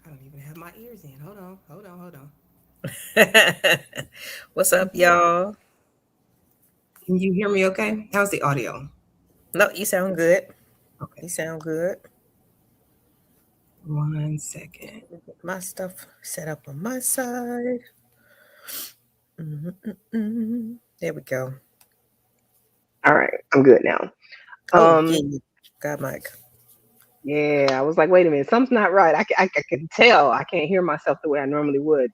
I don't even have my ears in. Hold on, hold on, hold on. What's up, y'all? Can you hear me okay? How's the audio? No, you sound good. Okay, You sound good. 1 second. Get my stuff set up on my side. Mm. There we go. All right, I'm good now. Oh, yeah. Um, Got Mike. yeah, I was like, wait a minute, something's not right. I can tell I can't hear myself the way I normally would.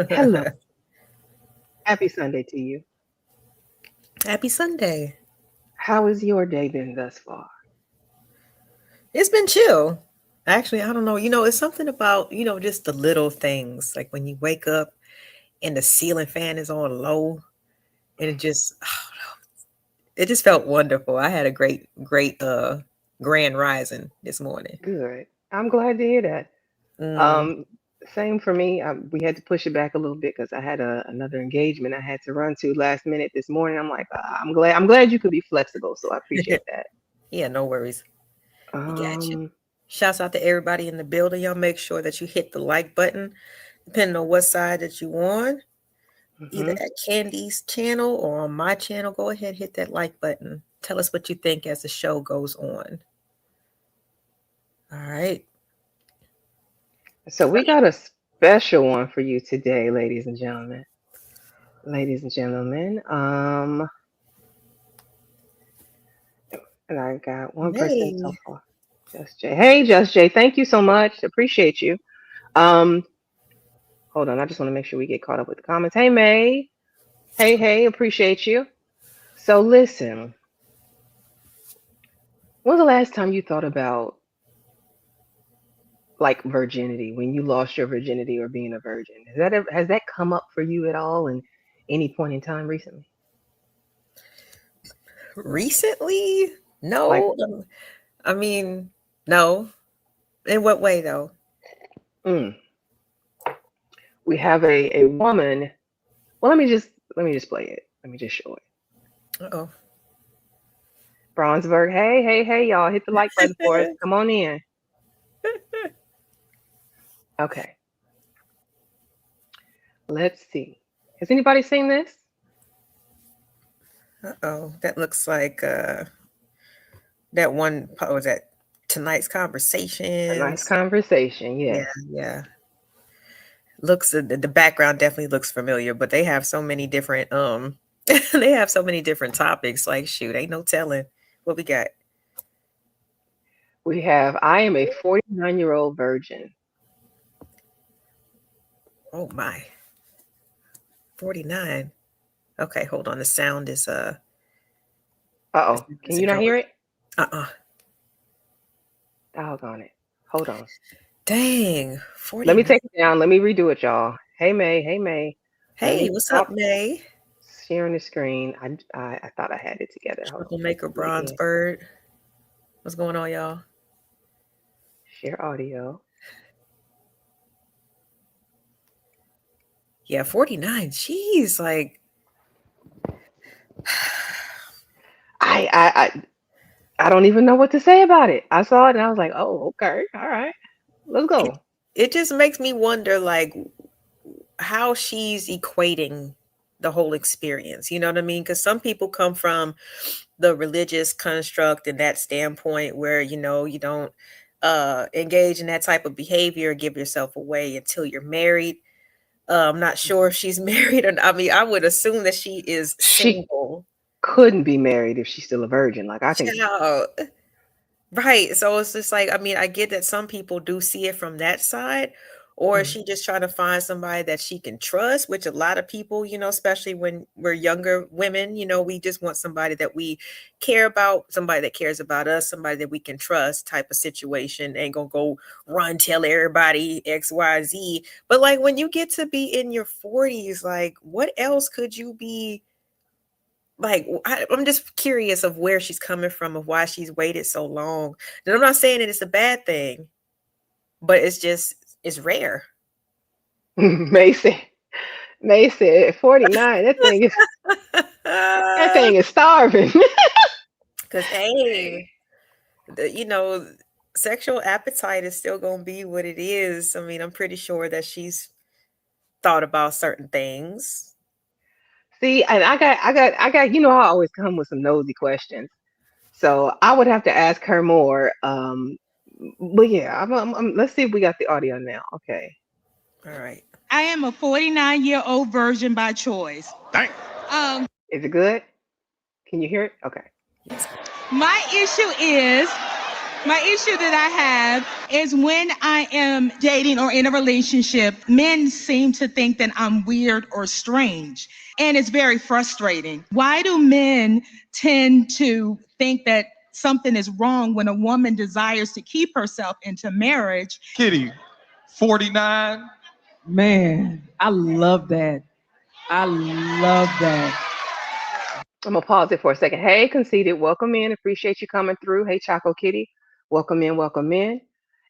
Hello, happy Sunday to you. Happy Sunday. How has your day been thus far? It's been chill. Actually, I don't know. It's something about, just the little things. Like when you wake up and the ceiling fan is on low and it just felt wonderful. I had a great grand rising this morning. Good. I'm glad to hear that. Mm. Um, Same for me. We had to push it back a little bit because I had another engagement I had to run to last minute this morning. I'm like, I'm glad you could be flexible, so I appreciate that. Yeah, no worries. We got you. Um, Shouts out to everybody in the building. Y'all make sure that you hit the like button, depending on what side that you on. Either mhm. at Candy's channel or on my channel. Go ahead, hit that like button. Tell us what you think as the show goes on. All right. So we got a special one for you today, ladies and gentlemen. Ladies and gentlemen. And I got one person so Hey. far. Just Jay. Hey, Just Jay. Thank you so much. Appreciate you. Um, Hold on. I just want to make sure we get caught up with the comments. Hey, May. Hey. Appreciate you. So listen. When's the last time you thought about like virginity? When you lost your virginity or being a virgin? Has that come up for you at all in any point in time recently? Recently? Like, No. I mean, no. In what way though? mm, we have a woman. Well, let me just play it. Let me just show it. Uh-oh. Bronzeberg. Hey, y'all. Hit the like button for us. Come on in. Okay. Let's see. Has anybody seen this? Uh-oh. That looks like that one was that tonight's A nice conversations. conversation. Yeah, Yes. yeah. Looks the background definitely looks familiar, but they have so many different they have so many different topics. Like shoot, ain't no telling what we got. We have I am a 49-year-old virgin. Oh my, 49. Okay, hold on. The sound is Uh-oh. Can you isn't not going. hear it? Uh-uh. Doggone it. Hold on. Dang, Let me 49. take it down. Let me redo it, y'all. Hey, May. Hey, May. Let Hey, me what's up, stop May? sharing the screen. I thought I had it together. Hold on. Troublemaker Let me Bronze end. Bird. What's going on, y'all? Share audio. Yeah, 49. Jeez, like I I I don't even know what to say about it. I saw it and I was like, oh, okay, all right, let's it, go. it just makes me wonder like how she's equating the whole experience. You know what I mean? Because some people come from the religious construct and that standpoint where you don't engage in that type of behavior, give yourself away until you're married. I'm not sure if she's married or not. I mean, I would assume that she is She single. couldn't be married if she's still a virgin. Like I think, Child. Right. So it's just like, I mean, I get that some people do see it from that side, or is mm, she just trying to find somebody that she can trust, which a lot of people, especially when we're younger women, we just want somebody that we care about, somebody that cares about us, somebody that we can trust type of situation. Ain't gonna go run tell everybody XYZ. But like when you get to be in your 40s, like what else could you be like I'm just curious of where she's coming from, of why she's waited so long. And I'm not saying that it's a bad thing, but it's rare. Mason. Mason at 49. That thing is starving. Because hey, the, sexual appetite is still going to be what it is. I mean, I'm pretty sure that she's thought about certain things. See, and I got. I always come with some nosy questions, so I would have to ask her more. But yeah, let's see if we got the audio now. Okay. All right. I am a 49-year-old virgin by choice. Dang. Is it good? Can you hear it? Okay. My issue that I have is when I am dating or in a relationship, men seem to think that I'm weird or strange. And it's very frustrating. Why do men tend to think that something is wrong when a woman desires to keep herself into marriage? Kitty, 49. Man, I love that. I love that. I'm gonna pause it for a second. Hey, Conceited, welcome in. Appreciate you coming through. Hey, Choco Kitty, welcome in, welcome in.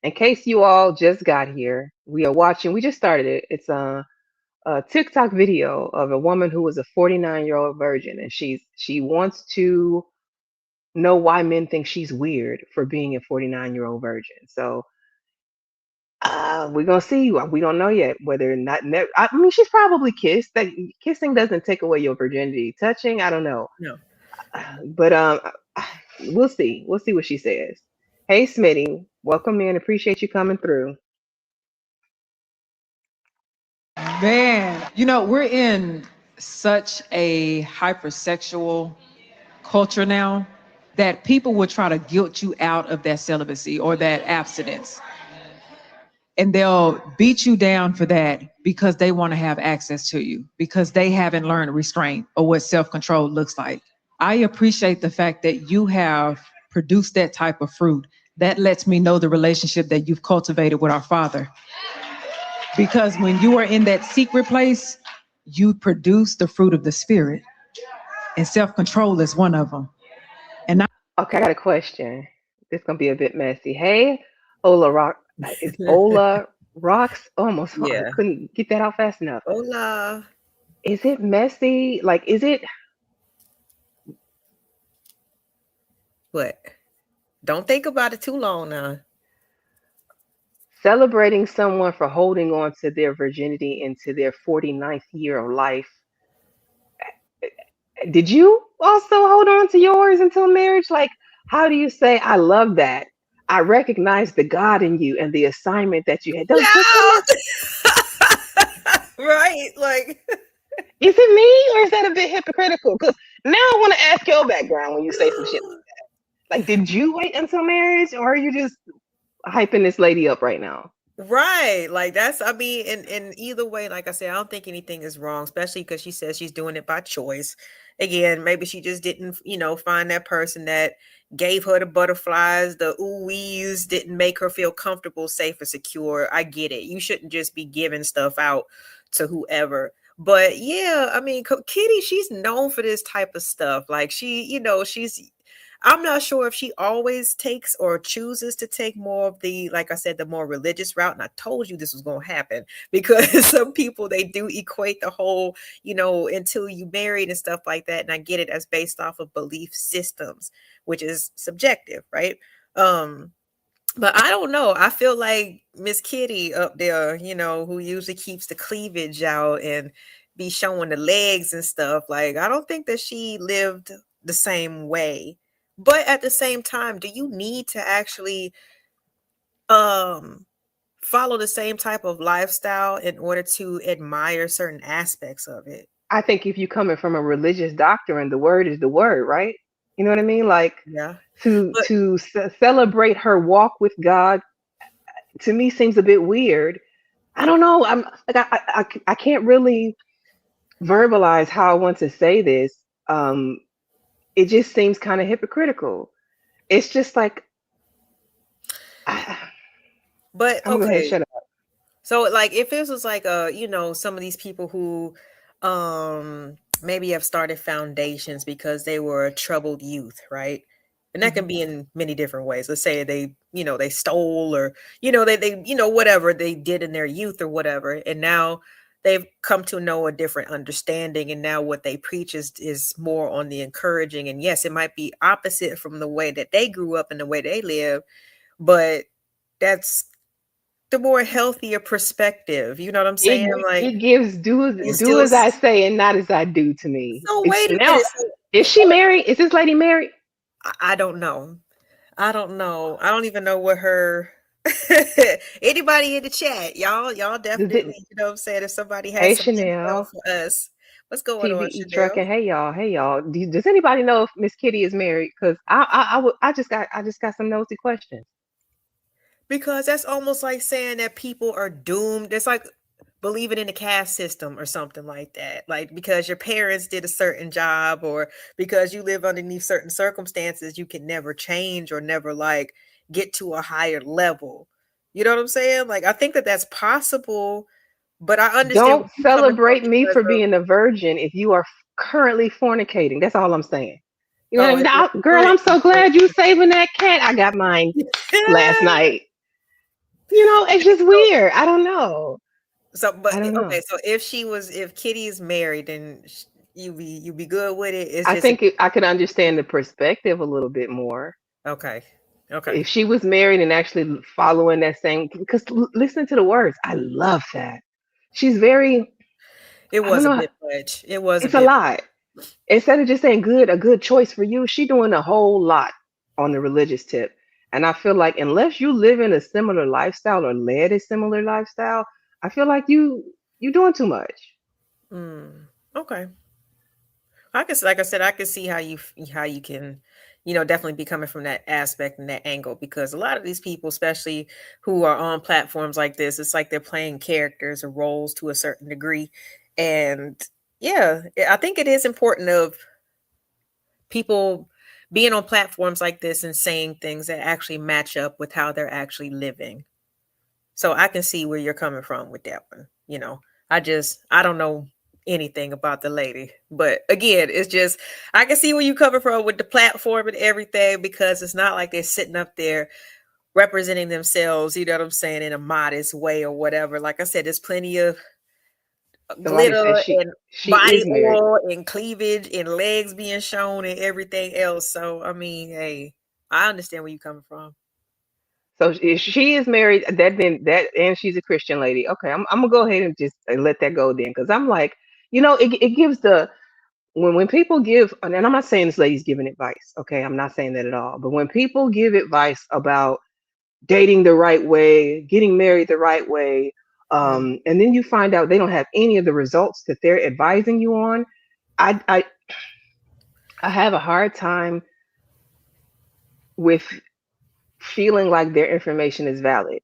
In case you all just got here, we are watching. We just started it. It's a TikTok video of a woman who was a 49-year-old virgin, and she wants to know why men think she's weird for being a 49-year-old virgin. So we're gonna see. We don't know yet whether or not. I mean, she's probably kissed. That kissing doesn't take away your virginity. Touching, I don't know. No. But we'll see. We'll see what she says. Hey, Smitty, welcome in. Appreciate you coming through. Man, we're in such a hypersexual culture now that people will try to guilt you out of that celibacy or that abstinence. And they'll beat you down for that because they want to have access to you, because they haven't learned restraint or what self-control looks like. I appreciate the fact that you have produced that type of fruit. That lets me know the relationship that you've cultivated with our Father. Because when you are in that secret place, you produce the fruit of the Spirit. And self-control is one of them. Okay, I got a question. This is gonna be a bit messy. Hey, Ola Rock. Is Ola Rocks? Almost Yeah. couldn't get that out fast enough. Hola. Is it messy? Like, is it? What? Don't think about it too long now. Celebrating someone for holding on to their virginity into their 49th year of life. Did you also hold on to yours until marriage? Like, how do you say, I love that? I recognize the God in you and the assignment that you had. No! Right? Like, Is it me or is that a bit hypocritical? Because now I want to ask your background when you say some shit like that. Like, did you wait until marriage or are you just hyping this lady up right now? right. Like that's, I mean, in either way, like I said, I don't think anything is wrong, especially because she says she's doing it by choice. Again, maybe she just didn't, find that person that gave her the butterflies, the ooh-wees, didn't make her feel comfortable, safe, and secure. I get it. You shouldn't just be giving stuff out to whoever. But yeah, I mean, Kitty, she's known for this type of stuff. Like I'm not sure if she always takes or chooses to take more of the, like I said, the more religious route. And I told you this was going to happen because some people, they do equate the whole, until you married and stuff like that. And I get it as based off of belief systems, which is subjective, right? But I don't know. I feel like Miss Kitty up there, who usually keeps the cleavage out and be showing the legs and stuff. Like, I don't think that she lived the same way. But at the same time, do you need to actually follow the same type of lifestyle in order to admire certain aspects of it? I think if you coming from a religious doctrine, the word is the word, right? You know what I mean? Like, Yeah. to celebrate her walk with God, to me seems a bit weird. I don't know. I'm like I can't really verbalize how I want to say this. It just seems kind of hypocritical. It's just like, But I'm gonna go ahead and okay. shut up. So like if this was like some of these people who maybe have started foundations because they were a troubled youth, right? And that can be in many different ways. Let's say they stole or they whatever they did in their youth or whatever, and now they've come to know a different understanding, and now what they preach is more on the encouraging. And yes, it might be opposite from the way that they grew up and the way they live, but that's the more healthier perspective. You know what I'm saying? Like, It gives do it's do still as I say and not as I do to me. so wait a Now, minute. So, is she married? Is this lady married? I don't know. I don't know. I don't even know what her anybody in the chat. Y'all Does definitely, it? you know what I'm saying, if somebody Hey, has some intel Chanel, for us. What's going on, TVE Chanel? trucking. Hey y'all. Hey y'all. Does anybody know if Miss Kitty is married? Because I just got some nosy questions. Because that's almost like saying that people are doomed. It's like believing in the caste system or something like that. Like because your parents did a certain job or because you live underneath certain circumstances, you can never change or never like get to a higher level. You know what I'm saying? Like I think that that's possible, but I understand where Don't you're coming from celebrate me because for of being a virgin if you are currently fornicating. That's all I'm saying. You know, oh, what I mean? if you're Now, girl, I'm currently so glad you saving that cat. I got mine last night. You know, it's just so, weird. I don't know. so, but I don't know. okay, so if Kitty is married, then you be good with it. It's I just think I could understand the perspective a little bit more okay, okay. if she was married and actually following that same. Because listen to the words. I love that. She's very. It I don't was a know. bit much. It was a It's a bit. lot. Instead of just saying a good choice for you, she doing a whole lot on the religious tip. And I feel like unless you live in a similar lifestyle or led a similar lifestyle, I feel like you doing too much. Mm, okay. I guess, like I said, I can see how you can, definitely be coming from that aspect and that angle because a lot of these people, especially who are on platforms like this, it's like they're playing characters or roles to a certain degree, and yeah, I think it is important of people being on platforms like this and saying things that actually match up with how they're actually living. So I can see where you're coming from with that one. I don't know anything about the lady, but again, it's just I can see where you coming from with the platform and everything because it's not like they're sitting up there representing themselves, you know what I'm saying, in a modest way or whatever. Like I said, there's plenty of Somebody says glitter and she body is married. oil and cleavage and legs being shown and everything else. So I mean, hey, I understand where you coming from. So if she is married, and she's a Christian lady. Okay, I'm gonna go ahead and just let that go then, because I'm like, it gives the when people give, and I'm not saying this lady's giving advice. Okay, I'm not saying that at all. But when people give advice about dating the right way, getting married the right way, Mm. and then you find out they don't have any of the results that they're advising you on, I I, I have a hard time with feeling like their information is valid.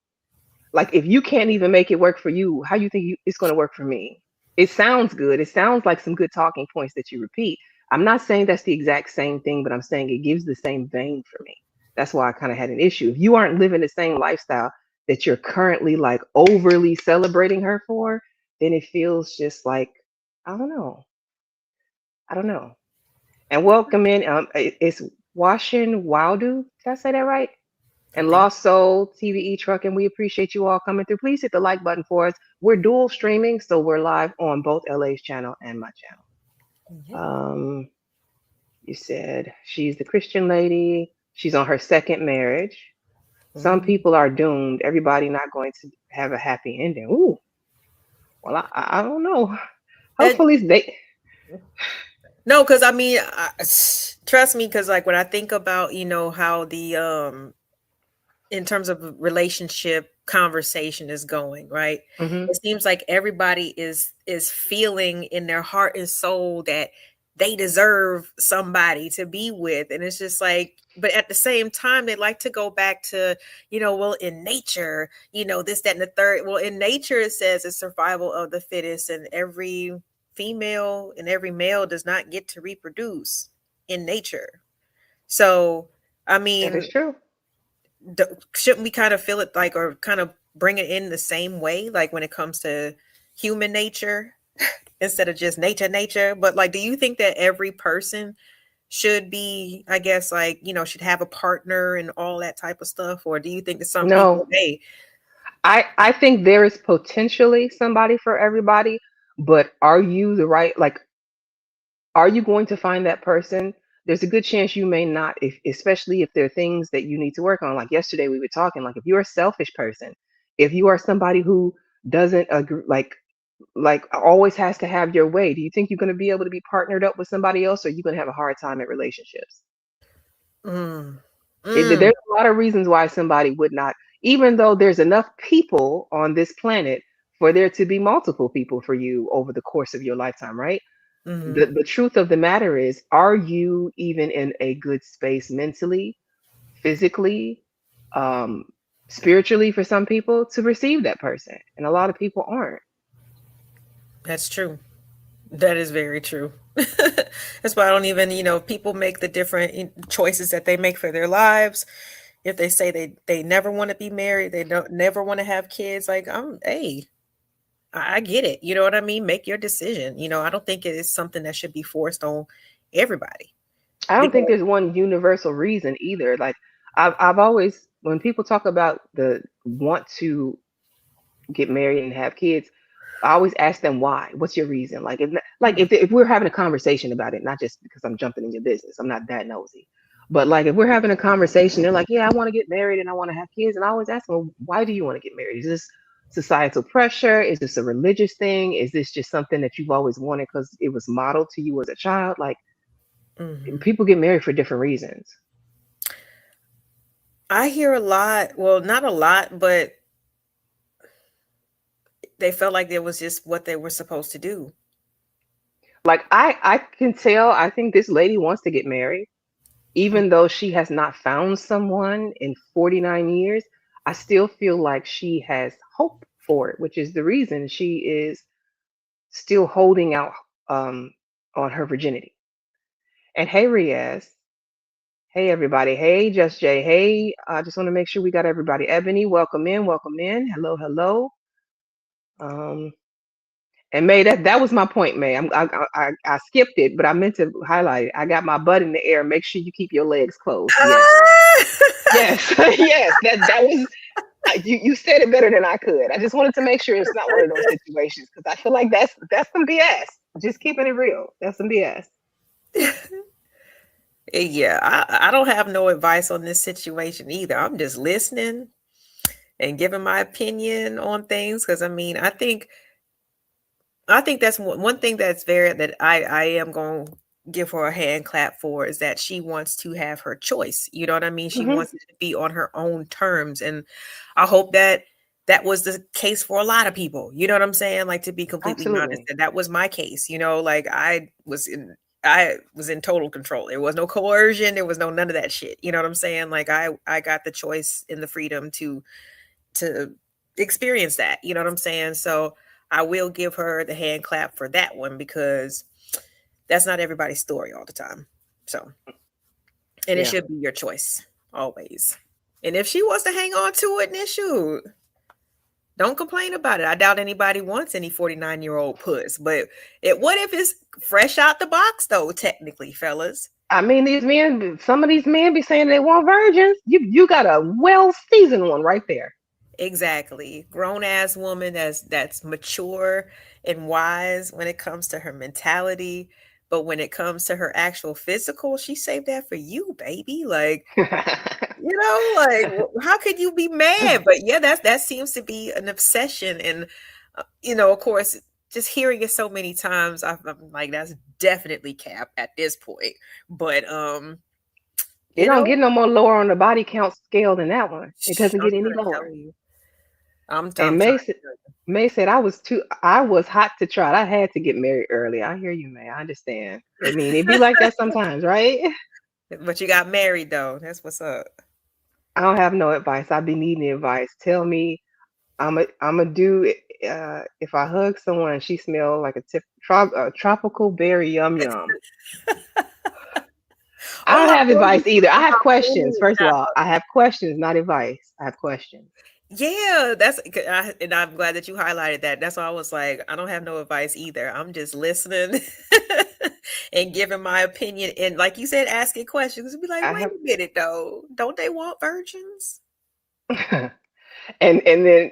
Like if you can't even make it work for you, how you think it's going to work for me? It sounds good. It sounds like some good talking points that you repeat. I'm not saying that's the exact same thing, but I'm saying it gives the same vein for me. That's why I kind of had an issue. If you aren't living the same lifestyle that you're currently like overly celebrating her for, then it feels just like I don't know. I don't know. And welcome in. It's Washin Wowdu. Did I say that right? I And think Lost Soul, TVE Truck, and we appreciate you all coming through. Please hit the like button for us. We're dual streaming, so we're live on both LA's channel and my channel. yeah. You said she's the Christian lady. She's on her second marriage. Some Mhm. people are doomed. Everybody not going to have a happy ending. Ooh, well, I don't know. And Hopefully they. no, because I mean, trust me, because like when I think about how the in terms of relationship conversation is going, right? Mhm. It seems like everybody is feeling in their heart and soul that they deserve somebody to be with. And it's just like, but at the same time, they like to go back to, well, in nature, this, that, and the third. Well, in nature, it says it's survival of the fittest, and every female and every male does not get to reproduce in nature. So, I That is mean, true. shouldn't we kind of feel it like or kind of bring it in the same way like when it comes to human nature instead of just nature, but like do you think that every person should be, I guess, like should have a partner and all that type of stuff, or do you think that some people, No, hey, I think there is potentially somebody for everybody, but are you the right like? Are you going to find that person? there's a good chance you may not, if, especially if there are things that you need to work on. Like yesterday, we were talking, like if you're a selfish person, if you are somebody who doesn't agree, like always has to have your way, do you think you're going to be able to be partnered up with somebody else, or are you going to have a hard time at relationships? Mm. There's a lot of reasons why somebody would not, even though there's enough people on this planet for there to be multiple people for you over the course of your lifetime, right? Mhm. The truth of the matter is, are you even in a good space mentally, physically, um, spiritually for some people to receive that person? And a lot of people aren't. That's true. That is very true. That's why I don't even, people make the different choices that they make for their lives. If they say they never want to be married, they don't never want to have kids, like hey, I get it. You know what I mean? Make your decision. I don't think it is something that should be forced on everybody. I don't think Because there's one universal reason either. Like I've always, when people talk about the want to get married and have kids, I always ask them why. What's your reason? Like if we're having a conversation about it, not just because I'm jumping in your business. I'm not that nosy. But like if we're having a conversation, they're like, yeah, I want to get married and I want to have kids. And I always ask them, well, why do you want to get married? Is this societal pressure? Is this a religious thing? Is this just something that you've always wanted because it was modeled to you as a child? Like Mhm. people get married for different reasons. I hear a lot, well, not a lot, but they felt like it was just what they were supposed to do. Like I can tell, I think this lady wants to get married, even though she has not found someone in 49 years. I still feel like she has hope for it, which is the reason she is still holding out um, on her virginity. And hey, Riaz. Hey, everybody. Hey, Just Jay. Hey, I just want to make sure we got everybody. Ebony, welcome in. Welcome in. Hello, hello. Um, And May, that was my point, May. I skipped it, but I meant to highlight it. I got my butt in the air. Make sure you keep your legs closed. Yes, yes, yes. That was you said it better than I could. I just wanted to make sure it's not one of those situations because I feel like that's some BS. Just keeping it real. That's some BS. Yeah, I don't have no advice on this situation either. I'm just listening and giving my opinion on things because I think that's one thing that I am going to give her a hand clap for is that she wants to have her choice. You know what I mean? She Hmm. wants it to be on her own terms. And I hope that that was the case for a lot of people. You know what I'm saying? Like, to be completely honest, Absolutely. and that was my case. Like I was in total control. There was no coercion. There was none of that shit. You know what I'm saying? Like I got the choice and the freedom to experience that. You know what I'm saying? So I will give her the hand clap for that one because that's not everybody's story all the time. So, and it Yeah. should be your choice always. And if she wants to hang on to it, then shoot, don't complain about it. I doubt anybody wants any 49-year-old puss, but what if it's fresh out the box though, technically, fellas? I mean, these men. Some of these men be saying they want virgins. You got a well seasoned one right there. Exactly. Grown ass woman that's mature and wise when it comes to her mentality, but when it comes to her actual physical, she saved that for you, baby. Like, like how could you be mad? But yeah, that seems to be an obsession and of course, just hearing it so many times, I'm like that's definitely cap at this point. But It you don't know, get no more lower on the body count scale than that one. It doesn't I'm get any trying to lower. tell you. I'm And trying to tell May said I was hot to trot. I had to get married early. I hear you, May. I understand. I mean, it be like that sometimes, right? you. But you got married though. That's what's up. I don't have no advice. I be needing advice. Tell me I'm a do if I hug someone and she smell like a tropical berry yum yum. I Oh, don't have advice either. I have about questions. food First of now. all, I have questions, not advice. I have questions. Yeah, and I'm glad that you highlighted that. That's why I was like, I don't have no advice either. I'm just listening and giving my opinion. And like you said, asking questions. Be like, I wait have a minute though. Don't they want virgins? and then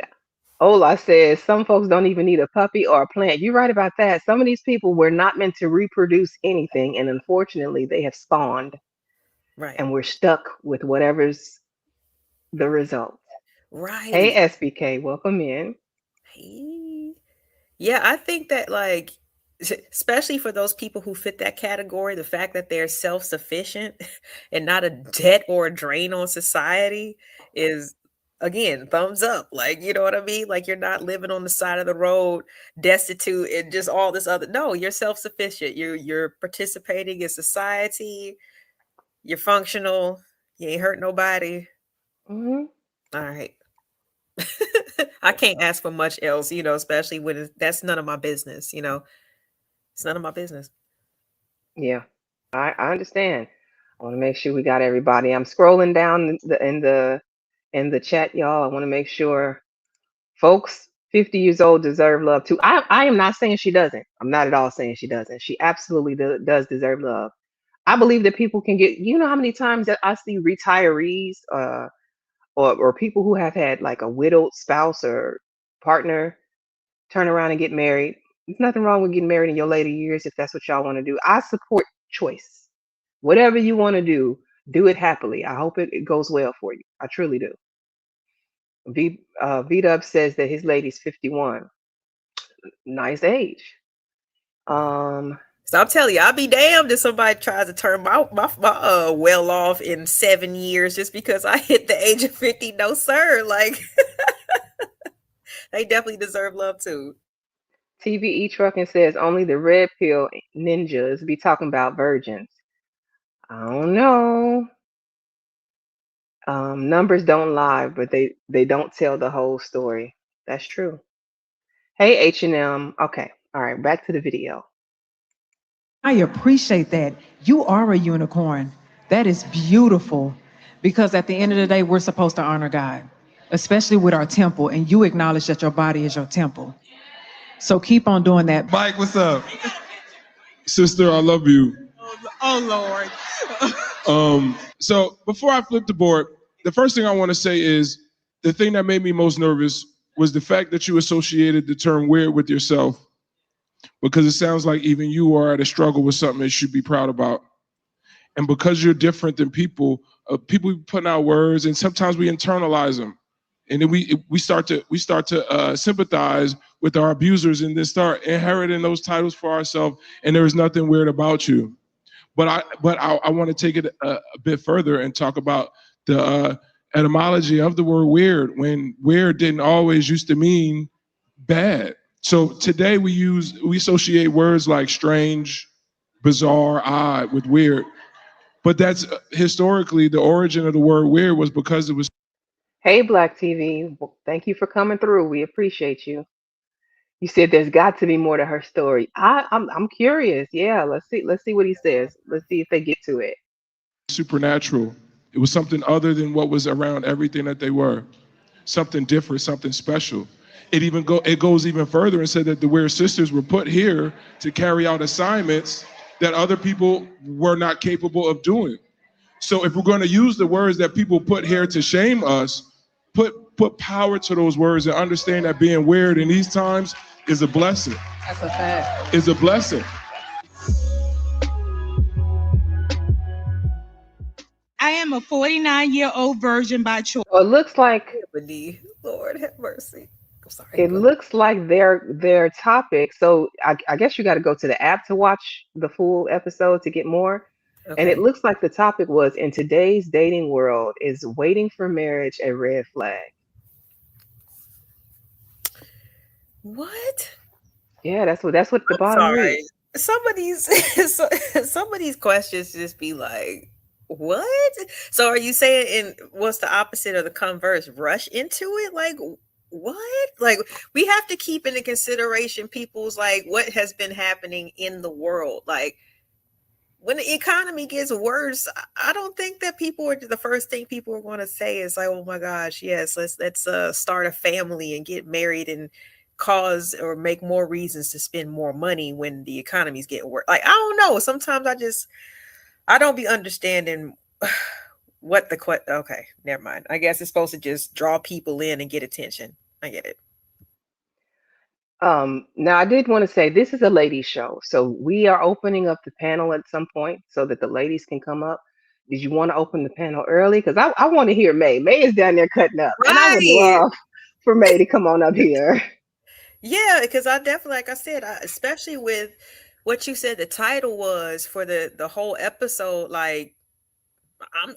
Ola says some folks don't even need a puppy or a plant. You're right about that. Some of these people were not meant to reproduce anything, and unfortunately, they have spawned, Right. and we're stuck with whatever's the result. Hey, Right. SBK, welcome in. Hey. Yeah, I think that like especially for those people who fit that category, the fact that they're self-sufficient and not a debt or a drain on society is again thumbs up. Like, you know what I mean? Like you're not living on the side of the road destitute and just all this other. No, you're self-sufficient. You're participating in society, you're functional, you ain't hurt nobody. Hmm. All right. I can't ask for much else, especially when that's none of my business, It's none of my business. Yeah, I understand. I want to make sure we got everybody. I'm scrolling down in the chat, y'all. I want to make sure folks 50 years old deserve love too. I am not saying she doesn't. I'm not at all saying she doesn't. She absolutely does deserve love. I believe that people can get, you know how many times that I see retirees or people who have had like a widowed spouse or partner turn around and get married. There's nothing wrong with getting married in your later years if that's what y'all want to do. I support choice. Whatever you want to do it happily. I hope it goes well for you. I truly do. V-Dub says that his lady's 51. Nice age. So I'm telling you, I'll be damned if somebody tries to turn my well off in 7 years just because I hit the age of 50. No, sir. Like they definitely deserve love too. TVE Trucking says only the red pill ninjas be talking about virgins. I don't know. Numbers don't lie, but they don't tell the whole story. That's true. Hey, H&M. Okay. All right. Back to the video. I appreciate that. You are a unicorn. That is beautiful because at the end of the day, we're supposed to honor God, especially with our temple. And you acknowledge that your body is your temple. So keep on doing that. Mike, what's up? Sister, I love you. Oh, Lord. So before I flip the board, the first thing I want to say is the thing that made me most nervous was the fact that you associated the term weird with yourself, because it sounds like even you are at a struggle with something that you should be proud about. And because you're different than people, people putting out words, and sometimes we internalize them, and then we start to sympathize with our abusers, and then start inheriting those titles for ourselves. And there is nothing weird about you. But I want to take it a bit further and talk about the etymology of the word weird, when weird didn't always used to mean bad. So today we associate words like strange, bizarre, odd with weird. But that's historically the origin of the word weird was because it was. Hey, Black TV. Well, thank you for coming through. We appreciate you. You said there's got to be more to her story. I'm curious. Yeah, let's see. Let's see what he says. Let's see if they get to it. Supernatural. It was something other than what was around everything that they were. Something different, something special. It goes even further and said that the Weird Sisters were put here to carry out assignments that other people were not capable of doing. So if we're going to use the words that people put here to shame us, put power to those words and understand that being weird in these times is a blessing. That's a fact. Is a blessing. I am a 49-year-old virgin by choice. So it looks like Lord have mercy. I'm sorry. it looks like their topic. So I guess you got to go to the app to watch the full episode to get more. And it looks like the topic was, in today's dating world, is waiting for marriage a red flag? What? Yeah, that's what the bottom Sorry. reads. Some of these questions just be like, what? So are you saying what's the opposite of the converse? Rush into it? Like what? Like we have to keep into consideration people's like what has been happening in the world. Like when the economy gets worse, I don't think that the first thing people are going to say is like, oh my gosh, yes, let's start a family and get married and cause or make more reasons to spend more money when the economy's getting worse. Like, I don't know. Sometimes I don't be understanding okay, never mind. I guess it's supposed to just draw people in and get attention. I get it. Now I did want to say this is a ladies show, so we are opening up the panel at some point so that the ladies can come up. Did you want to open the panel early? Because I want to hear May. May is down there cutting up, and I would Right. love for May to come on up here. Yeah, because I definitely, like I said, especially with what you said the title was for the whole episode, like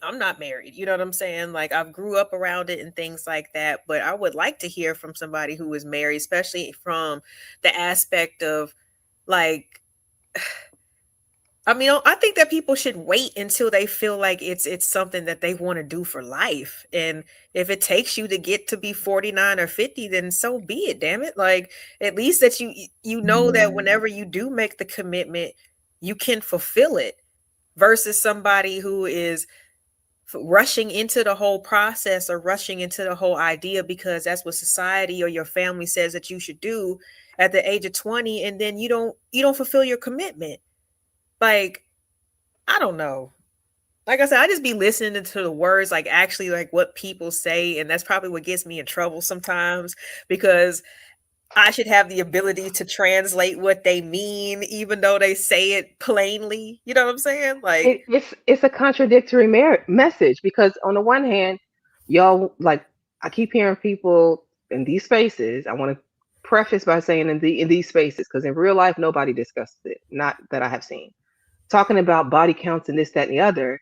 I'm not married, you know what I'm saying? Like I've grew up around it and things like that, but I would like to hear from somebody who is married, especially from the aspect of like I mean, I think that people should wait until they feel like it's something that they want to do for life. And if it takes you to get to be 49 or 50, then so be it, damn it. Like at least that you know that whenever you do make the commitment, you can fulfill it versus somebody who is rushing into the whole process or rushing into the whole idea because that's what society or your family says that you should do at the age of 20, and then you don't fulfill your commitment. Like, I don't know. Like I said, I just be listening to the words, like actually like what people say. And that's probably what gets me in trouble sometimes because I should have the ability to translate what they mean, even though they say it plainly. You know what I'm saying? Like, It's a contradictory message because on the one hand, y'all like I keep hearing people in these spaces. I want to preface by saying in these spaces because in real life nobody discusses it, not that I have seen. Talking about body counts and this, that, and the other.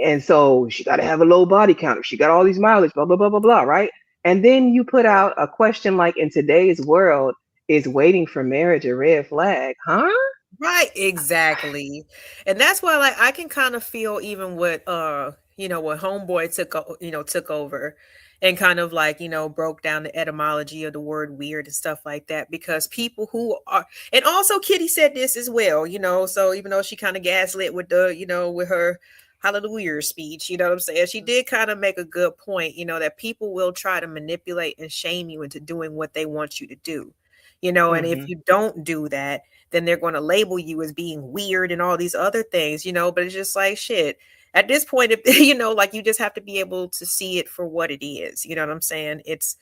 And so she got to have a low body count. If she got all these mileage, blah, blah, blah, blah, blah, right? And then you put out a question like, in today's world, is waiting for marriage a red flag? Huh? right, exactly. And that's why like I can kind of feel even what what homeboy took over and kind of like, broke down the etymology of the word weird and stuff like that because people who are and also Kitty said this as well, so even though she kind of gaslit with with her hallelujah speech, you know what I'm saying? She did kind of make a good point, that people will try to manipulate and shame you into doing what they want you to do. And if Mhm. you don't do that, then they're going to label you as being weird and all these other things, but it's just like shit. At this point, if like you just have to be able to see it for what it is. You know what I'm saying? It's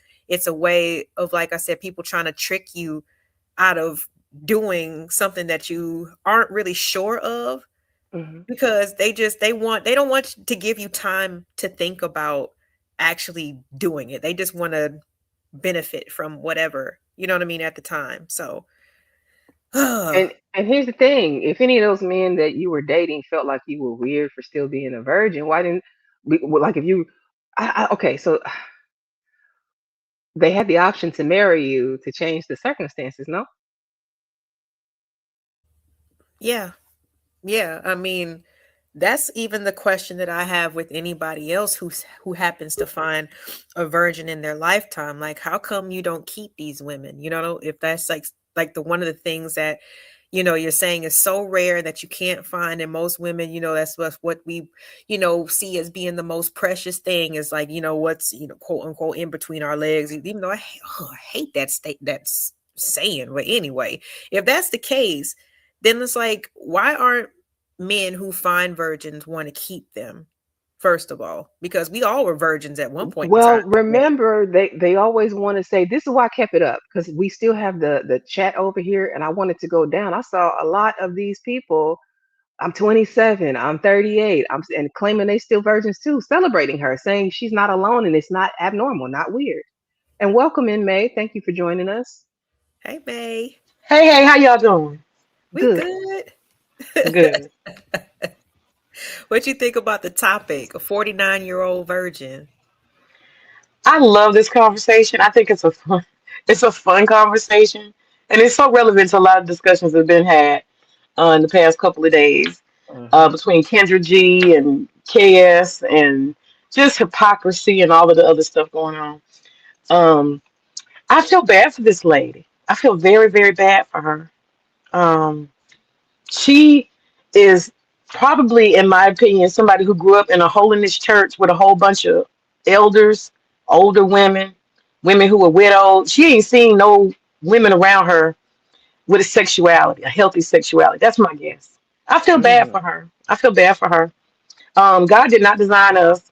a way of, like I said, people trying to trick you out of doing something that you aren't really sure of Mhm. because they don't want to give you time to think about actually doing it. They just want to benefit from whatever, you know what I mean, at the time. So And here's the thing: if any of those men that you were dating felt like you were weird for still being a virgin, why didn't like if you? Okay, so they had the option to marry you to change the circumstances, no? yeah. Yeah, I mean, that's even the question that I have with anybody else who happens to find a virgin in their lifetime. Like, how come you don't keep these women? If that's like the one of the things that you're saying is so rare that you can't find, and most women, that's what we see as being the most precious thing is like what's quote unquote in between our legs. Even though I hate that state that's saying, but anyway, if that's the case, then it's like, why aren't men who find virgins want to keep them? First of all, because we all were virgins at one point in Well, time. Right? remember they always want to say this is why I kept it up because we still have the chat over here, and I wanted to go down. I saw a lot of these people. I'm 27, I'm 38, and claiming they still virgins too, celebrating her, saying she's not alone and it's not abnormal, not weird. And welcome in May. Thank you for joining us. Hey, May, Hey, how y'all doing? we Good. good. Good. What you think about the topic, a 49-year-old virgin? I love this conversation. I think it's a fun conversation, and it's so relevant to a lot of discussions that have been had in the past couple of days Hmm. between Kendra G and KS and just hypocrisy and all of the other stuff going on. Um, I feel bad for this lady. I feel very, very bad for her. Um, She is probably, in my opinion, somebody who grew up in a holiness church with a whole bunch of elders, older women, women who were widowed. She ain't seen no women around her with a sexuality, a healthy sexuality. That's my guess. I feel bad Hmm. for her. I feel bad for her. God did not design us.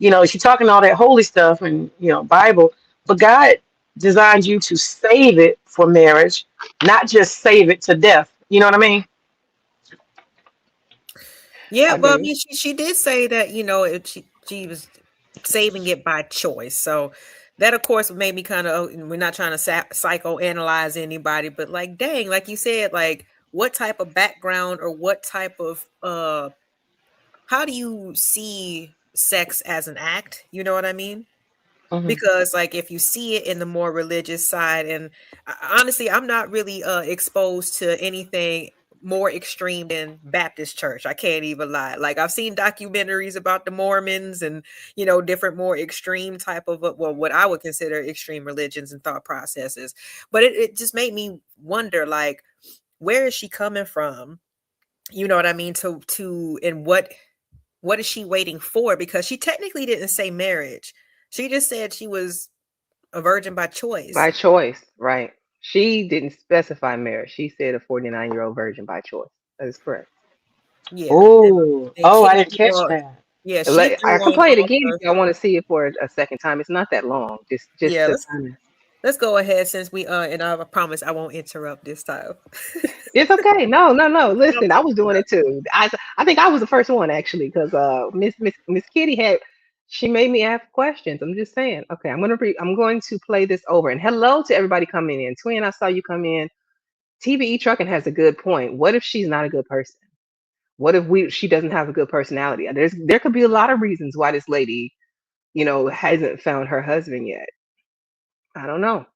She's talking all that holy stuff and Bible, but God designed you to save it for marriage, not just save it to death. You know what I mean? Yeah, I well, I do. mean, she did say that, she was saving it by choice. So that, of course, made me kind of, we're not trying to psychoanalyze anybody, but like, dang, like you said, like what type of background or what type of, how do you see sex as an act? You know what I mean? Mhm. Because like if you see it in the more religious side, and honestly, I'm not really exposed to anything more extreme than Baptist church. I can't even lie. Like I've seen documentaries about the Mormons and different more extreme type of well, what I would consider extreme religions and thought processes. But it just made me wonder, like, where is she coming from? You know what I mean? And what is she waiting for? Because she technically didn't say marriage. She just said she was a virgin by choice. By choice, right? She didn't specify marriage. She said a 49-year-old virgin by choice. That is correct. Yeah. Oh, And oh, I Kitty didn't threw catch all, that. yeah, she Like, threw I can on play it all again if the y'all want to see it for a second time. It's not that long. Just yeah, to let's kind of. let's go ahead since we and I promise I won't interrupt this time. It's okay. No, no, no. Listen, I was doing it too. I think I was the first one actually because Miss Kitty had she made me ask questions. I'm just saying. Okay, I'm going to play this over. And hello to everybody coming in. Twin, I saw you come in. TVE Trucking has a good point. What if she's not a good person? What if she doesn't have a good personality? There could be a lot of reasons why this lady, hasn't found her husband yet. I don't know.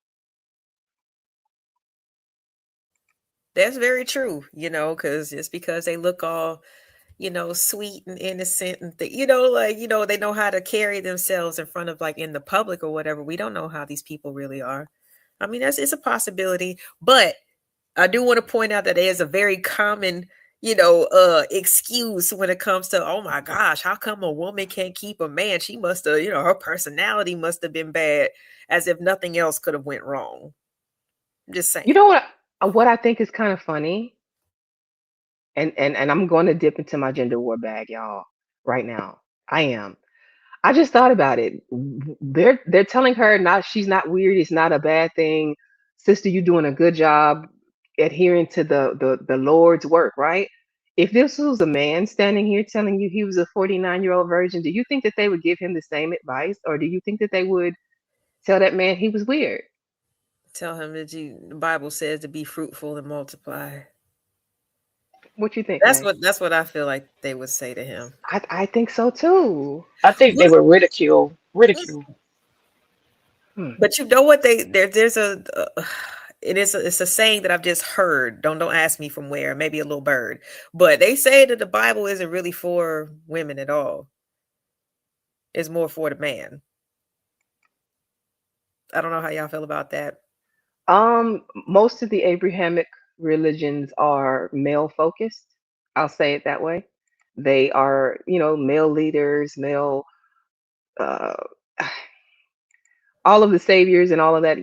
That's very true, because just because they look all, sweet and innocent and like, they know how to carry themselves in front of like in the public or whatever. We don't know how these people really are. I mean, it's a possibility, but I do want to point out that there's a very common, excuse when it comes to, oh my gosh, how come a woman can't keep a man? She must have, her personality must have been bad, as if nothing else could have went wrong. I'm just You saying. know what I think is kind of funny? And I'm going to dip into my gender war bag, y'all, right now. I am. I just thought about it. They're telling her not she's not weird. It's not a bad thing, sister. You're doing a good job adhering to the Lord's work, right? If this was a man standing here telling you he was a 49-year-old virgin, do you think that they would give him the same advice, or do you think that they would tell that man he was weird? Tell him that the Bible says to be fruitful and multiply. What you think, May? That's what I feel like they would say to him. I think so too. I think they What's- were ridicule. Ridicule. Hmm. But you know what there's a it's a saying that I've just heard. Don't ask me from where. Maybe a little bird. But they say that the Bible isn't really for women at all. It's more for the man. I don't know how y'all feel about that. Most of the Abrahamic religions are male focused. I'll say it that way. They are, male leaders, male, uh, all of the saviors and all of that.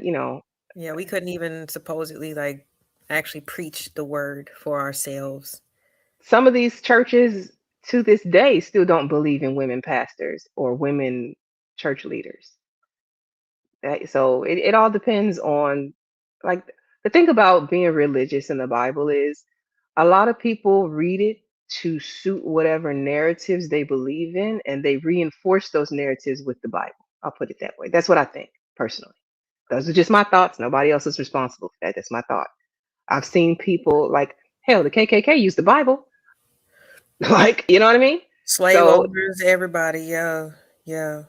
Yeah, we couldn't even supposedly like actually preach the word for ourselves. Some of these churches to this day still don't believe in women pastors or women church leaders. So it all depends on, like, the thing about being religious in the Bible is a lot of people read it to suit whatever narratives they believe in, and they reinforce those narratives with the Bible. I'll put it that way. That's what I think personally. Those are just my thoughts. Nobody else is responsible for that. That's my thought. I've seen people like, hell, the KKK used the Bible. Like, you know what I mean? Slave So, owners, everybody, yeah. I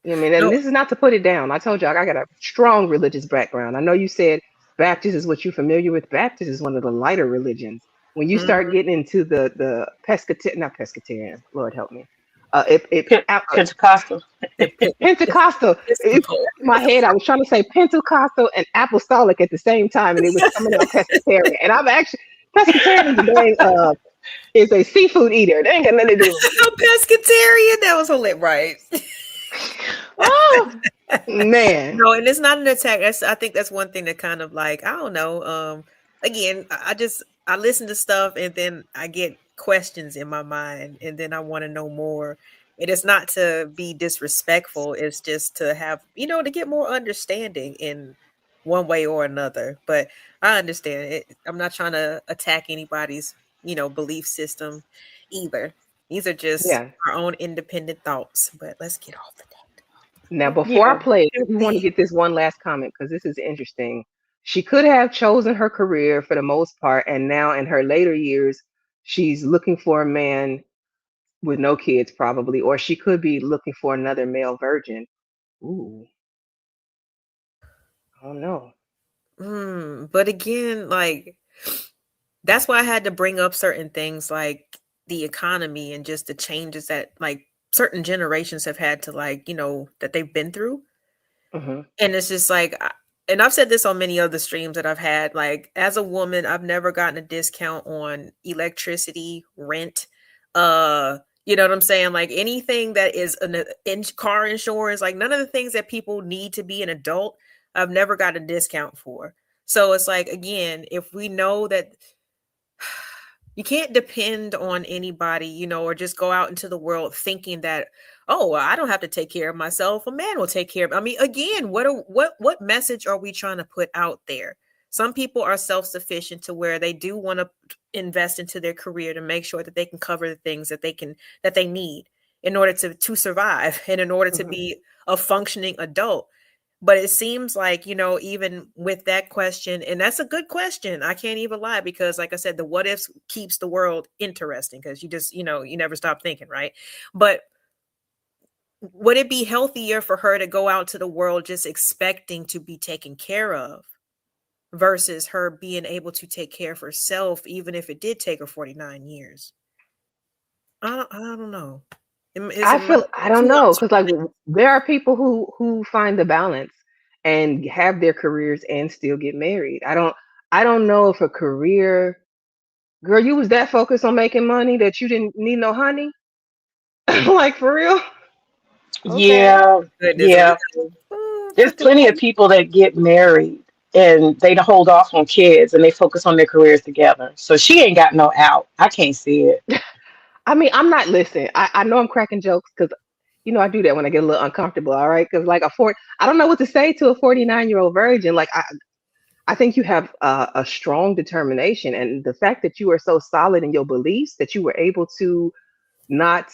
mean, and No, this is not to put it down. I told you I got a strong religious background. I know you said Baptist is what you're familiar with. Baptist is one of the lighter religions. When you start mhm. getting into the pescatarian, not pescatarian, Lord help me, Pentecostal. Pentecostal. It, in my head, I was trying to say Pentecostal and apostolic at the same time, and it was coming out pescatarian. And I'm actually pescatarian is a seafood eater. They ain't got nothing to do with it. A pescatarian. That was hilarious, right? Oh man. No, and it's not an attack. I think that's one thing that kind of like, I don't know. Again, I listen to stuff and then I get questions in my mind and then I want to know more. It is not to be disrespectful. It's just to have, to get more understanding in one way or another. But I understand it. I'm not trying to attack anybody's, belief system either. These are just Yeah. our own independent thoughts. But let's get off of Now, before I Yeah. play, I do want to get this one last comment because this is interesting. She could have chosen her career for the most part, and now in her later years, she's looking for a man with no kids, probably, or she could be looking for another male virgin. Ooh, I don't know. But again, like that's why I had to bring up certain things like the economy and just the changes that like certain generations have had to like, that they've been through. Hmm. And it's just like, and I've said this on many other streams that I've had, like as a woman, I've never gotten a discount on electricity, rent, you know what I'm saying? Like anything that is car insurance, like none of the things that people need to be an adult, I've never got a discount for. So it's like, again, if we know that you can't depend on anybody, or just go out into the world thinking that, oh, well, I don't have to take care of myself. A man will take care of. I mean, again, what message are we trying to put out there? Some people are self-sufficient to where they do want to invest into their career to make sure that they can cover the things that they need in order to survive and in order to Hmm. be a functioning adult. But it seems like, even with that question, and that's a good question. I can't even lie because, like I said, the what ifs keeps the world interesting because you just, you never stop thinking, right? But would it be healthier for her to go out to the world just expecting to be taken care of versus her being able to take care of herself, even if it did take her 49 years? I don't know. Is it I don't too know much? because like there are people who find the balance and have their careers and still get married. I don't know if a career, girl, you was that focused on making money that you didn't need no honey. Like for real? Okay. Yeah. Goodness, Yeah. There's plenty of people that get married and they don't hold off on kids and they focus on their careers together. So she ain't got no out. I can't see it. I mean, I'm not listening. I know I'm cracking jokes because I do that when I get a little uncomfortable. All right, because like I don't know what to say to a 49-year-old virgin. Like I think you have a strong determination, and the fact that you are so solid in your beliefs that you were able to not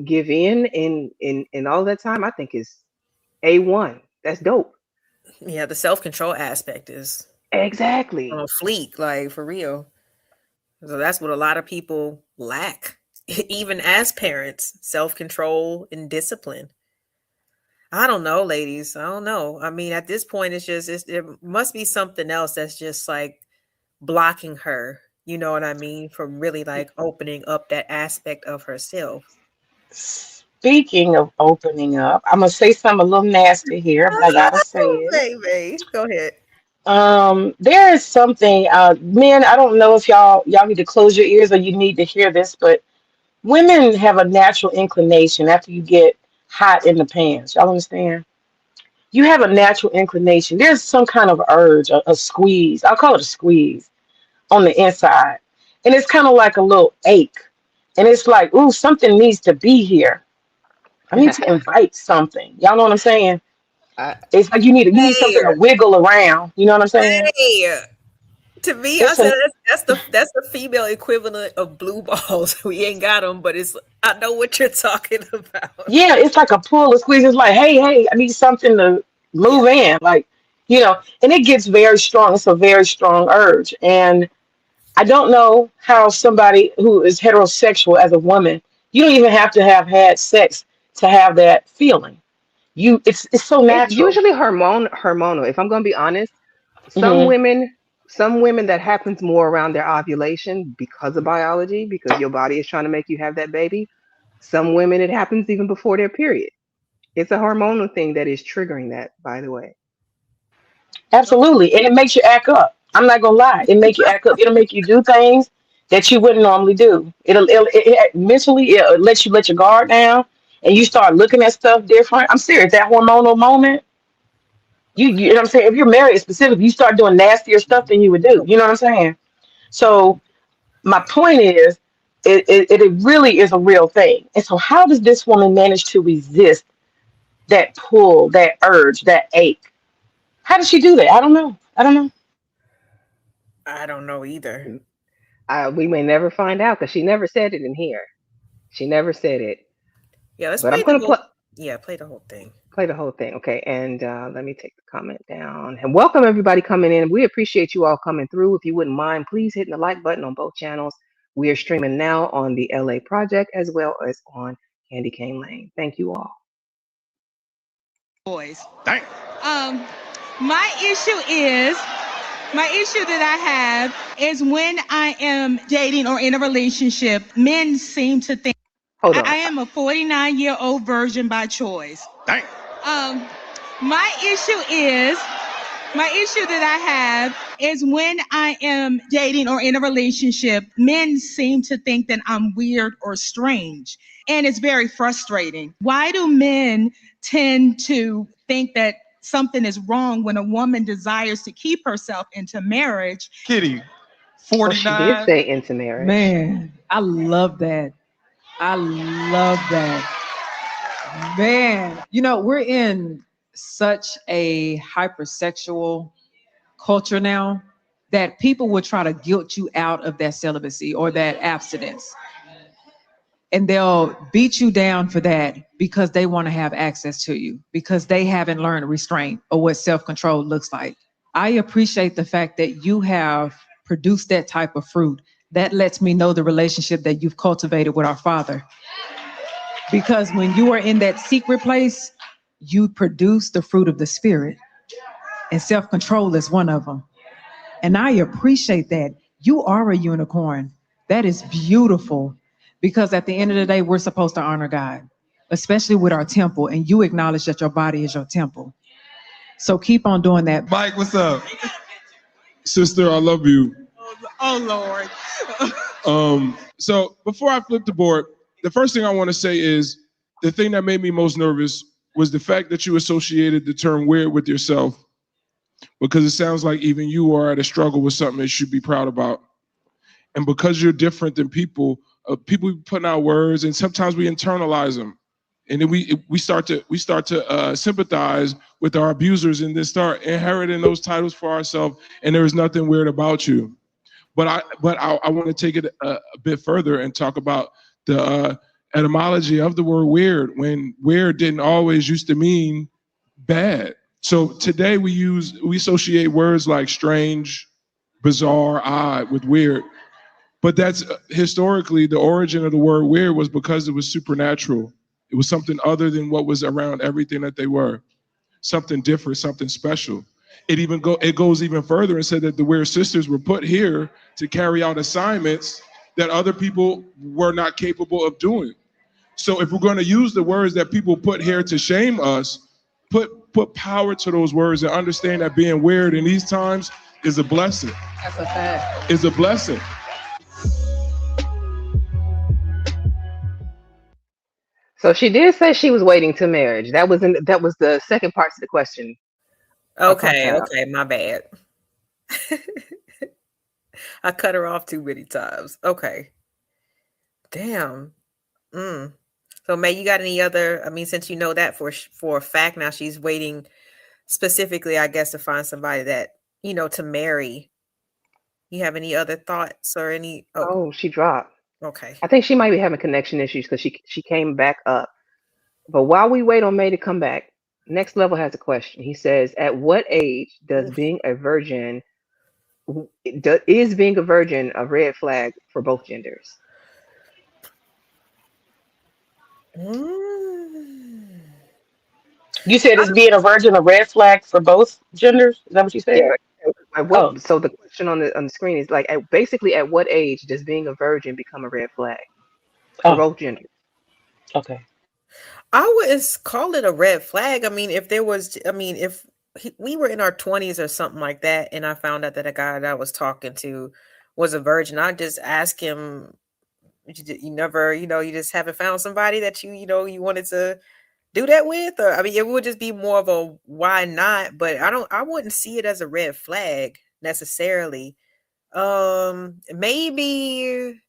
give in all that time, I think is A1. That's dope. yeah, the self-control aspect is on Exactly. fleek, like for real. So that's what a lot of people lack, even as parents, self-control and discipline. I don't know, ladies. I don't know. I mean, at this point, there must be something else that's just like blocking her. You know what I mean? From really like opening up that aspect of herself. Speaking of opening up, I'm gonna say something a little nasty here, but I gotta say Oh, it. baby, go ahead. There is something, men. I don't know if y'all need to close your ears or you need to hear this, but women have a natural inclination after you get hot in the pants. Y'all understand? You have a natural inclination. There's some kind of urge, a squeeze. I'll call it a squeeze on the inside, and it's kind of like a little ache, and it's like, ooh, something needs to be here. I need to invite something. Y'all know what I'm saying? I, It's like you need something Hey, to wiggle around. You know what I'm saying? hey. To me, I It's said a that's the female equivalent of blue balls. We ain't got them, but I know what you're talking about. Yeah, it's like a pull, a squeeze. It's like, hey, I need something to Yeah. move in, like, and it gets very strong. It's a very strong urge, and I don't know how somebody who is heterosexual as a woman, you don't even have to have had sex to have that feeling. It's so it's natural. usually hormonal. If I'm gonna be honest, some Hmm. women, some women that happens more around their ovulation because of biology, because your body is trying to make you have that baby. Some women it happens even before their period. It's a hormonal thing that is triggering that, by the way. Absolutely, and it makes you act up. I'm not gonna lie, it make you act up. It'll make you do things that you wouldn't normally do. Mentally it'll let your guard down, and you start looking at stuff different. I'm serious. That hormonal moment, you know what I'm saying. If you're married, specifically, you start doing nastier stuff than you would do. You know what I'm saying? So my point is, it really is a real thing. And so, how does this woman manage to resist that pull, that urge, that ache? How did she do that? I don't know. I don't know. I don't know either. We may never find out because she never said it in here. She never said it. Yeah, let's But I'm play the gonna whole. Yeah, play the whole thing. play the whole thing. Okay, and let me take the comment down. And welcome everybody coming in. We appreciate you all coming through. If you wouldn't mind, please hitting the like button on both channels. We are streaming now on the LA Project as well as on Candy Cane Lane. Thank you all. Boys. Dang. My issue that I have is when I am dating or in a relationship, men seem to think Hold on. I am a 49-year-old virgin by choice. Dang. My issue that I have is when I am dating or in a relationship, men seem to think that I'm weird or strange. And it's very frustrating. Why do men tend to think that something is wrong when a woman desires to keep herself into marriage? Kitty, Well, she did 49. say into marriage. Man, I love that. I love that. Man, we're in such a hypersexual culture now that people will try to guilt you out of that celibacy or that abstinence. And they'll beat you down for that because they want to have access to you, because they haven't learned restraint or what self-control looks like. I appreciate the fact that you have produced that type of fruit. That lets me know the relationship that you've cultivated with our Father. Because when you are in that secret place, you produce the fruit of the Spirit. And self-control is one of them. And I appreciate that. You are a unicorn. That is beautiful. Because at the end of the day, we're supposed to honor God, especially with our temple. And you acknowledge that your body is your temple. So keep on doing that. Mike, what's up? Sister, I love you. Oh, Lord. So before I flip the board, the first thing I want to say is the thing that made me most nervous was the fact that you associated the term weird with yourself, because it sounds like even you are at a struggle with something that you should be proud about. And because you're different than people putting out words, and sometimes we internalize them, and then we start to sympathize with our abusers and then start inheriting those titles for ourselves. And there is nothing weird about you. But I want to take it a bit further and talk about the etymology of the word weird, when weird didn't always used to mean bad. So today we associate words like strange, bizarre, odd with weird. But that's historically the origin of the word weird was because it was supernatural. It was something other than what was around everything that they were. Something different, something special. It goes even further and said that the Weird Sisters were put here to carry out assignments that other people were not capable of doing. So if we're going to use the words that people put here to shame us, put power to those words and understand that being weird in these times is a blessing. That's a fact. Is a blessing. So she did say she was waiting to marriage. That was the second part to the question. Okay, my bad. I cut her off too many times. Okay. Damn. So May, you got any other, since you know that for a fact now, she's waiting specifically, I guess, to find somebody that, to marry. You have any other thoughts or any? Oh, she dropped. Okay. I think she might be having connection issues because she came back up. But while we wait on May to come back, Next Level has a question. He says, at what age does being a virgin a red flag for both genders? You said is being a virgin a red flag for both genders? Is that what you said? Yeah. So the question on the screen is like, basically, at what age does being a virgin become a red flag for both genders? Okay. I wouldn't call it a red flag. If we were in our 20s or something like that, and I found out that a guy that I was talking to was a virgin, I'd just ask him, you never, you just haven't found somebody that you wanted to do that with? Or, it would just be more of a why not, but I wouldn't see it as a red flag necessarily. Maybe,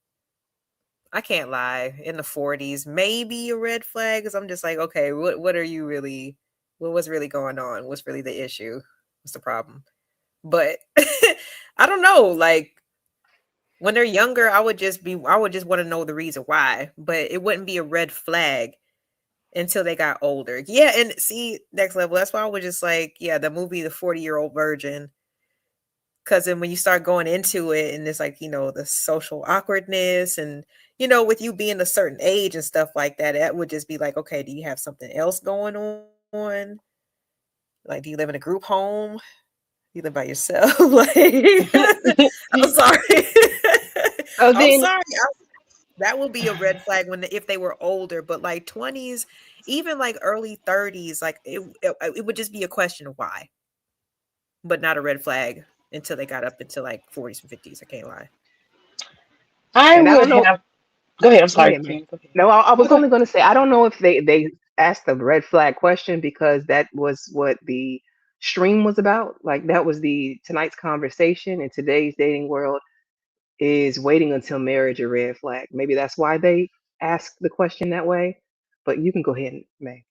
I can't lie, in the 40s, maybe a red flag, because I'm just like, okay, what are you really, what's really going on? What's really the issue? What's the problem? But I don't know. Like when they're younger, I would just want to know the reason why, but it wouldn't be a red flag until they got older. Yeah, and see, Next Level. That's why I was just like, yeah, the movie, The 40-Year-Old Virgin. Because then when you start going into it, and it's like, the social awkwardness, and with you being a certain age and stuff like that, that would just be like, okay, do you have something else going on? Like, do you live in a group home? You live by yourself? Like, I'm sorry. So I'm then, sorry. That would be a red flag if they were older, but like 20s, even like early 30s, like it would just be a question of why, but not a red flag until they got up into like 40s and 50s. I can't lie. I and I would don't know. have. Go ahead. I'm Go sorry, ahead, man. Ken. Go ahead. No, I No, was go only ahead. going to say I don't know if they asked the red flag question because that was what the stream was about. Like that was the tonight's conversation in today's dating world is waiting until marriage a red flag. Maybe that's why they asked the question that way. But you can go ahead, May.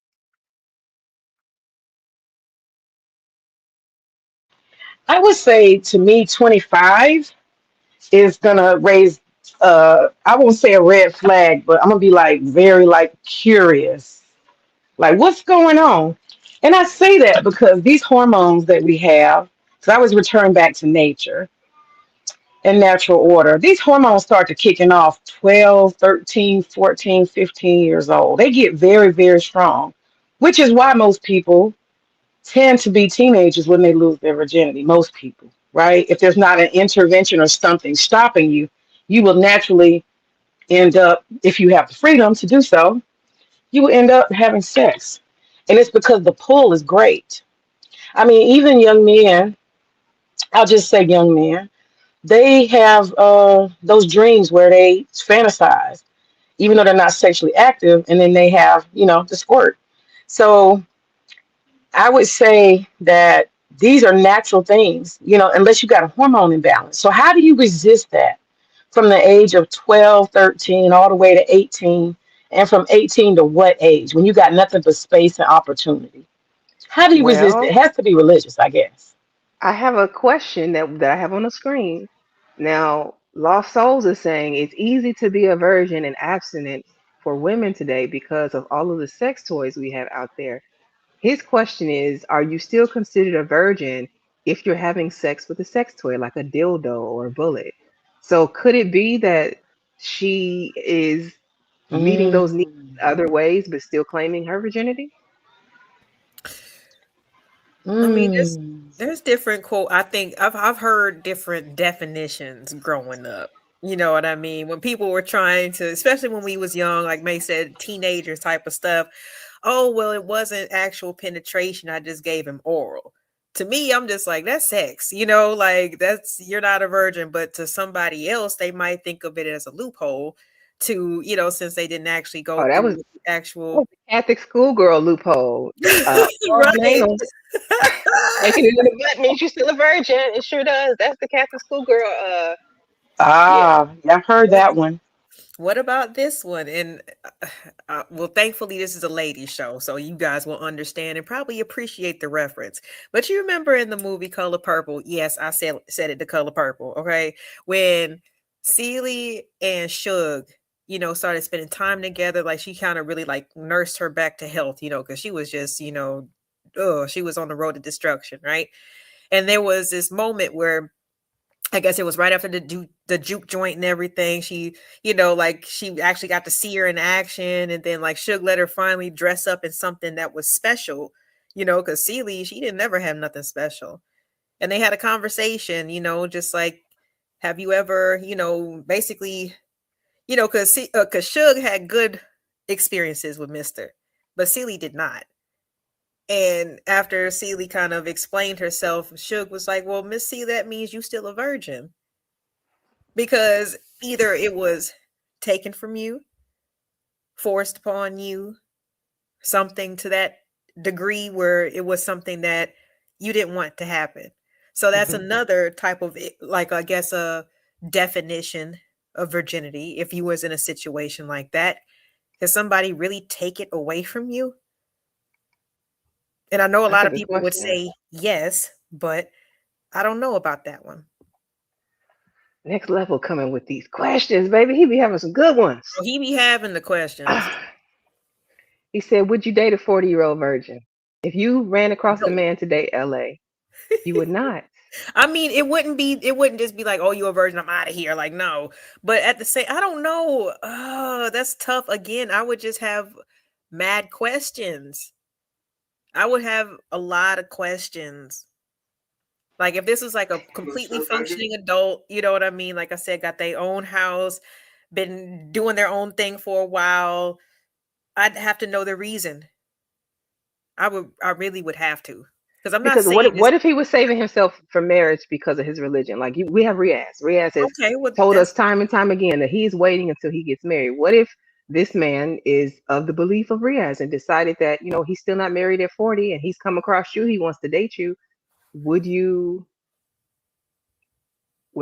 I would say to me, 25 is gonna raise. I won't say a red flag, but I'm gonna be like very like curious, like what's going on. And I say that because these hormones that we have, because I was returned back to nature and natural order. These hormones start to kicking off 12, 13, 14, 15 years old. They get very, very strong, which is why most people tend to be teenagers when they lose their virginity. Most people, right? If there's not an intervention or something stopping you, you will naturally end up, if you have the freedom to do so, you will end up having sex. And it's because the pull is great. I mean, even young men, I'll just say young men, they have those dreams where they fantasize, even though they're not sexually active, and then they have, the squirt. So I would say that these are natural things, unless you got a hormone imbalance. So how do you resist that from the age of 12, 13, all the way to 18, and from 18 to what age when you got nothing but space and opportunity? How do you resist it? It Well, has to be religious, I guess. I have a question that I have on the screen. Now, Lost Souls is saying it's easy to be a virgin and abstinent for women today because of all of the sex toys we have out there. His question is, are you still considered a virgin if you're having sex with a sex toy like a dildo or a bullet? So could it be that she is meeting those needs Mm. in other ways but still claiming her virginity? I mean, there's Mm. there's different quote. I think I've heard different definitions growing up. You know what I mean? When people were trying to, especially when we was young, like May said, teenagers type of stuff. Oh, well, it wasn't actual penetration. I just gave him oral. To me, I'm just like, that's sex, like you're not a virgin, but to somebody else, they might think of it as a loophole to, since they didn't actually go Oh, that through was the that actual was the Catholic schoolgirl loophole. Oral and right. anal. Making it in the butt means you're still a virgin. It sure does. That's the Catholic schoolgirl. Yeah. Ah, yeah, I've heard that one. What about this one? And well, thankfully, this is a lady show, so you guys will understand and probably appreciate the reference. But you remember in the movie Color Purple? Yes, I said it. The Color Purple. Okay, when Celie and Suge, started spending time together, like she kind of really like nursed her back to health, because she was just, she was on the road to destruction, right? And there was this moment where I guess it was right after the juke joint and everything. She, like she actually got to see her in action, and then like Suge let her finally dress up in something that was special, because Celie, she didn't never have nothing special. And they had a conversation, just like, have you ever, basically, because Suge had good experiences with Mister, but Celie did not. And after Celie kind of explained herself, Suge was like, well, Miss C, that means you still a virgin. Because either it was taken from you, forced upon you, something to that degree where it was something that you didn't want to happen. So that's Mhm. another type of like I guess a definition of virginity if you was in a situation like that. Can somebody really take it away from you? And I know a That's lot a of good people would question. say yes, but I don't know about that one. Next level coming with these questions, baby. He be having some good ones. So he be having the questions. He said, "Would you date a 40-year-old virgin? If you ran across the No. man today, LA, you would not." I mean, it wouldn't just be like, oh, you a virgin, I'm out of here. Like, no. But at the same, I don't know. That's tough. Again, I would just have mad questions. I would have a lot of questions. Like if this was like a completely functioning adult, you know what I mean? Like I said, got their own house, been doing their own thing for a while, I'd have to know the reason. I really would have to. Because I'm not Because saying this. what if he was saving himself for marriage because of his religion? Like we have Riaz. Riaz has Okay, well, told us time and time again that he's waiting until he gets married. What if this man is of the belief of Riaz and decided that, he's still not married at 40 and he's come across you, he wants to date you? Would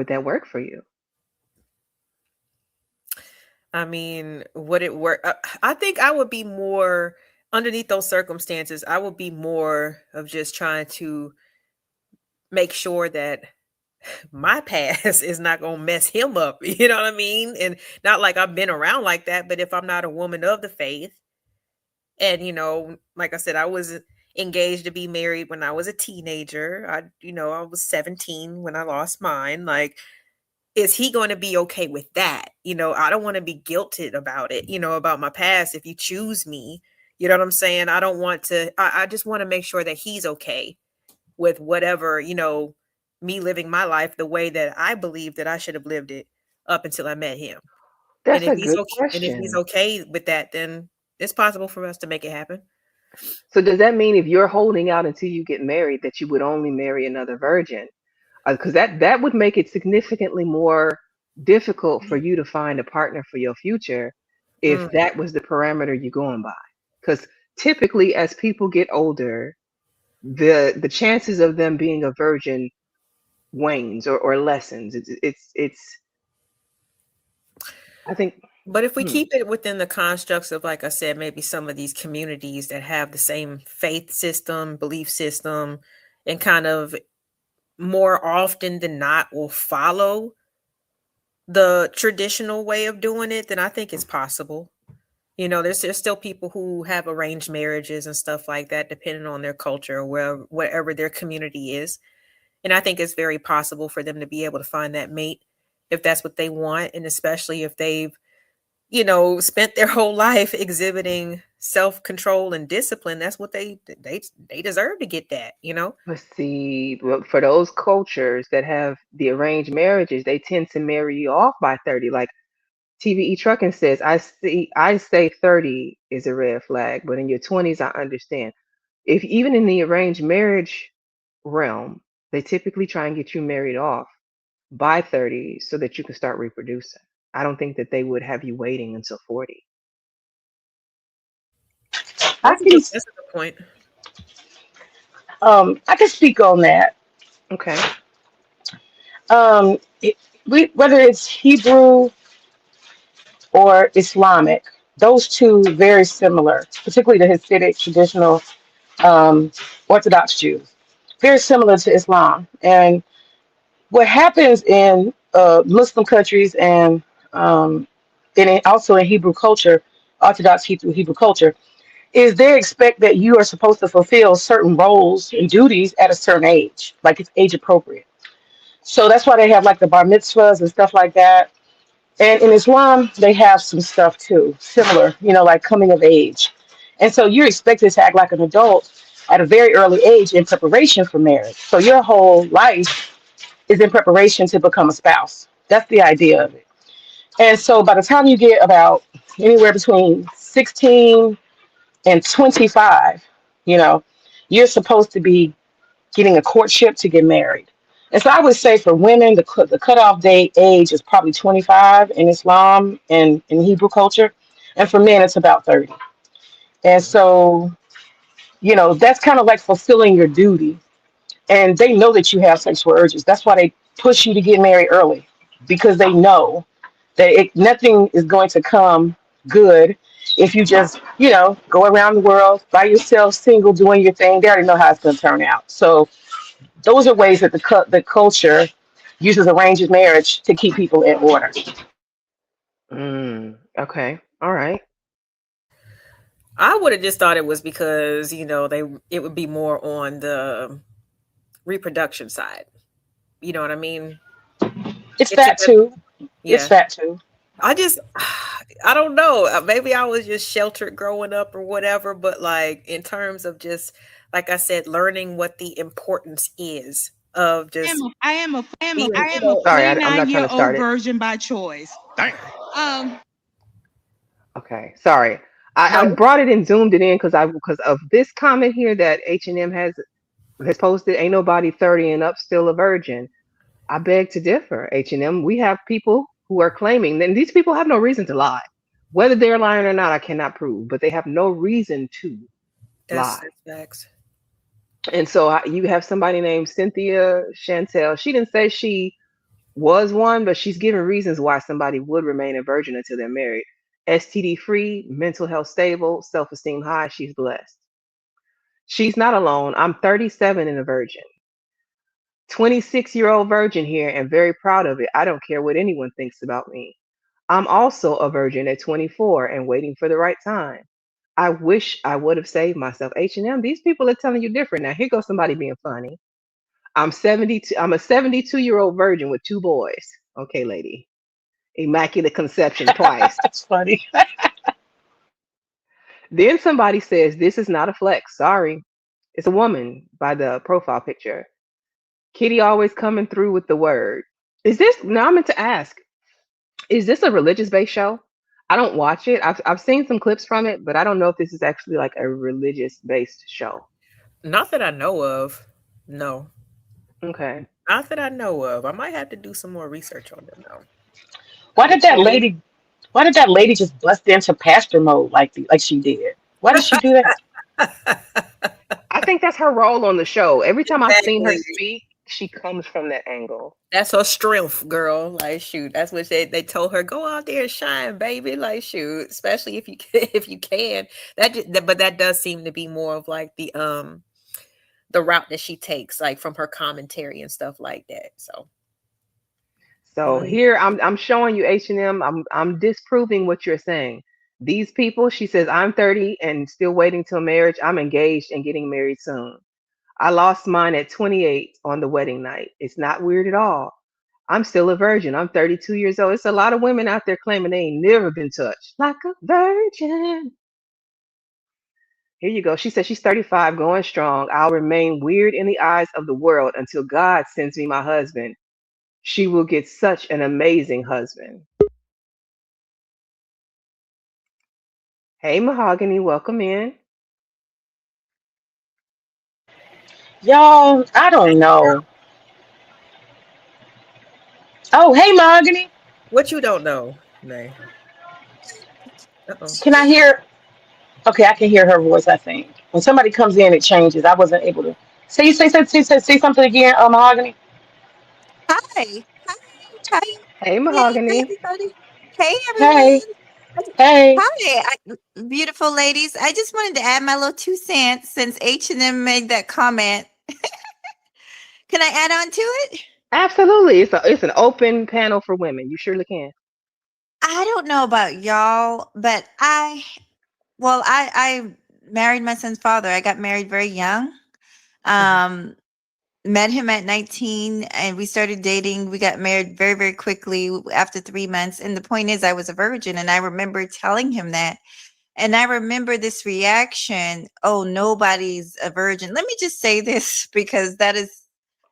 that work for you? I mean, would it work? I think I would be more underneath those circumstances. I would be more of just trying to make sure that my past is not going to mess him up. You know what I mean? And not like I've been around like that, but if I'm not a woman of the faith, and, like I said, I was engaged to be married when I was a teenager. I was 17 when I lost mine. Like, is he going to be okay with that? I don't want to be guilted about it, about my past. If you choose me, you know what I'm saying? I don't want to, I just want to make sure that he's okay with whatever, me living my life the way that I believe that I should have lived it up until I met him. That's And a good question. And if he's okay with that, then it's possible for us to make it happen. So does that mean if you're holding out until you get married that you would only marry another virgin? Because that would make it significantly more difficult for you to find a partner for your future if that was the parameter you're going by. Because typically as people get older, the chances of them being a virgin wanes or lessens. It's I think. But if we keep it within the constructs of, like I said, maybe some of these communities that have the same faith system, belief system, and kind of more often than not will follow the traditional way of doing it, then I think it's possible. There's still people who have arranged marriages and stuff like that, depending on their culture or wherever their community is. And I think it's very possible for them to be able to find that mate if that's what they want. And especially if they've, spent their whole life exhibiting self-control and discipline, that's what they deserve to get that, Let's see. Well, for those cultures that have the arranged marriages, they tend to marry you off by 30. Like TVE Trucking says, I say 30 is a red flag, but in your 20s, I understand. If even in the arranged marriage realm, they typically try and get you married off by 30 so that you can start reproducing. I don't think that they would have you waiting until 40. That's a good point. I can speak on that. Okay. Whether it's Hebrew or Islamic, those two very similar, particularly the Hasidic traditional Orthodox Jews, very similar to Islam. And what happens in Muslim countries and also in Hebrew culture, Orthodox Hebrew culture, is they expect that you are supposed to fulfill certain roles and duties at a certain age, like it's age appropriate. So that's why they have like the bar mitzvahs and stuff like that. And in Islam, they have some stuff too, similar, like coming of age. And so you're expected to act like an adult at a very early age in preparation for marriage. So your whole life is in preparation to become a spouse. That's the idea of it. And so by the time you get about anywhere between 16 and 25, you're supposed to be getting a courtship to get married. And so I would say for women, the cutoff date age is probably 25 in Islam and in Hebrew culture. And for men, it's about 30. And so, that's kind of like fulfilling your duty. And they know that you have sexual urges. That's why they push you to get married early, because they know that nothing is going to come good if you just, go around the world by yourself, single, doing your thing. They already know how it's going to turn out. So Those are ways that the culture uses arranged marriage to keep people in order. Okay. All right. I would have just thought it was because, it would be more on the reproduction side. You know what I mean? It's It's a that too. It's yeah. that too. I just I don't know. Maybe I was just sheltered growing up or whatever, but like in terms of just like I said, learning what the importance is of just I am a being, Sorry, I'm not trying to 49-year-old start it. virgin by choice. Damn. Um, Okay. Sorry. I no, brought it and zoomed it in because of this comment here that H&M has posted. Ain't nobody 30 and up still a virgin. I beg to differ. H&M. We have people who are claiming, and these people have no reason to lie. Whether they're lying or not, I cannot prove, but they have no reason to that's lie. facts. And so you have somebody named Cynthia Chantel. She didn't say she was one, but she's given reasons why somebody would remain a virgin until they're married. STD free, mental health stable, self esteem high. She's blessed. She's not alone. I'm 37 and a virgin. 26-year-old virgin here and very proud of it. I don't care what anyone thinks about me. I'm also a virgin at 24 and waiting for the right time. I wish I would have saved myself. H&M, these people are telling you different. Now here goes somebody being funny. I'm 72. I'm a 72-year-old virgin with two boys. Okay, lady. Immaculate conception twice. That's funny. Then somebody says, this is not a flex. Sorry. It's a woman by the profile picture. Kitty always coming through with the word. Is this, now I meant to ask, is this a religious based show? I don't watch it. I've seen some clips from it, but I don't know if this is actually like a religious based show. Not that I know of. No. Okay. Not that I know of. I might have to do some more research on them though. Why did that lady? Why did that lady just bust into pastor mode like she did? Why did she do that? I think that's her role on the show. Every time I've seen her Exactly. speak, she comes from that angle. That's her strength, girl. Like shoot, that's what they told her. Go out there and shine, baby. Like shoot, especially if you if you can. But that does seem to be more of like the route that she takes, like from her commentary and stuff like that. So So here I'm showing you H&M. I'm disproving what you're saying. These people, she says, I'm 30 and still waiting till marriage. I'm engaged and getting married soon. I lost mine at 28 on the wedding night. It's not weird at all. I'm still a virgin. I'm 32 years old. It's a lot of women out there claiming they ain't never been touched like a virgin. Here you go. She says she's 35, going strong. I'll remain weird in the eyes of the world until God sends me my husband. She will get such an amazing husband. Hey, Mahogany, welcome in. Y'all, I don't know. Oh, hey, Mahogany. what you don't know, Nay? Uh-oh. Can I hear? Okay, I can hear her voice. I think when somebody comes in, it changes. I wasn't able to say something again. Mahogany. Hi. Hi. Hi. Hey, Hey, Mahogany. everybody. Hey, Hey, everyone. hey. Hi, beautiful ladies. I just wanted to add my little 2 cents since H&M made that comment. Can I add on to it? Absolutely. It's an open panel for women. You surely can. I don't know about y'all, but I married my son's father. I got married very young. Um, Met him at 19 and we started dating. We got married very, very quickly after 3 months. And the point is, I was a virgin. And I remember telling him that. And I remember this reaction, oh, nobody's a virgin. Let me just say this because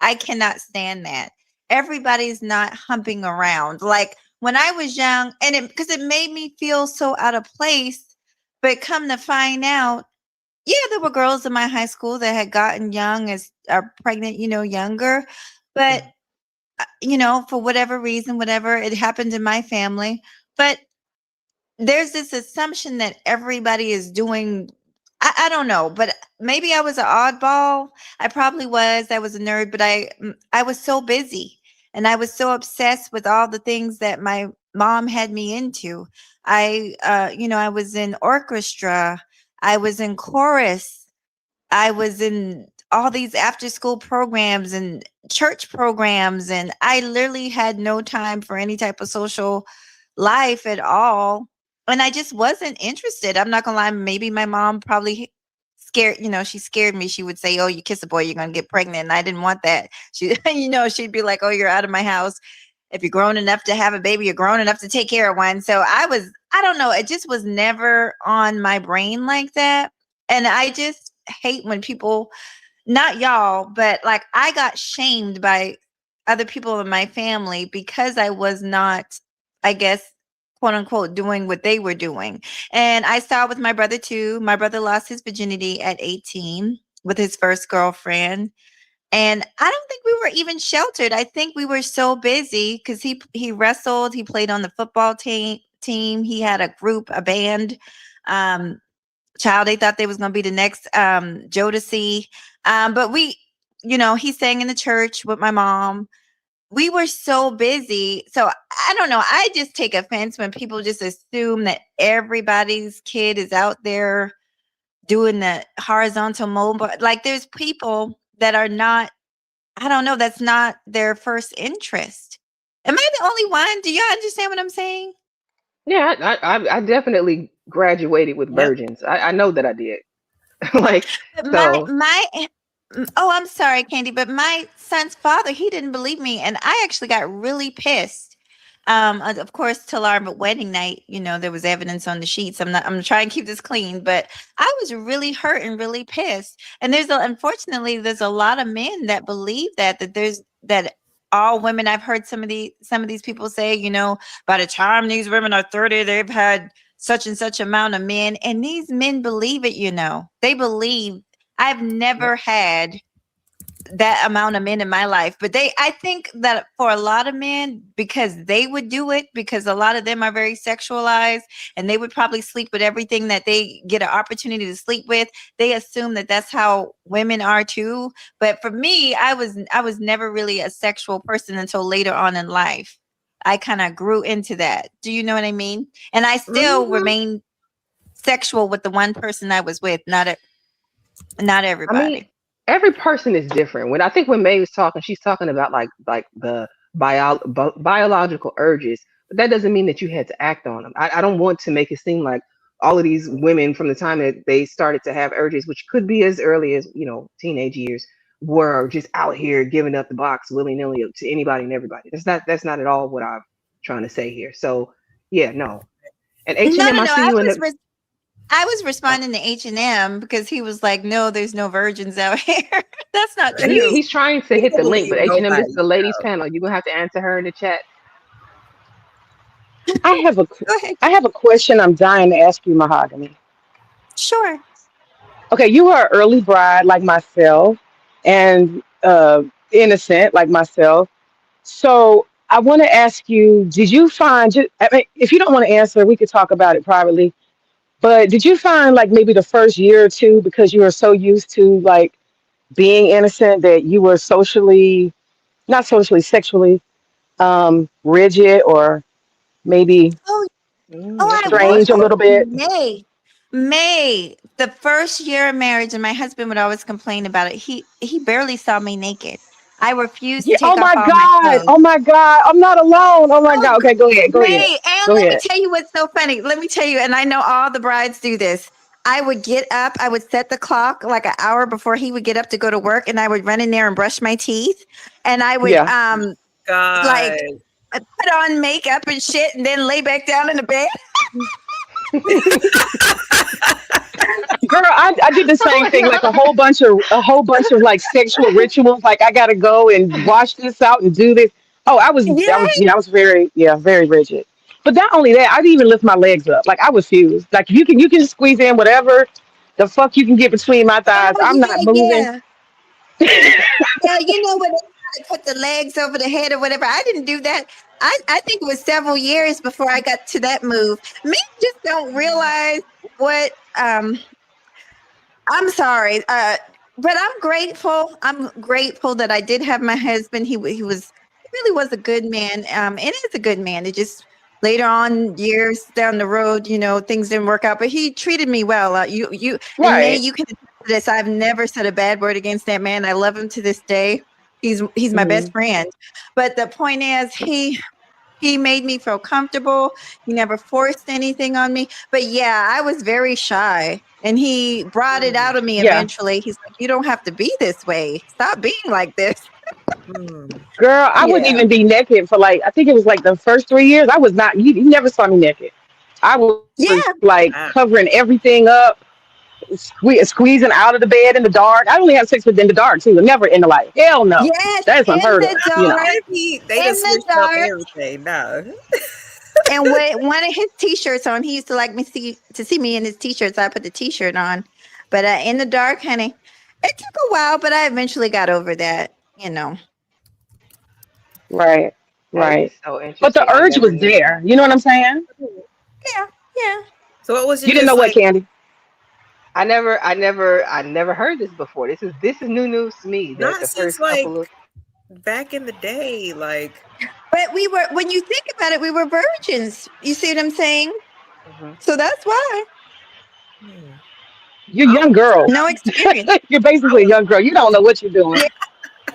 I cannot stand that. Everybody's not humping around. Like when I was young, and because it made me feel so out of place. But come to find out, yeah, there were girls in my high school that had gotten young as are pregnant, younger. But for whatever reason, whatever it happened in my family. But there's this assumption that everybody is doing. I don't know, but maybe I was an oddball. I probably was. I was a nerd, but I was so busy and I was so obsessed with all the things that my mom had me into. I was in orchestra. I was in chorus. I was in all these after school programs and church programs, and I literally had no time for any type of social life at all. And I just wasn't interested. I'm not gonna lie, maybe my mom probably scared, she scared me. She would say, "Oh, you kiss a boy, you're gonna get pregnant." And I didn't want that. She, she'd be like, "Oh, you're out of my house. If you're grown enough to have a baby, you're grown enough to take care of one." So I don't know, it just was never on my brain like that. And I just hate when people, not y'all, but like I got shamed by other people in my family because I was not, I guess, quote unquote, doing what they were doing. And I saw it with my brother too. My brother lost his virginity at 18 with his first girlfriend. And I don't think we were even sheltered. I think we were so busy because he wrestled, he played on the football team. He had a group, a band. Child, they thought they was going to be the next Jodeci. But he sang in the church with my mom. We were so busy. So I don't know. I just take offense when people just assume that everybody's kid is out there doing the horizontal mobile. Like there's people that are not, I don't know, that's not their first interest. Am I the only one? Do y'all understand what I'm saying? Yeah, I definitely graduated with Yep. virgins. I know that I did. Like, so I'm sorry, Candy, but my son's father, he didn't believe me, and I actually got really pissed. Of course, till our wedding night, there was evidence on the sheets. I'm trying to keep this clean, but I was really hurt and really pissed. And unfortunately, there's a lot of men that believe that all women. I've heard some of these people say, by the time these women are 30, they've had such and such amount of men, and these men believe it. They believe. I've never had that amount of men in my life, but I think that for a lot of men, because they would do it, because a lot of them are very sexualized and they would probably sleep with everything that they get an opportunity to sleep with. They assume that that's how women are too. But for me, I was never really a sexual person until later on in life. I kind of grew into that. Do you know what I mean? And I still remain sexual with the one person I was with, not everybody. I mean, every person is different. When May was talking, she's talking about like the biological urges, but that doesn't mean that you had to act on them. I don't want to make it seem like all of these women from the time that they started to have urges, which could be as early as teenage years, were just out here giving up the box willy nilly to anybody and everybody. That's not at all what I'm trying to say here. So yeah, no. And H&M, No. I see you in the. I was responding to H&M because he was like, "No, there's no virgins out here." That's not true. He's trying to hit the link, but H&M, this is the ladies' Nobody. panel. You're gonna have to answer her in the chat. I have a Go ahead. I have a question I'm dying to ask you, Mahogany. Sure. Okay, you were an early bride like myself, and innocent like myself. So I want to ask you: did you find? I mean, if you don't want to answer, we could talk about it privately. But did you find like maybe the first year or two, because you were so used to like being innocent, that you were not socially, sexually rigid, or maybe Oh, That's I a good was. strange a question. little bit? May, the first year of marriage, and my husband would always complain about it. He barely saw me naked. I refused to Yeah. Oh take off my all my God. clothes. Oh my God. I'm not alone. Oh my Oh, God. Okay, go ahead. Go ahead. May, and Go let me ahead. tell you what's so funny. Let me tell you, and I know all the brides do this. I would get up, I would set the clock like an hour before he would get up to go to work, and I would run in there and brush my teeth, and I would Yeah. God. put on makeup and shit, and then lay back down in the bed. Girl, I did the same thing, like a whole bunch of like sexual rituals. Like I gotta go and wash this out and do this. Oh, Yeah. I was very rigid. But not only that, I didn't even lift my legs up. Like I refused. Like you can squeeze in whatever the fuck you can get between my thighs. Oh I'm not moving. yeah. Yeah, you know when they put the legs over the head or whatever. I didn't do that. I think it was several years before I got to that move. Men just don't realize what I'm sorry. But I'm grateful. I'm grateful that I did have my husband. He really was a good man. And is a good man. It just later on, years down the road, things didn't work out. But he treated me well. You and May, Right. you can attest this. I've never said a bad word against that man. I love him to this day. He's my best friend. But the point is, he made me feel comfortable. He never forced anything on me. But yeah, I was very shy. And he brought it out of me Yeah. eventually. He's like, you don't have to be this way. Stop being like this. Girl, I wouldn't Yeah. even be naked for like, I think it was like the first 3 years. I was not, you never saw me naked. I was Yeah. like Wow. covering everything up, squeezing out of the bed in the dark. I only have sex with in the dark too, never in the light. Hell no. Yes, That's in unheard of. the You know. dark. They In just the switched up dark. everything. No. And with one of his t-shirts on, he used to like me to see me in his t-shirts. I put the t-shirt on. But in the dark, honey, it took a while, but I eventually got over that, you know. Right. That Right. is so interesting. But the I urge never was knew. there. You know what I'm saying? Yeah. So what was it? You didn't know just what, like Candy? I never heard this before. This is new news to me. That not the since first like couple of back in the day, like But we were, when you think about it, we were virgins. You see what I'm saying? Mhm. So that's why. You're young girls. No experience. You're basically a young girl. You don't know what you're doing.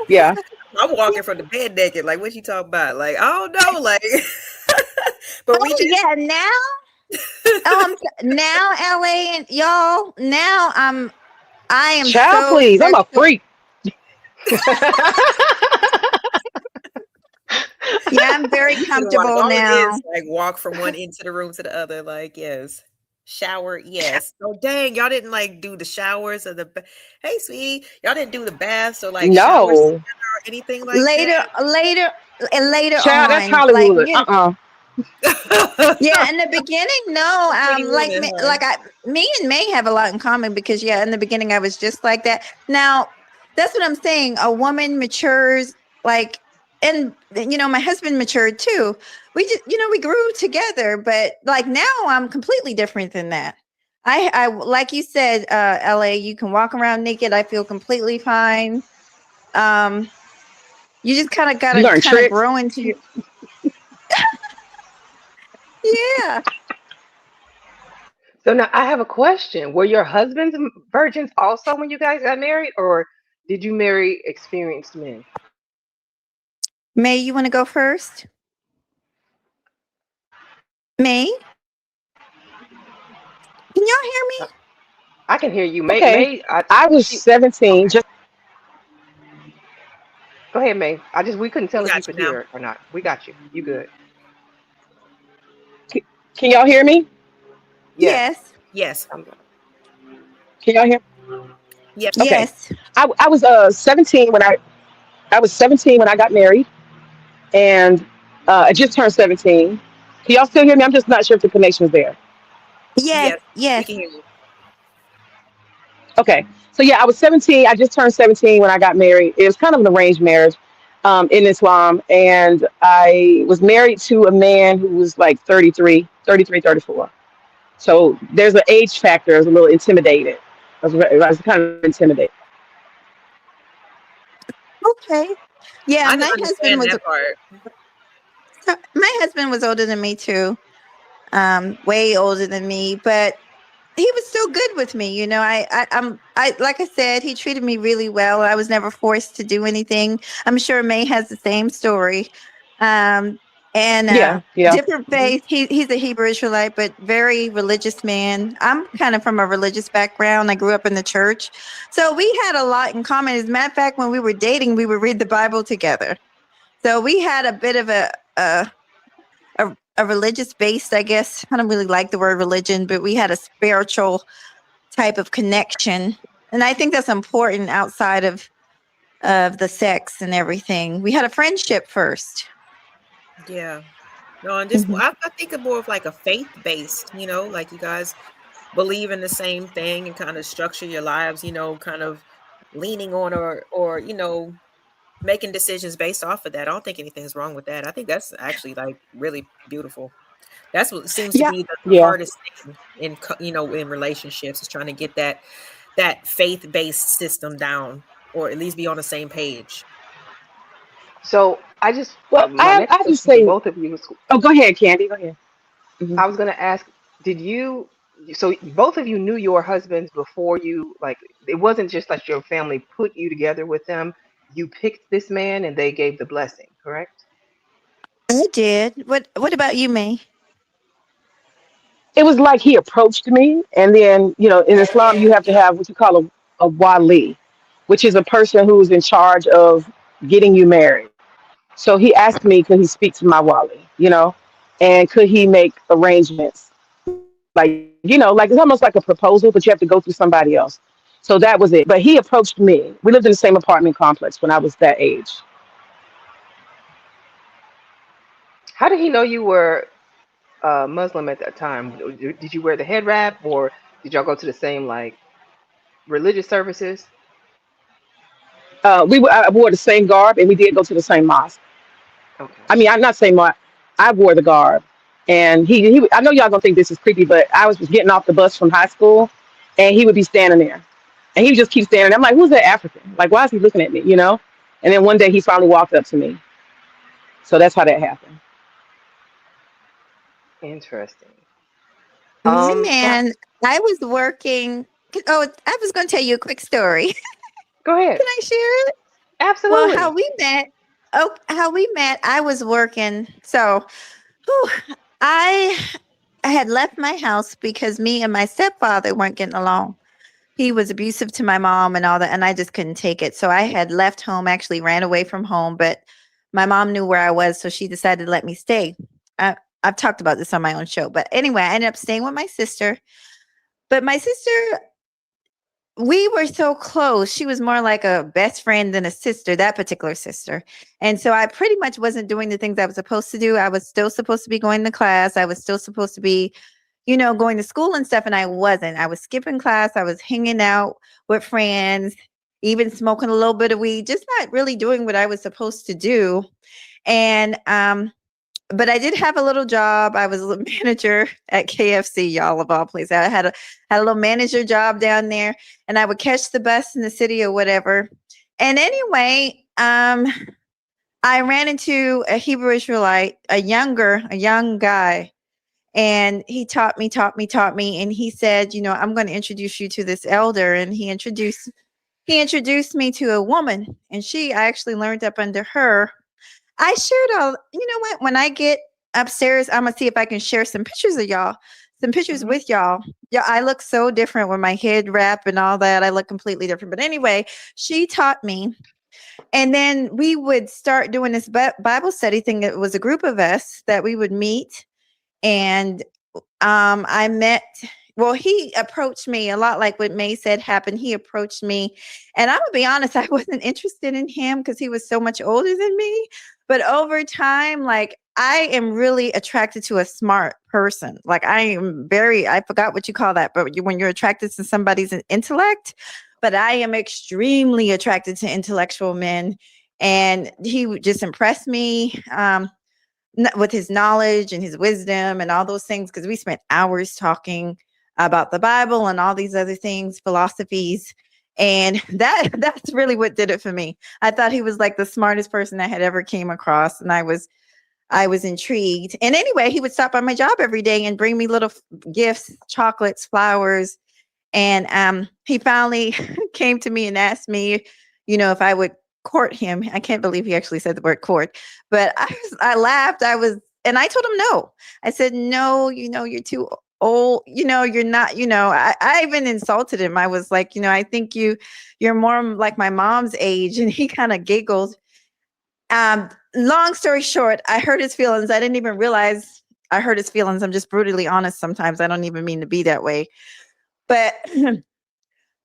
Yeah. I'm walking from the bed naked. Like, what you talking about? Like, I don't know. Like, but we Oh, just yeah, now, now LA and y'all, now I am Child, so please. I'm a sexual. freak. Yeah, I'm very like comfortable all it now. is, like walk from one end to the room to the other. Like, yes. Shower, yes. So dang, y'all didn't like do the showers or hey sweetie, y'all didn't do the baths or like showers No. together or anything like Later Child, that's on, like Hollywood. that. yeah, in the beginning, no, Pretty like women, me, huh? me and May have a lot in common because yeah, in the beginning I was just like that. Now, that's what I'm saying. A woman matures, like, and you know, my husband matured too. We just, you know, we grew together, but like now I'm completely different than that. I like you said, LA, you can walk around naked. I feel completely fine. You just You gotta learn tricks. grow into your yeah. So now I have a question. Were your husbands virgins also when you guys got married, or did you marry experienced men? May, you want to go first? May, can y'all hear me? I can hear you. Okay. May I was 17. Just go ahead, May. We couldn't We tell if you got you could now. hear it or not. We got you. You good? can y'all hear me? Yes. Yes. Can y'all hear? Yes. Okay. Yes. I was 17 when I was 17 when I got married, and I just turned 17. Can y'all still hear me? I'm just not sure if the connection is there. Yes. Yes. We Yes. can hear you. Okay. So yeah, I was 17. I just turned 17 when I got married. It was kind of an arranged marriage in Islam. And I was married to a man who was like 33, 34. So there's an age factor. I was a little intimidated. I was kind of intimidated. Okay. Yeah, I can understand that part. my husband was older than me too. Way older than me, but he was still good with me. You know, I like I said, he treated me really well. I was never forced to do anything. I'm sure May has the same story. And Yeah. different faith. He's a Hebrew Israelite, but very religious man. I'm kind of from a religious background. I grew up in the church, so we had a lot in common. As a matter of fact, when we were dating, we would read the Bible together. So we had a bit of a religious based, I guess. I don't really like the word religion, but we had a spiritual type of connection, and I think that's important outside of the sex and everything. We had a friendship first. Yeah. No, and just I think of more of like a faith-based, you know, like you guys believe in the same thing and kind of structure your lives, you know, kind of leaning on or you know, making decisions based off of that. I don't think anything's wrong with that. I think that's actually like really beautiful. That's what seems to Yeah. be the Yeah. hardest thing in you know, in relationships is trying to get that faith-based system down or at least be on the same page. So Well, my next I just question to say, both of you was, oh, go ahead, Candy. Go ahead. Mhm. I was going to ask, did you So both of you knew your husbands before you, like, it wasn't just like your family put you together with them. You picked this man and they gave the blessing, correct? I did. What about you, May? It was like he approached me, and then in Islam you have to have what you call a wali, which is a person who's in charge of getting you married. So he asked me, could he speak to my wali, and could he make arrangements, like it's almost like a proposal, but you have to go through somebody else. So that was it. But he approached me. We lived in the same apartment complex when I was that age. How did he know you were Muslim at that time? Did you wear the head wrap, or did y'all go to the same like religious services? I wore the same garb, and we did go to the same mosque. Okay. I mean, I'm not saying my, I wore the garb, and he. I know y'all gonna think this is creepy, but I was just getting off the bus from high school, and he would be standing there, and he would just keep standing there. I'm like, who's that African? Like, why is he looking at me? And then one day he finally walked up to me. So that's how that happened. Interesting. My Well, man, I was working. Oh, I was going to tell you a quick story. go ahead. Can I share it? Well, Absolutely. how we met. Oh, how we met. I was working. So, whew, I had left my house because me and my stepfather weren't getting along. He was abusive to my mom and all that, and I just couldn't take it. So I had left home, actually ran away from home, but my mom knew where I was, so she decided to let me stay. I've talked about this on my own show, but anyway, I ended up staying with my sister. But my sister, we were so close. She was more like a best friend than a sister, that particular sister. And so I pretty much wasn't doing the things I was supposed to do. I was still supposed to be going to class. I was still supposed to be, going to school and stuff. And I wasn't. I was skipping class. I was hanging out with friends, even smoking a little bit of weed, just not really doing what I was supposed to do. And but I did have a little job. I was a manager at KFC, y'all, of all places. I had a little manager job down there, and I would catch the bus in the city or whatever. And anyway, I ran into a Hebrew Israelite, a young guy, and he taught me, and he said, I'm going to introduce you to this elder. And he introduced me to a woman, and I actually learned up under her. I shared all, you know what? When I get upstairs, I'm gonna see if I can share some pictures of y'all, some pictures with y'all. Yeah, I look so different with my head wrap and all that. I look completely different. But anyway, she taught me. And then we would start doing this Bible study thing. It was a group of us that we would meet. And I met, well, he approached me a lot like what May said happened. He approached me. And I'm going to be honest, I wasn't interested in him because he was so much older than me. But over time, like, I am really attracted to a smart person. Like, I forgot what you call that, but when you're attracted to somebody's intellect, but I am extremely attracted to intellectual men. And he just impressed me with his knowledge and his wisdom and all those things, because we spent hours talking about the Bible and all these other things, philosophies. And that's really what did it for me. I thought he was like the smartest person I had ever came across. And I was intrigued. And anyway, he would stop by my job every day and bring me little gifts, chocolates, flowers. And he finally came to me and asked me, if I would court him. I can't believe he actually said the word court, but I laughed. And I told him no. I said, no, you're too old, you're not, I even insulted him. I was like, I think you're more like my mom's age. And he kind of giggled. Long story short, I hurt his feelings. I didn't even realize I hurt his feelings. I'm just brutally honest. Sometimes I don't even mean to be that way, but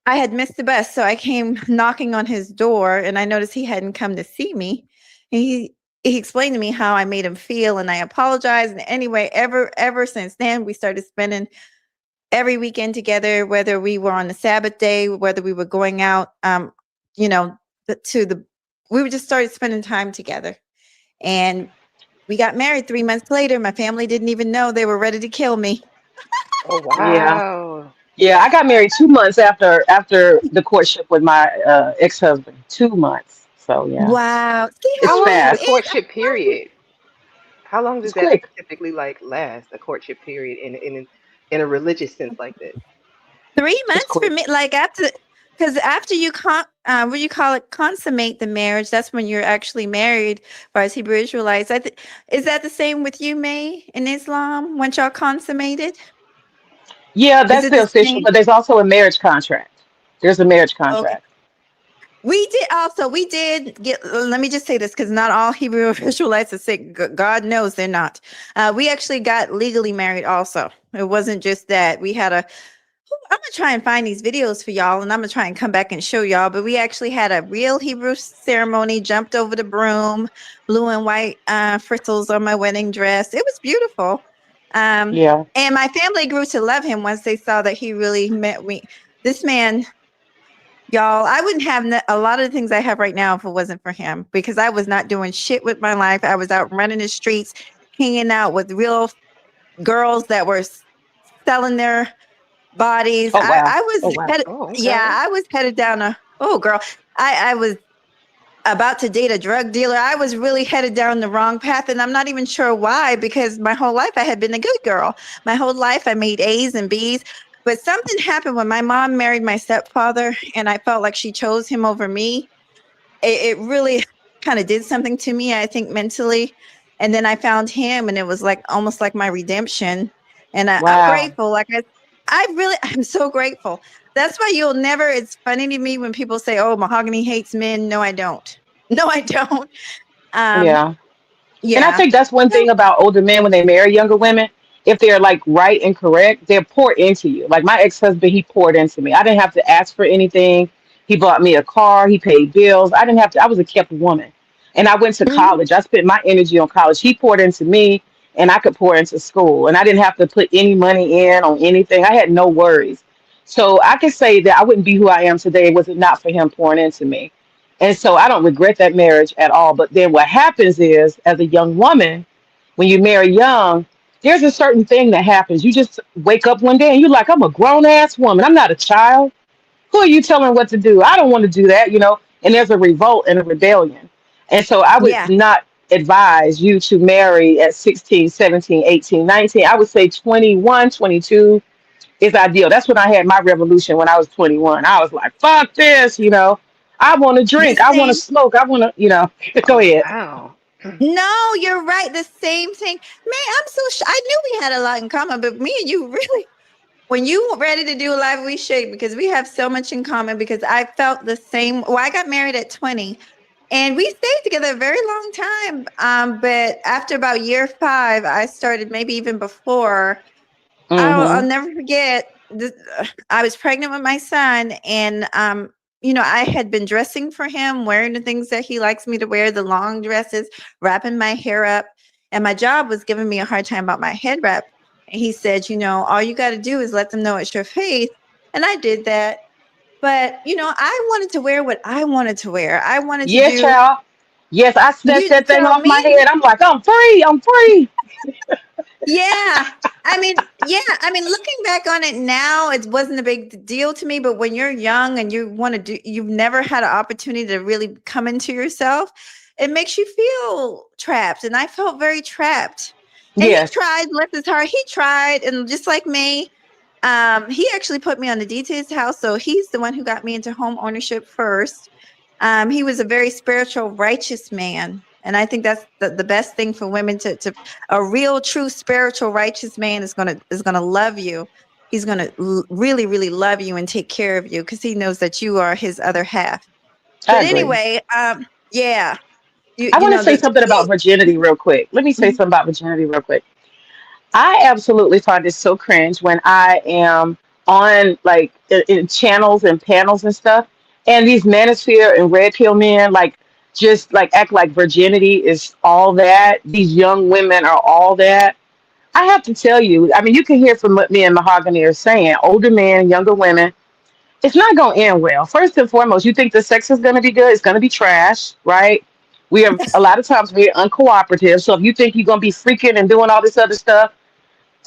I had missed the bus. So I came knocking on his door, and I noticed he hadn't come to see me. And he explained to me how I made him feel, and I apologized. And anyway, ever since then, we started spending every weekend together, whether we were on the Sabbath day, whether we were going out, we would just started spending time together. And we got married 3 months later. My family didn't even know. They were ready to kill me. Oh Yeah. wow. Yeah, I got married 2 months after the courtship with my ex-husband. 2 months. So yeah, Wow. See it's How how long is the fast. courtship period? How long It's does that quick. typically like last? The courtship period in in a religious sense like that. 3 Just months for quick. me, like because after you what do you call it, consummate the marriage, that's when you're actually married. As far as Hebrew Israelites, is that the same with you, May, in Islam? Once y'all consummated, Yeah, is that's it the the official, same? but there's also a marriage contract. There's a marriage Okay. contract. We did get, let me just say this because not all Hebrew Israelites are sick. God knows they're not. We actually got legally married also. It wasn't just that. We had I'm gonna try and find these videos for y'all, and I'm gonna try and come back and show y'all. But we actually had a real Hebrew ceremony, jumped over the broom, blue and white frizzles on my wedding dress. It was beautiful. Yeah. And my family grew to love him once they saw that he really met me. This man, y'all, I wouldn't have a lot of the things I have right now if it wasn't for him, because I was not doing shit with my life. I was out running the streets, hanging out with real girls that were selling their bodies. Oh wow. I was Oh wow. headed, Oh, yeah, okay. I was headed down oh girl, I was about to date a drug dealer. I was really headed down the wrong path, and I'm not even sure why, because my whole life I had been a good girl. My whole life I made A's and B's. But something happened when my mom married my stepfather, and I felt like she chose him over me. It really kind of did something to me, I think, mentally. And then I found him, and it was like almost like my redemption. And I'm Wow. grateful. I'm so grateful. That's why you'll never, it's funny to me when people say, oh, Mahogany hates men. No, I don't. No, I don't. Um, Yeah. And I yeah. think that's one thing about older men when they marry younger women. If they're like right and correct, they're pour into you. Like my ex-husband, he poured into me. I didn't have to ask for anything. He bought me a car. He paid bills. I didn't have to. I was a kept woman. And I went to Mhm. college. I spent my energy on college. He poured into me, and I could pour into school. And I didn't have to put any money in on anything. I had no worries. So I can say that I wouldn't be who I am today was it not for him pouring into me. And so I don't regret that marriage at all. But then what happens is, as a young woman, when you marry young, there's a certain thing that happens. You just wake up one day and you're like, I'm a grown ass woman. I'm not a child. Who are you telling what to do? I don't want to do that, you know? And there's a revolt and a rebellion. And so I would Yeah. not advise you to marry at 16, 17, 18, 19. I would say 21, 22 is ideal. That's when I had my revolution when I was 21. I was like, fuck this, you know? I want to The drink. I want to same. smoke. I want to, you know, go Oh, ahead. wow. No, you're right. The same thing. Man, I'm so I knew we had a lot in common, but me and you really, when you were ready to do a live, we shake, because we have so much in common, because I felt the same. Well, I got married at 20, and we stayed together a very long time. But after about year 5, I started, maybe even before, I'll Mm-hmm. never forget this. I was pregnant with my son, and I had been dressing for him, wearing the things that he likes me to wear, the long dresses, wrapping my hair up. And my job was giving me a hard time about my head wrap. And he said, all you got to do is let them know it's your faith. And I did that. But, I wanted to wear what I wanted to wear. I wanted to Yes, do, child. Yes, I you snatched that didn't thing tell off my me. head. I'm like, I'm free. I'm free. Yeah. Looking back on it now, it wasn't a big deal to me. But when you're young and you want to you've never had an opportunity to really come into yourself, it makes you feel trapped. And I felt very trapped. And he Yes. tried, left his heart. He tried. And just like me, he actually put me on the deed to his house. So he's the one who got me into home ownership first. He was a very spiritual, righteous man. And I think that's the best thing for women to a real, true, spiritual, righteous man is gonna love you. He's gonna really, really love you and take care of you, because he knows that you are his other half. I But agree. anyway, yeah, you I you want to know say the something about virginity real quick. Let me say something about virginity real quick. I absolutely find it so cringe when I am on like in channels and panels and stuff, and these manosphere and red pill men like just like act like virginity is all that. These young women are all that. I have to tell you, I mean, you can hear from what me and Mahogany are saying. Older men, younger women, it's not going to end well. First and foremost, you think the sex is going to be good, it's going to be trash, right? We are a lot of times we're uncooperative. So if you think you're going to be freaking and doing all this other stuff,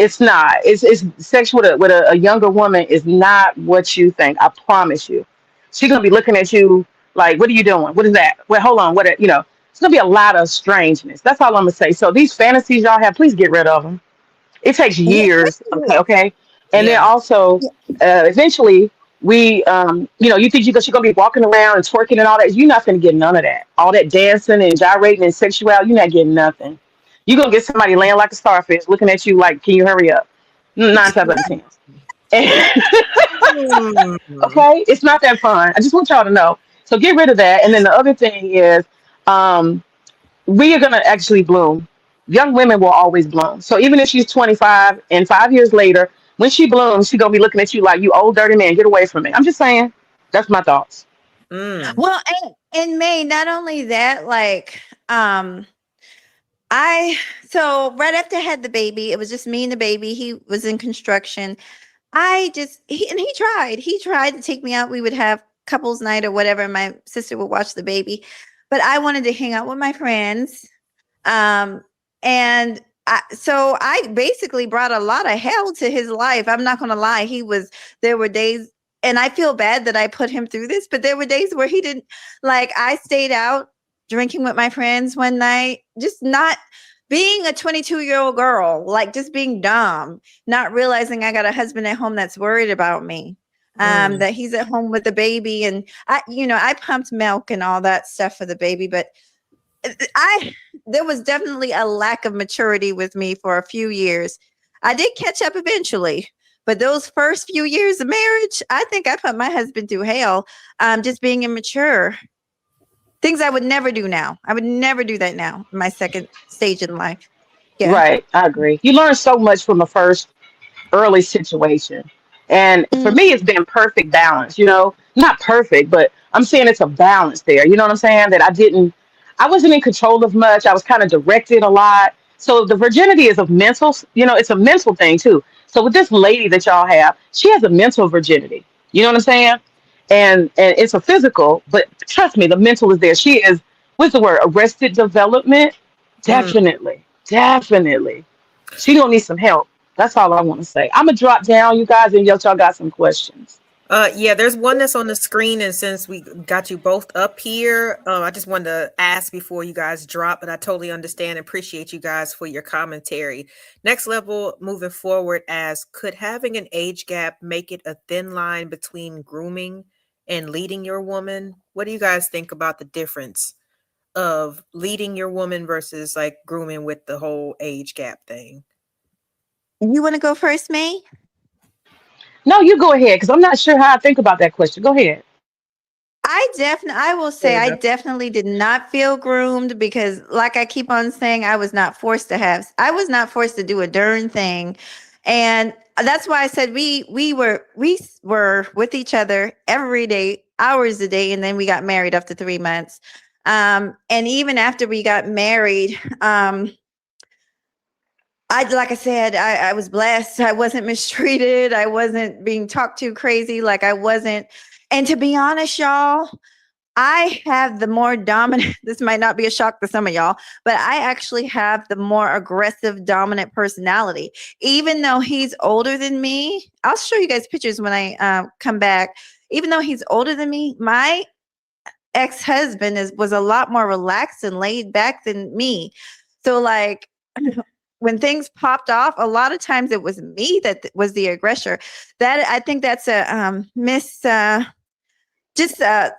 it's not. It's sex with a younger woman is not what you think. I promise you. She's gonna be looking at you like, "What are you doing? What is that? Well, hold on. What? You know, it's gonna be a lot of strangeness. That's all I'm gonna say. So these fantasies y'all have, please get rid of them. It takes yeah, years. Okay, okay. And then Yeah. also, eventually, you think she's gonna be walking around and twerking and all that. You're not gonna get none of that. All that dancing and gyrating and sexuality, you're not getting nothing. You're gonna get somebody laying like a starfish, looking at you like, "Can you hurry up?" 9 times out of 10. Mm. Okay, it's not that fun. I just want y'all to know. So get rid of that. And then the other thing is, um, we are gonna actually bloom. Young women will always bloom. So even if she's 25 and 5 years later, when she blooms, she's gonna be looking at you like, "You old dirty man, get away from me." I'm just saying. That's my thoughts. Mm. Well, and May, not only that, like, so right after I had the baby, it was just me and the baby. He was in construction. He tried to take me out. We would have couples night or whatever. My sister would watch the baby, but I wanted to hang out with my friends. And so I basically brought a lot of hell to his life. I'm not going to lie. There were days, and I feel bad that I put him through this, but there were days where he didn't, like, I stayed out drinking with my friends one night, just not being a 22-year-old girl, like just being dumb, not realizing I got a husband at home that's worried about me, that he's at home with the baby. And I pumped milk and all that stuff for the baby, but there was definitely a lack of maturity with me for a few years. I did catch up eventually, but those first few years of marriage, I think I put my husband through hell, just being immature. Things I would never do now. I would never do that now in my second stage in life. Yeah. Right, I agree. You learn so much from the first early situation. And for Mm. me, it's been perfect balance, not perfect, but I'm saying it's a balance there. You know what I'm saying? That I wasn't in control of much. I was kind of directed a lot. So the virginity is it's a mental thing too. So with this lady that y'all have, she has a mental virginity. You know what I'm saying? And it's a physical, but trust me, the mental is there. She is, what's the word? Arrested development? Definitely. Definitely. She gonna need some help. That's all I want to say. I'm gonna drop down, you guys, and y'all got some questions. Yeah, there's one that's on the screen, and since we got you both up here, I just wanted to ask before you guys drop, but I totally understand and appreciate you guys for your commentary. Next level, moving forward, could having an age gap make it a thin line between grooming and leading your woman? What do you guys think about the difference of leading your woman versus like grooming with the whole age gap thing? You want to go first, May? No, you go ahead, because I'm not sure how I think about that question. Go ahead. I will say I definitely did not feel groomed because, like I keep on saying, I was not forced to do a darn thing. And that's why I said we were with each other every day, hours a day, and then we got married after 3 months. And even after we got married, like I said, I was blessed. I wasn't mistreated. I wasn't being talked to crazy. Like I wasn't. And to be honest, y'all, I have the more dominant, this might not be a shock to some of y'all, but I actually have the more aggressive, dominant personality. Even though he's older than me, I'll show you guys pictures when I come back. Even though he's older than me, my ex-husband was a lot more relaxed and laid back than me. So like, when things popped off, a lot of times it was me that was the aggressor. That I think that's a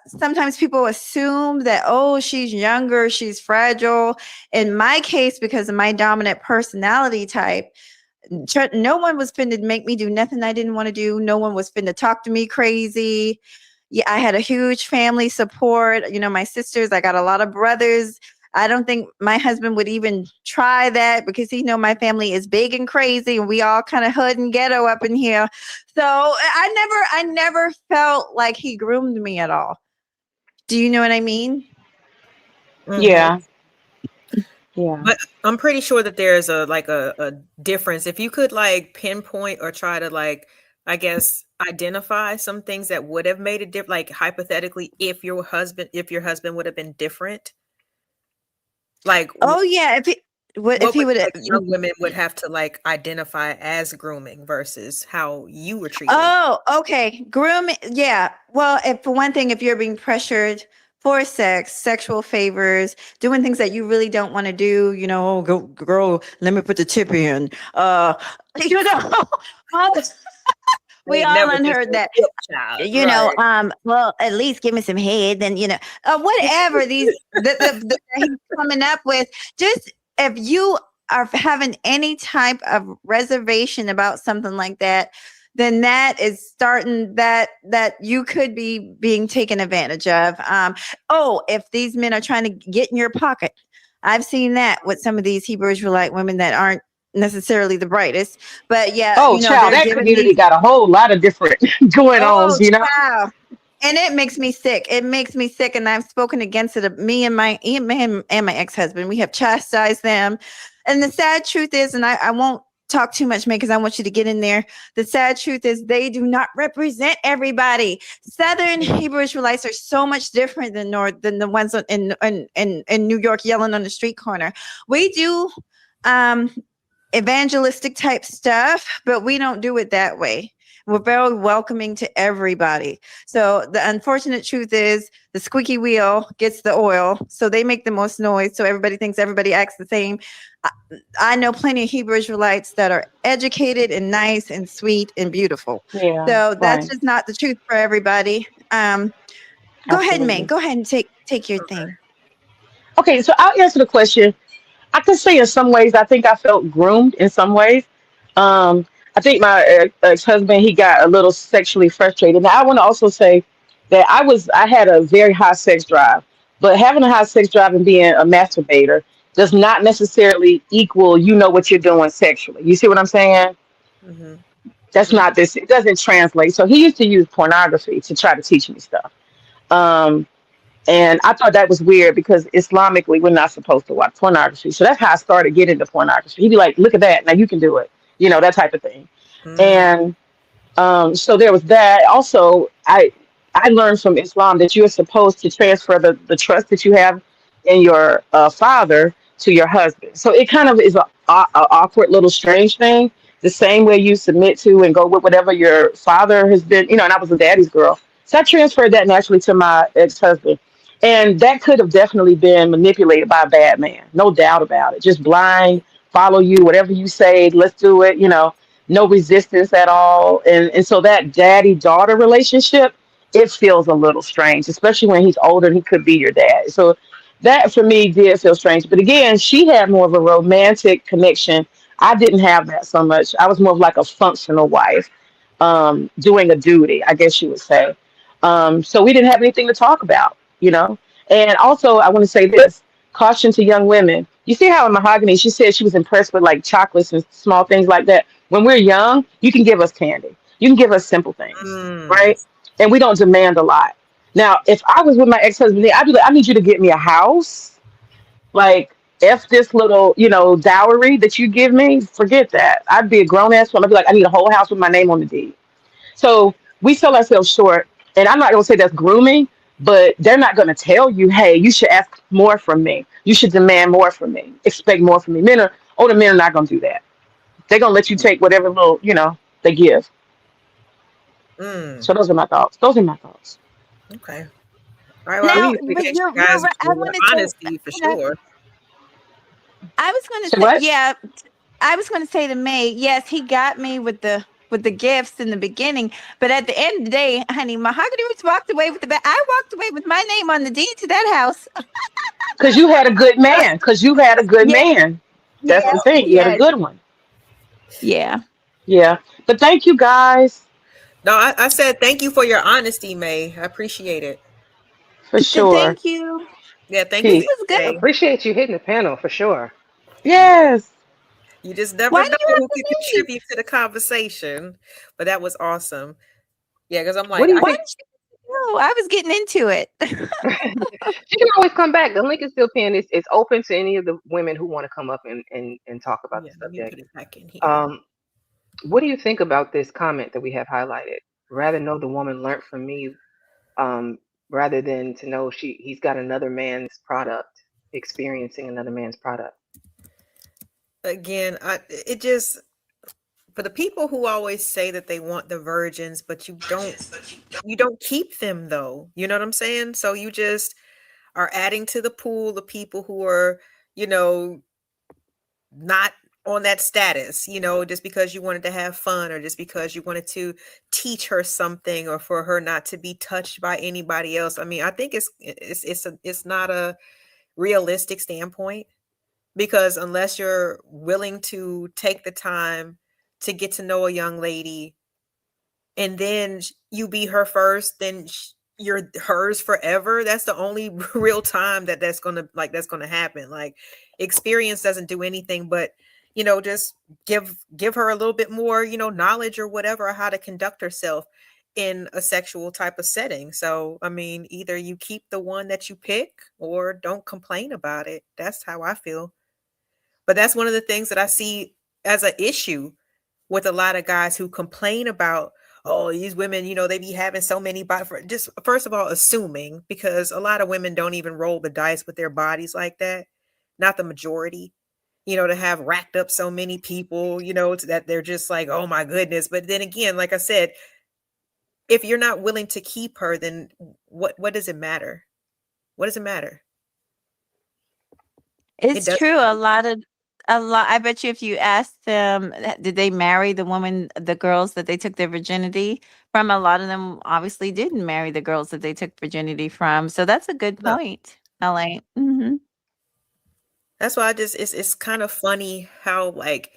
sometimes people assume that, oh, she's younger, she's fragile. In my case, because of my dominant personality type, no one was finna make me do nothing I didn't want to do. No one was finna talk to me crazy. Yeah, I had a huge family support. My sisters, I got a lot of brothers. I don't think my husband would even try that because he know my family is big and crazy and we all kind of hood and ghetto up in here. So I never felt like he groomed me at all. Do you know what I mean? Mhm. Yeah. Yeah. But I'm pretty sure that there's a difference. If you could like pinpoint or try to like, I guess, identify some things that would have made it different, like hypothetically, if your husband would have been different. Like, Oh yeah, if he would, young women would have to like identify as grooming versus how you were treated. Oh, okay, grooming. Yeah. Well, for one thing, if you're being pressured for sex, sexual favors, doing things that you really don't want to do, go girl, let me put the tip in. You know, all the- we They all never just unheard say that. tip child. You know, Right. well, at least give me some head, then whatever these he's coming up with. Just if you are having any type of reservation about something like that, then that is starting that you could be being taken advantage of. If these men are trying to get in your pocket, I've seen that with some of these Hebrew Israelite women that aren't necessarily the brightest, but yeah, Oh, child, they're that giving community these. got a whole lot of different going Oh, ons, you know? child. And it makes me sick. It makes me sick. And I've spoken against it. Me and my ex-husband, we have chastised them. And the sad truth is, and I won't talk too much, man, because I want you to get in there. The sad truth is they do not represent everybody. Southern Hebrew Israelites are so much different than the ones in New York yelling on the street corner. We do evangelistic type stuff, but we don't do it that way. We're very welcoming to everybody. So the unfortunate truth is the squeaky wheel gets the oil. So they make the most noise. So everybody thinks everybody acts the same. I know plenty of Hebrew Israelites that are educated and nice and sweet and beautiful. Yeah, So that's right. just not the truth for everybody. Go ahead, May. Absolutely. Go ahead and take your thing. Okay, so I'll answer the question. I could say in some ways, I think I felt groomed in some ways. I think my ex-husband, he got a little sexually frustrated. Now, I want to also say that I had a very high sex drive, but having a high sex drive and being a masturbator does not necessarily equal you know what you're doing sexually. You see what I'm saying? Mm-hmm. That's not this. It doesn't translate. So he used to use pornography to try to teach me stuff. Um, and I thought that was weird because Islamically, we're not supposed to watch pornography. So that's how I started getting into pornography. He'd be like, look at that. Now you can do it. You know, that type of thing. Mm-hmm. And so there was that. Also, I learned from Islam that you're supposed to transfer the trust that you have in your father to your husband. So it kind of is a awkward little strange thing. The same way you submit to and go with whatever your father has been, you know, and I was a daddy's girl. So I transferred that naturally to my ex-husband. And that could have definitely been manipulated by a bad man. No doubt about it. Just blind, follow you, whatever you say, let's do it, you know, no resistance at all. And so that daddy daughter relationship, it feels a little strange, especially when he's older and he could be your dad. So that for me did feel strange. But again, she had more of a romantic connection. I didn't have that so much. I was more of like a functional wife, doing a duty, I guess you would say. So we didn't have anything to talk about, you know. And also, I want to say this caution to young women. You see how in Mahogany, she said she was impressed with like chocolates and small things like that. When we're young, you can give us candy, you can give us simple things, right? And we don't demand a lot. Now, if I was with my ex-husband, I'd be like, I need you to get me a house. Like, F this little, you know, dowry that you give me, forget that. I'd be a grown ass woman. I'd be like, I need a whole house with my name on the deed. So we sell ourselves short. And I'm not going to say that's grooming, but they're not going to tell you, hey, you should ask more from me. You should demand more from me. Expect more from me. Older men are not going to do that. They're going to let you take whatever little, you know, they give. So those are my thoughts. Okay. All right. Well, Now, we but appreciate you're you guys' right. I wanted to. honesty for sure. I was going to So say, what? yeah, I was going to say to May, yes, he got me with the gifts in the beginning, but at the end of the day, honey, Mahogany Roots walked away with I walked away with my name on the deed to that house. Because you had a good man. Yeah, That's the yeah, thing. You had a yeah, good one. yeah. Yeah. But thank you guys No, I said thank you for your honesty, May. I appreciate it. for sure. Thank you. Yeah, thank This you, Peace. was good. I May. appreciate you hitting the panel for sure. Yes. You just never Why know do you who have can to leave? contribute to the conversation. But that was awesome. Yeah, because I'm What like, do you Why think? did you? No, I was getting into it. She can always come back. The link is still pinned. It's open to any of the women who want to come up and talk about yeah, the let me subject. put it back in here. What do you think about this comment that we have highlighted? Rather know the woman learned from me, um, rather than to know he's got another man's product, experiencing another man's product. Again, it just for the people who always say that they want the virgins, but you don't keep them though. You know what I'm saying? So you just are adding to the pool of people who are, you know, not on that status, just because you wanted to have fun, or just because you wanted to teach her something, or for her not to be touched by anybody else. I mean, I think it's not a realistic standpoint, because unless you're willing to take the time to get to know a young lady, and then you be her first, then you're hers forever. That's the only real time that's gonna happen. Like, experience doesn't do anything but, just give her a little bit more, knowledge or whatever, how to conduct herself in a sexual type of setting. So, I mean, either you keep the one that you pick or don't complain about it. That's how I feel. But that's one of the things that I see as an issue with a lot of guys who complain about, oh, these women, they be having so many just first of all, assuming, because a lot of women don't even roll the dice with their bodies like that. Not the majority, to have racked up so many people, that they're just like, oh my goodness. But then again, like I said, if you're not willing to keep her, then what does it matter? What does it matter? It's true. A lot. I bet you if you ask them, did they marry the girls that they took their virginity from? A lot of them obviously didn't marry the girls that they took virginity from. So that's a good point, LA. Mm-hmm. That's why it's kind of funny how, like,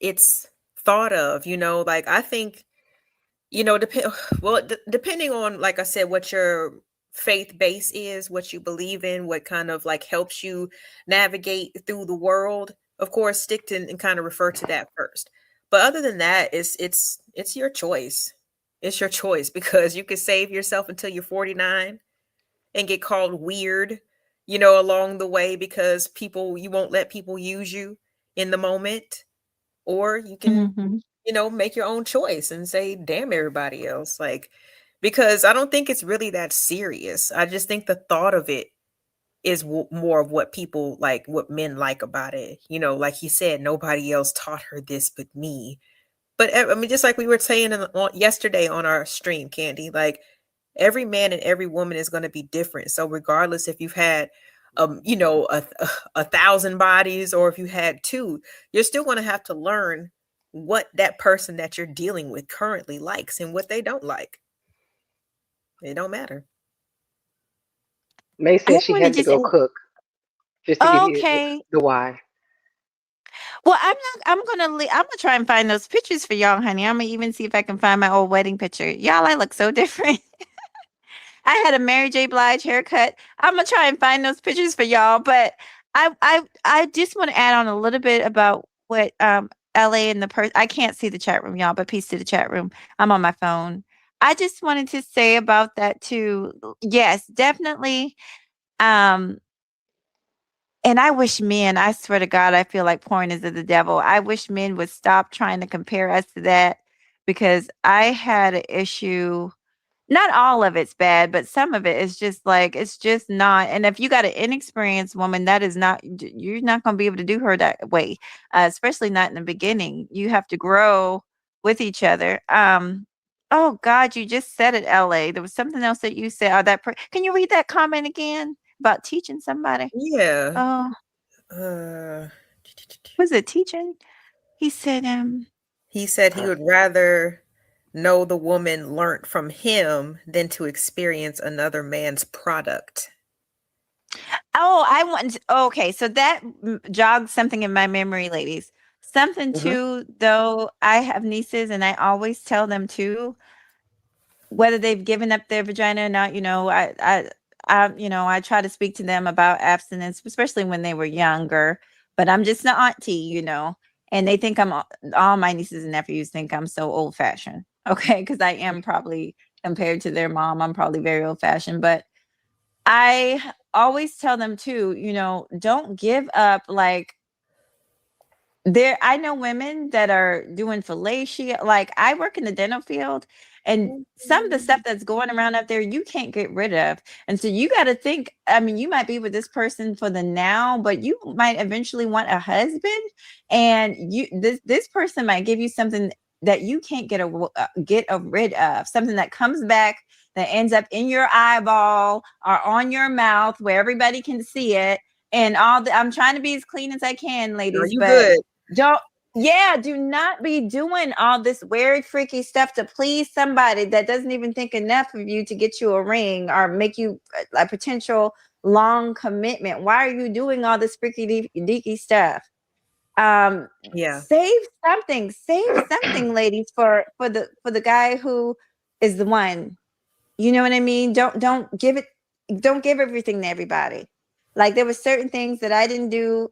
it's thought of, like, I think, depending on, like I said, what your faith base is, what you believe in, what kind of like helps you navigate through the world. Of course, stick to and kind of refer to that first. But other than that, it's your choice. It's your choice, because you can save yourself until you're 49 and get called weird, along the way, because you won't let people use you in the moment. Or you can, make your own choice and say, damn everybody else. Like, because I don't think it's really that serious. I just think the thought of it is more of what people like, what men like about it. Like he said, nobody else taught her this but me. But I mean, just like we were saying yesterday on our stream, Candy, like, every man and every woman is going to be different. So regardless if you've had, 1,000 bodies, or if you had 2, you're still going to have to learn what that person that you're dealing with currently likes and what they don't like. It don't matter. May said she had to go cook, just to give you the why. Well, I'm gonna try and find those pictures for y'all, honey. I'm gonna even see if I can find my old wedding picture. Y'all, I look so different. I had a Mary J. Blige haircut. I'm gonna try and find those pictures for y'all. But I just want to add on a little bit about what LA and the person. I can't see the chat room, y'all, but peace to the chat room. I'm on my phone. I just wanted to say about that too. Yes, definitely. And I wish men, I swear to God, I feel like porn is of the devil. I wish men would stop trying to compare us to that, because I had an issue. Not all of it's bad, but some of it is just like, it's just not. And if you got an inexperienced woman, you're not going to be able to do her that way, especially not in the beginning. You have to grow with each other. Oh God, you just said it, LA. There was something else that you said. Can you read that comment again about teaching somebody? Yeah. Was it teaching? He said he would rather know the woman learned from him than to experience another man's product. Okay, so that jogged something in my memory, ladies. Something too, though. I have nieces, and I always tell them too, whether they've given up their vagina or not. I try to speak to them about abstinence, especially when they were younger. But I'm just an auntie, and they think all my nieces and nephews think I'm so old fashioned. Okay, because I am probably, compared to their mom, I'm probably very old fashioned. But I always tell them too, don't give up. Like, I know women that are doing fellatio. Like, I work in the dental field, and some of the stuff that's going around out there, you can't get rid of. And so you got to think, I mean, you might be with this person for the now, but you might eventually want a husband, and this person might give you something that you can't get rid of, something that comes back, that ends up in your eyeball or on your mouth where everybody can see it. And I'm trying to be as clean as I can, ladies. No, you good. Yeah, do not be doing all this weird, freaky stuff to please somebody that doesn't even think enough of you to get you a ring or make you a potential long commitment. Why are you doing all this freaky deaky stuff? Yeah. Save something, ladies, for the guy who is the one. You know what I mean? Don't give everything to everybody. Like there were certain things that I didn't do.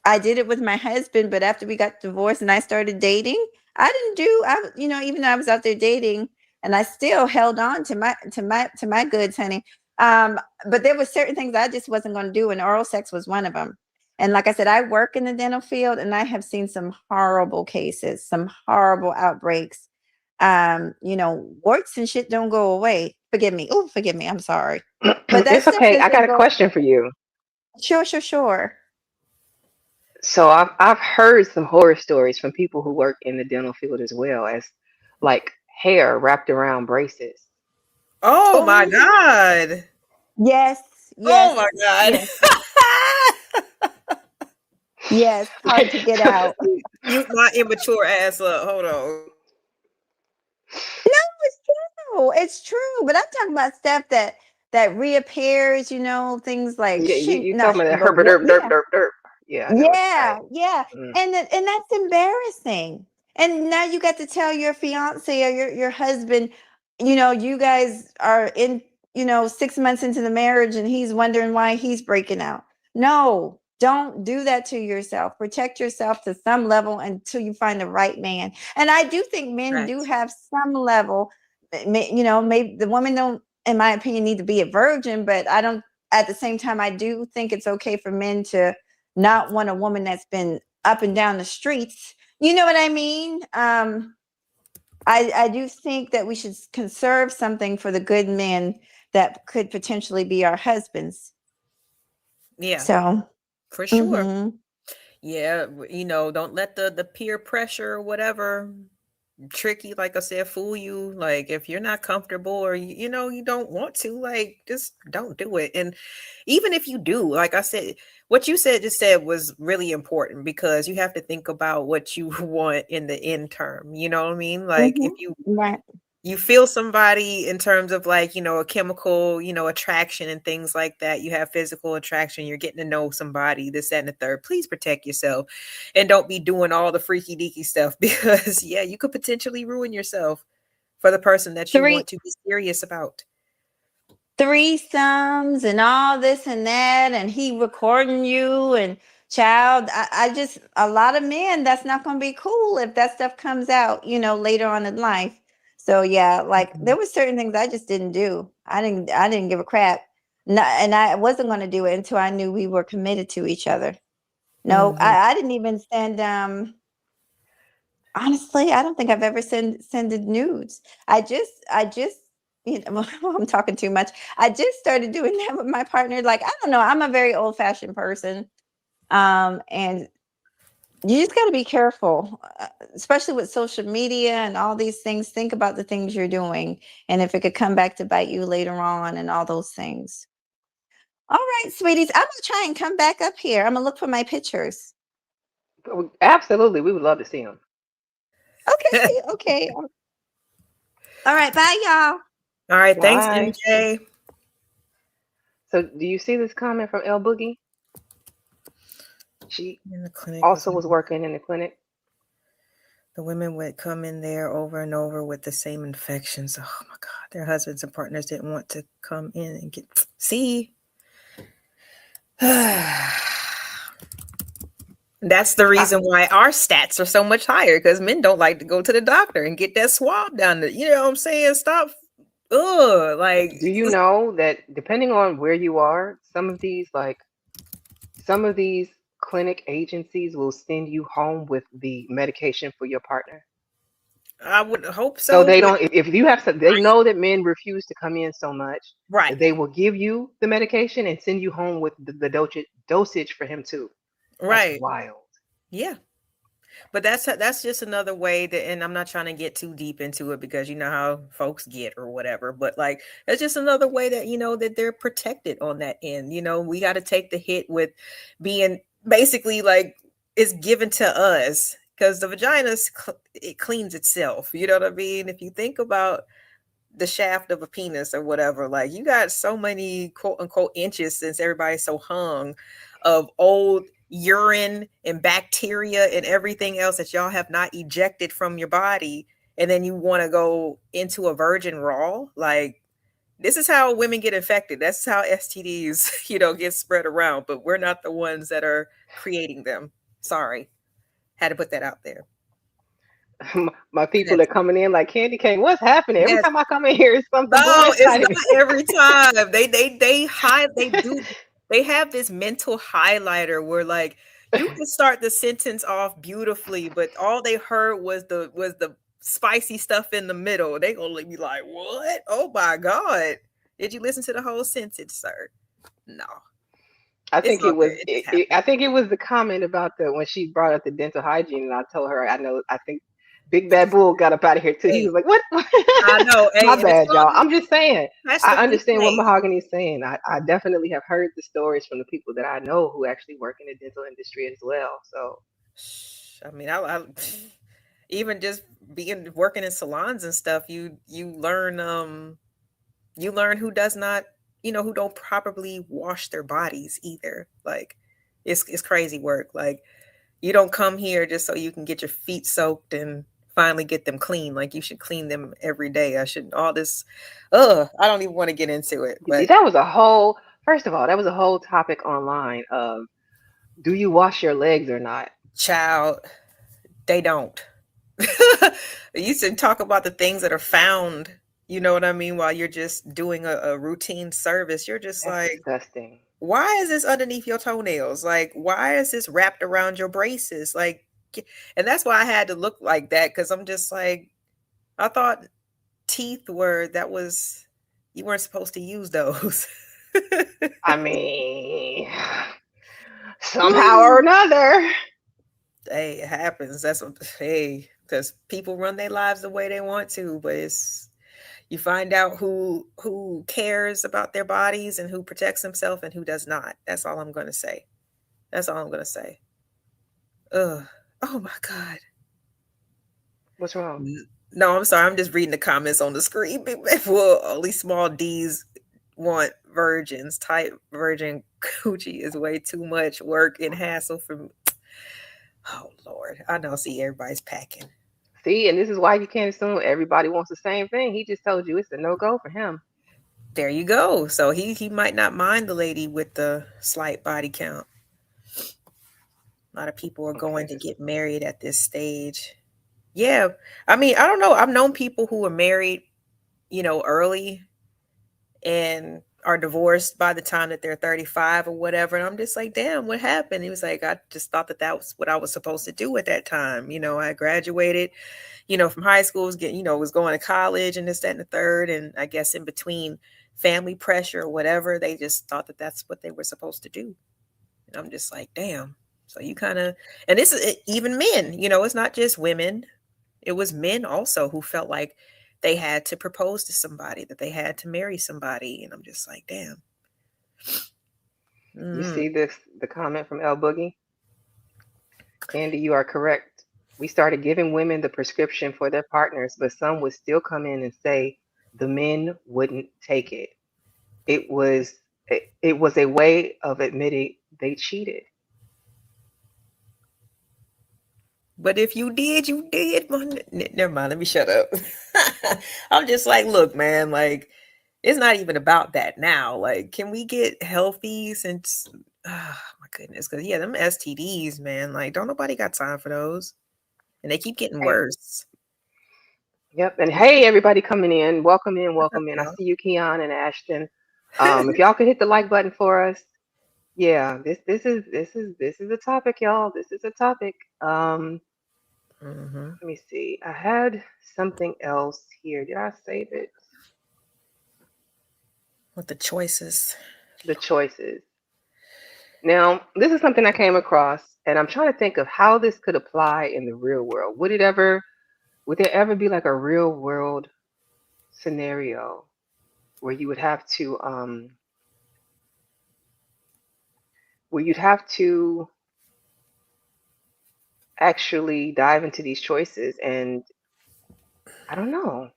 I did it with my husband, but after we got divorced and I started dating, even though I was out there dating and I still held on to my goods, honey. But there were certain things I just wasn't going to do, and oral sex was one of them. And like I said, I work in the dental field and I have seen some horrible cases, some horrible outbreaks. Warts and shit don't go away. Forgive me. Oh, forgive me. I'm sorry. But that It's stuff okay. I doesn't got a go. question for you. Sure. So I've heard some horror stories from people who work in the dental field as well as like hair wrapped around braces. Oh my Oh, God. yes, Oh my God. yes. Hard to get out. Mute my immature ass up. Hold on. No, it's true. But I'm talking about stuff that reappears. Things like Yeah, you not talking about that shingle. herp derp derp derp derp. Yeah, I know what you're saying. Yeah. Mm. And that's embarrassing. And now you got to tell your fiance or your husband, you guys are in, 6 months into the marriage and he's wondering why he's breaking out. No, don't do that to yourself. Protect yourself to some level until you find the right man. And I do think men do Right. have some level, maybe the woman don't, in my opinion, need to be a virgin, but I don't, at the same time, I do think it's okay for men to not want a woman that's been up and down the streets. You know what I mean? I do think that we should conserve something for the good men that could potentially be our husbands. Yeah, So, for sure. mhm. Yeah, don't let the peer pressure or whatever tricky, like I said, fool you. Like if you're not comfortable or you don't want to, like just don't do it. And even if you do, like I said, what you just said was really important because you have to think about what you want in the end term. You know what I mean? Like if Right. you feel somebody in terms of like, a chemical, attraction and things like that. You have physical attraction. You're getting to know somebody, this, that, and the third. Please protect yourself and don't be doing all the freaky deaky stuff because, yeah, you could potentially ruin yourself for the person that you want to be serious about. Threesomes and all this and that, and he recording you and child. I just, a lot of men, that's not going to be cool if that stuff comes out, later on in life. So yeah, like there were certain things I just didn't do. I didn't give a crap. No, and I wasn't going to do it until I knew we were committed to each other. No, I didn't even send honestly, I don't think I've ever sended nudes. I just I'm talking too much. I just started doing that with my partner. Like, I don't know, I'm a very old-fashioned person. And you just got to be careful, especially with social media and all these things. Think about the things you're doing and if it could come back to bite you later on and all those things. All right, sweeties, I'm gonna try and come back up here. I'm gonna look for my pictures. Absolutely, we would love to see them. Okay. All right, bye, y'all. All right, thanks, Bye. MJ. So, do you see this comment from El Boogie? She In the clinic also was working in the clinic. The women would come in there over and over with the same infections. Oh my God, their husbands and partners didn't want to come in and get. See, that's the reason why our stats are so much higher because men don't like to go to the doctor and get that swab down there. You know what I'm saying? Stop. Like. Do you know that depending on where you are, some of these clinic agencies will send you home with the medication for your partner. I would hope So so. they don't. If you have some, they know that men refuse to come in so much. Right. That they will give you the medication and send you home with the dosage for him too. That's Right. wild. Yeah. But that's just another way that, and I'm not trying to get too deep into it because you know how folks get or whatever, but like it's just another way that that they're protected on that end. We got to take the hit with being basically like is given to us because the vagina it cleans itself. You know what I mean? If you think about the shaft of a penis or whatever, like you got so many quote unquote inches, since everybody's so hung, of old urine and bacteria and everything else that y'all have not ejected from your body, and then you want to go into a virgin raw. Like, this is how women get infected. That's how STDs, get spread around, but we're not the ones that are creating them. Sorry, had to put that out there. My people are coming in like Candy Cane. What's happening? Every Yes. time I come in here, it's something. No, it's not every time. They have this mental highlighter where, like, you can start the sentence off beautifully, but all they heard was the spicy stuff in the middle. They gonna be like, "What? Oh my God! Did you listen to the whole sentence, sir?" No. I think it was. I think it was the comment about when she brought up the dental hygiene, and I told her, I think Big Bad Bull got up out of here too. He was like, "What?" I know. My bad, y'all. I'm just saying. I understand what replay. Mahogany is saying. I definitely have heard the stories from the people that I know who actually work in the dental industry as well. So, I mean, I even just working in salons and stuff, you learn who does not, who don't properly wash their bodies either. Like, it's crazy work. Like, you don't come here just so you can get your feet soaked and finally get them clean. Like, you should clean them every day. I don't even want to get into it. But that was first of all, that was a whole topic online of, do you wash your legs or not? Child, they don't. You should talk about the things that are found, you know what I mean, while you're just doing a routine service. You're just That's like, disgusting. Why is this underneath your toenails? Like, why is this wrapped around your braces? Like, and that's why I had to look like that, because I'm just like, I thought teeth you weren't supposed to use those. I mean, somehow or another. Hey, it happens. Because people run their lives the way they want to, but you find out who cares about their bodies and who protects himself and who does not. That's all I'm going to say. Ugh. Oh my God. What's wrong? No, I'm sorry. I'm just reading the comments on the screen. Well, only small D's want virgins. Type virgin coochie is way too much work and hassle for me. Oh Lord. I know. See, everybody's packing. See, and this is why you can't assume everybody wants the same thing. He just told you it's a no-go for him. There you go. So he might not mind the lady with the slight body count. A lot of people are going to get married at this stage. Yeah. I mean, I don't know. I've known people who were married, early and are divorced by the time that they're 35 or whatever. And I'm just like, damn, what happened? He was like, I just thought that was what I was supposed to do at that time. I graduated, from high school, was going to college and this, that, and the third. And I guess in between family pressure or whatever, they just thought that that's what they were supposed to do. And I'm just like, damn. So you kind of, and this is even men, it's not just women. It was men also who felt like they had to propose to somebody, that they had to marry somebody. And I'm just like, damn. You see the comment from El Boogie? Andy, you are correct. We started giving women the prescription for their partners, but some would still come in and say the men wouldn't take it. It was a way of admitting they cheated. But if you did, you did. Never mind. Let me shut up. I'm just like, look, man, like, it's not even about that now. Like, can we get healthy since, oh my goodness. Because, yeah, them STDs, man, like, don't nobody got time for those. And they keep getting worse. Yep. And hey, everybody coming in. Welcome in. I see you, Keon and Ashton. If y'all could hit the like button for us. Yeah, this is a topic, y'all. This is a topic. Let me see. I had something else here. Did I save it? With the choices. The choices. Now, this is something I came across, and I'm trying to think of how this could apply in the real world. Would there ever be like a real world scenario where you would have to where you'd have to actually dive into these choices, and I don't know.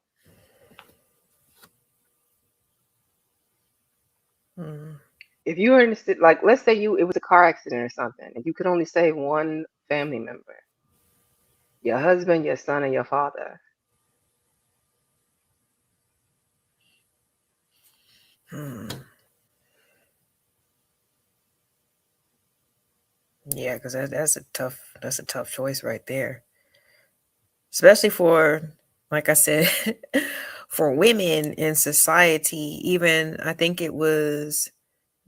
Mm. If you were in a, like, let's say it was a car accident or something, and you could only save one family member, your husband, your son, and your father. Hmm. Yeah, because that's a tough choice right there, especially for, like I said, for women in society. Even I think it was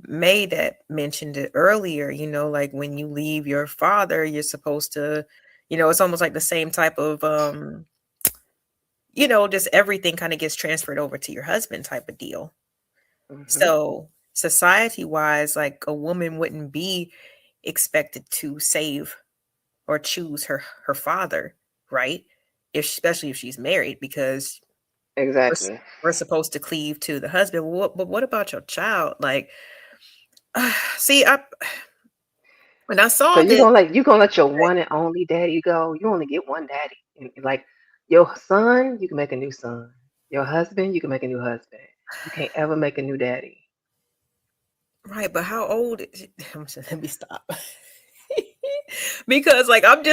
May that mentioned it earlier. Like when you leave your father, you're supposed to, it's almost like the same type of just everything kind of gets transferred over to your husband type of deal. Hmm. So society wise, like a woman wouldn't be expected to save or choose her father, right? Especially if she's married, because Exactly. we're supposed to cleave to the husband. But what about your child? Like, see, when I So saw this, you gonna let your one and only daddy go? You only get one daddy. And like your son, you can make a new son. Your husband, you can make a new husband. You can't ever make a new daddy. right? But how old is let me stop. Because like I'm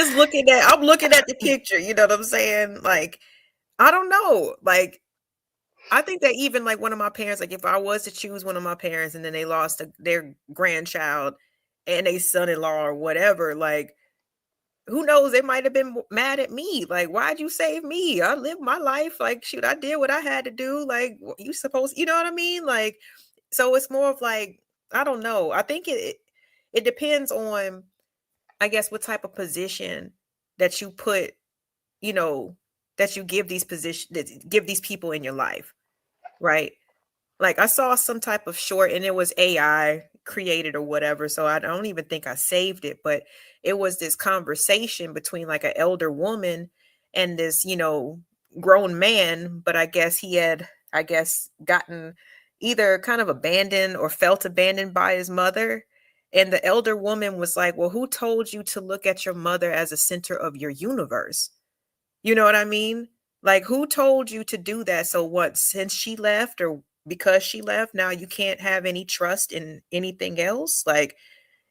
looking at the picture, you know what I'm saying? Like, I don't know. Like, I think that even like one of my parents, like if I was to choose one of my parents and then they lost their grandchild and a son-in-law or whatever, like who knows, they might have been mad at me. Like, why'd you save me? I lived my life. Like, shoot, I did what I had to do. Like, you supposed, you know what I mean? Like, so it's more of like, I don't know. I think it depends on, I guess, what type of position that you put, you know, that you give give these people in your life, right? Like I saw some type of short and it was AI created or whatever. So I don't even think I saved it, but it was this conversation between like an elder woman and this, grown man. But I guess he had, gotten either kind of abandoned or felt abandoned by his mother. And the elder woman was like, well, who told you to look at your mother as a center of your universe? You know what I mean? Like, who told you to do that? So what, since she left or because she left, now you can't have any trust in anything else? Like,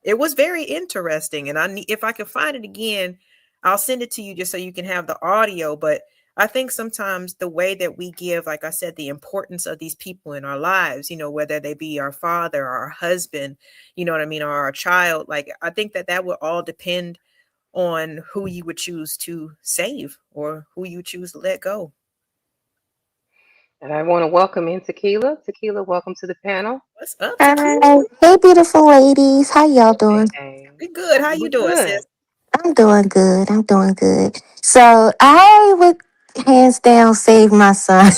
it was very interesting. And if I can find it again, I'll send it to you just so you can have the audio. But I think sometimes the way that we give, like I said, the importance of these people in our lives, whether they be our father or our husband, you know what I mean, or our child, like I think that would all depend on who you would choose to save or who you choose to let go. And I want to welcome in Tequila. Tequila, welcome to the panel. What's up, Tequila? Hi, hey, beautiful ladies. How y'all Hey, doing? hey. We good. How you We're doing, sis? good. I'm doing good. I'm doing good. So I would hands down save my son.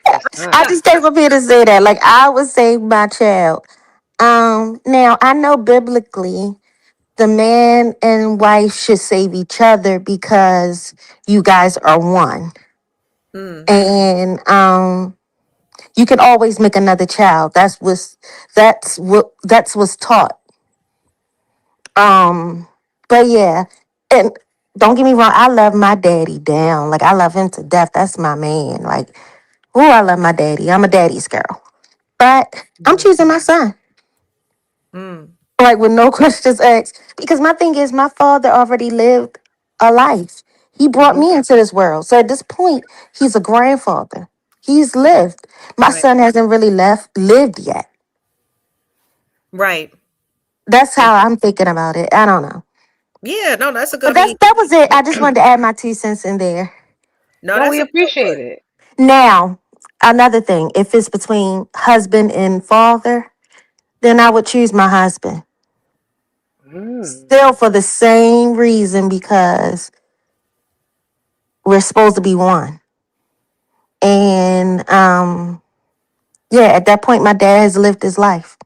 Your I son. just came up here to say that. Like I would save my child. Now I know biblically the man and wife should save each other because you guys are one. Mm, And you can always make another child. That's what's taught. Um, but yeah, and don't get me wrong, I love my daddy down. Like I love him to death. That's my man. Like, oh, I love my daddy. I'm a daddy's girl. But I'm choosing my son. mm, Like with no questions asked. Because my thing is my father already lived a life. He brought Hmm. me into this world. So at this point, he's a grandfather. He's lived. My right. son hasn't really lived yet. Right. That's And how I'm thinking about it. I don't know. yeah, no, that's a good. But I mean, that was it. I just wanted to add my 2 cents in there. no, No, that's we a good appreciate one. it. Now, another thing, if it's between husband and father, then I would choose my husband. Mm. Still for the same reason because we're supposed to be one. And yeah, at that point my dad has lived his life.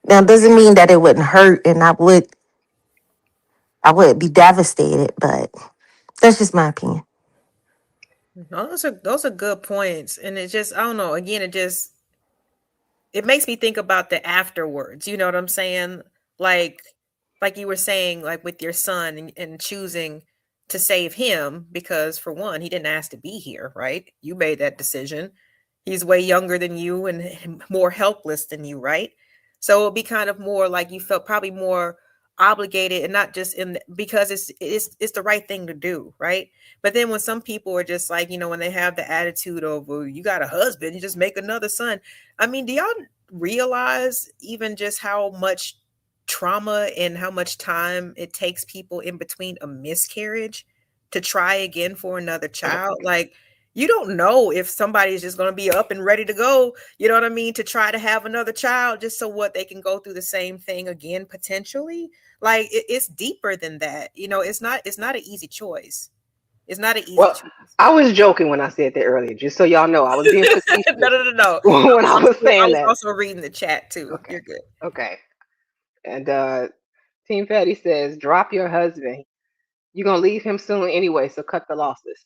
Now it doesn't mean that it wouldn't hurt and I would be devastated, but that's just my opinion. No, those are good points, and it just I don't know. Again, it makes me think about the afterwards. You know what I'm saying? Like like you were saying, like with your son and choosing to save him because, for one, he didn't ask to be here, right? You made that decision. He's way younger than you and more helpless than you, right? So it'll be kind of more like you felt probably more obligated, and not just because it's the right thing to do, right? But then when some people are just like, when they have the attitude of, well, you got a husband, you just make another son. I mean, do y'all realize even just how much trauma and how much time it takes people in between a miscarriage to try again for another child? Like, you don't know if somebody's just going to be up and ready to go, you know what I mean, to try to have another child just so what they can go through the same thing again potentially. Like, it's deeper than that. It's not an easy choice. It's not an easy Well, choice. I was joking when I said that earlier, just so y'all know. I was being facetious No. when I was I saying was that. also reading the chat too. Okay. You're good. Okay. And Team Fatty says, drop your husband. You're going to leave him soon anyway, so cut the losses.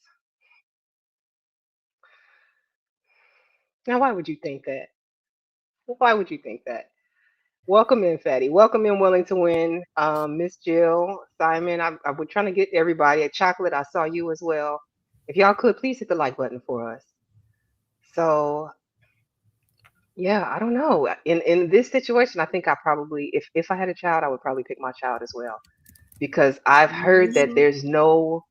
Now, why would you think that? Why would you think that? Welcome in, Fatty. Welcome in, Willing to Win. Miss Jill, Simon, I was trying to get everybody. At Chocolate, I saw you as well. If y'all could, please hit the like button for us. So, yeah, I don't know. In this situation, I think I probably, if I had a child, I would probably pick my child as well. Because I've heard that there's no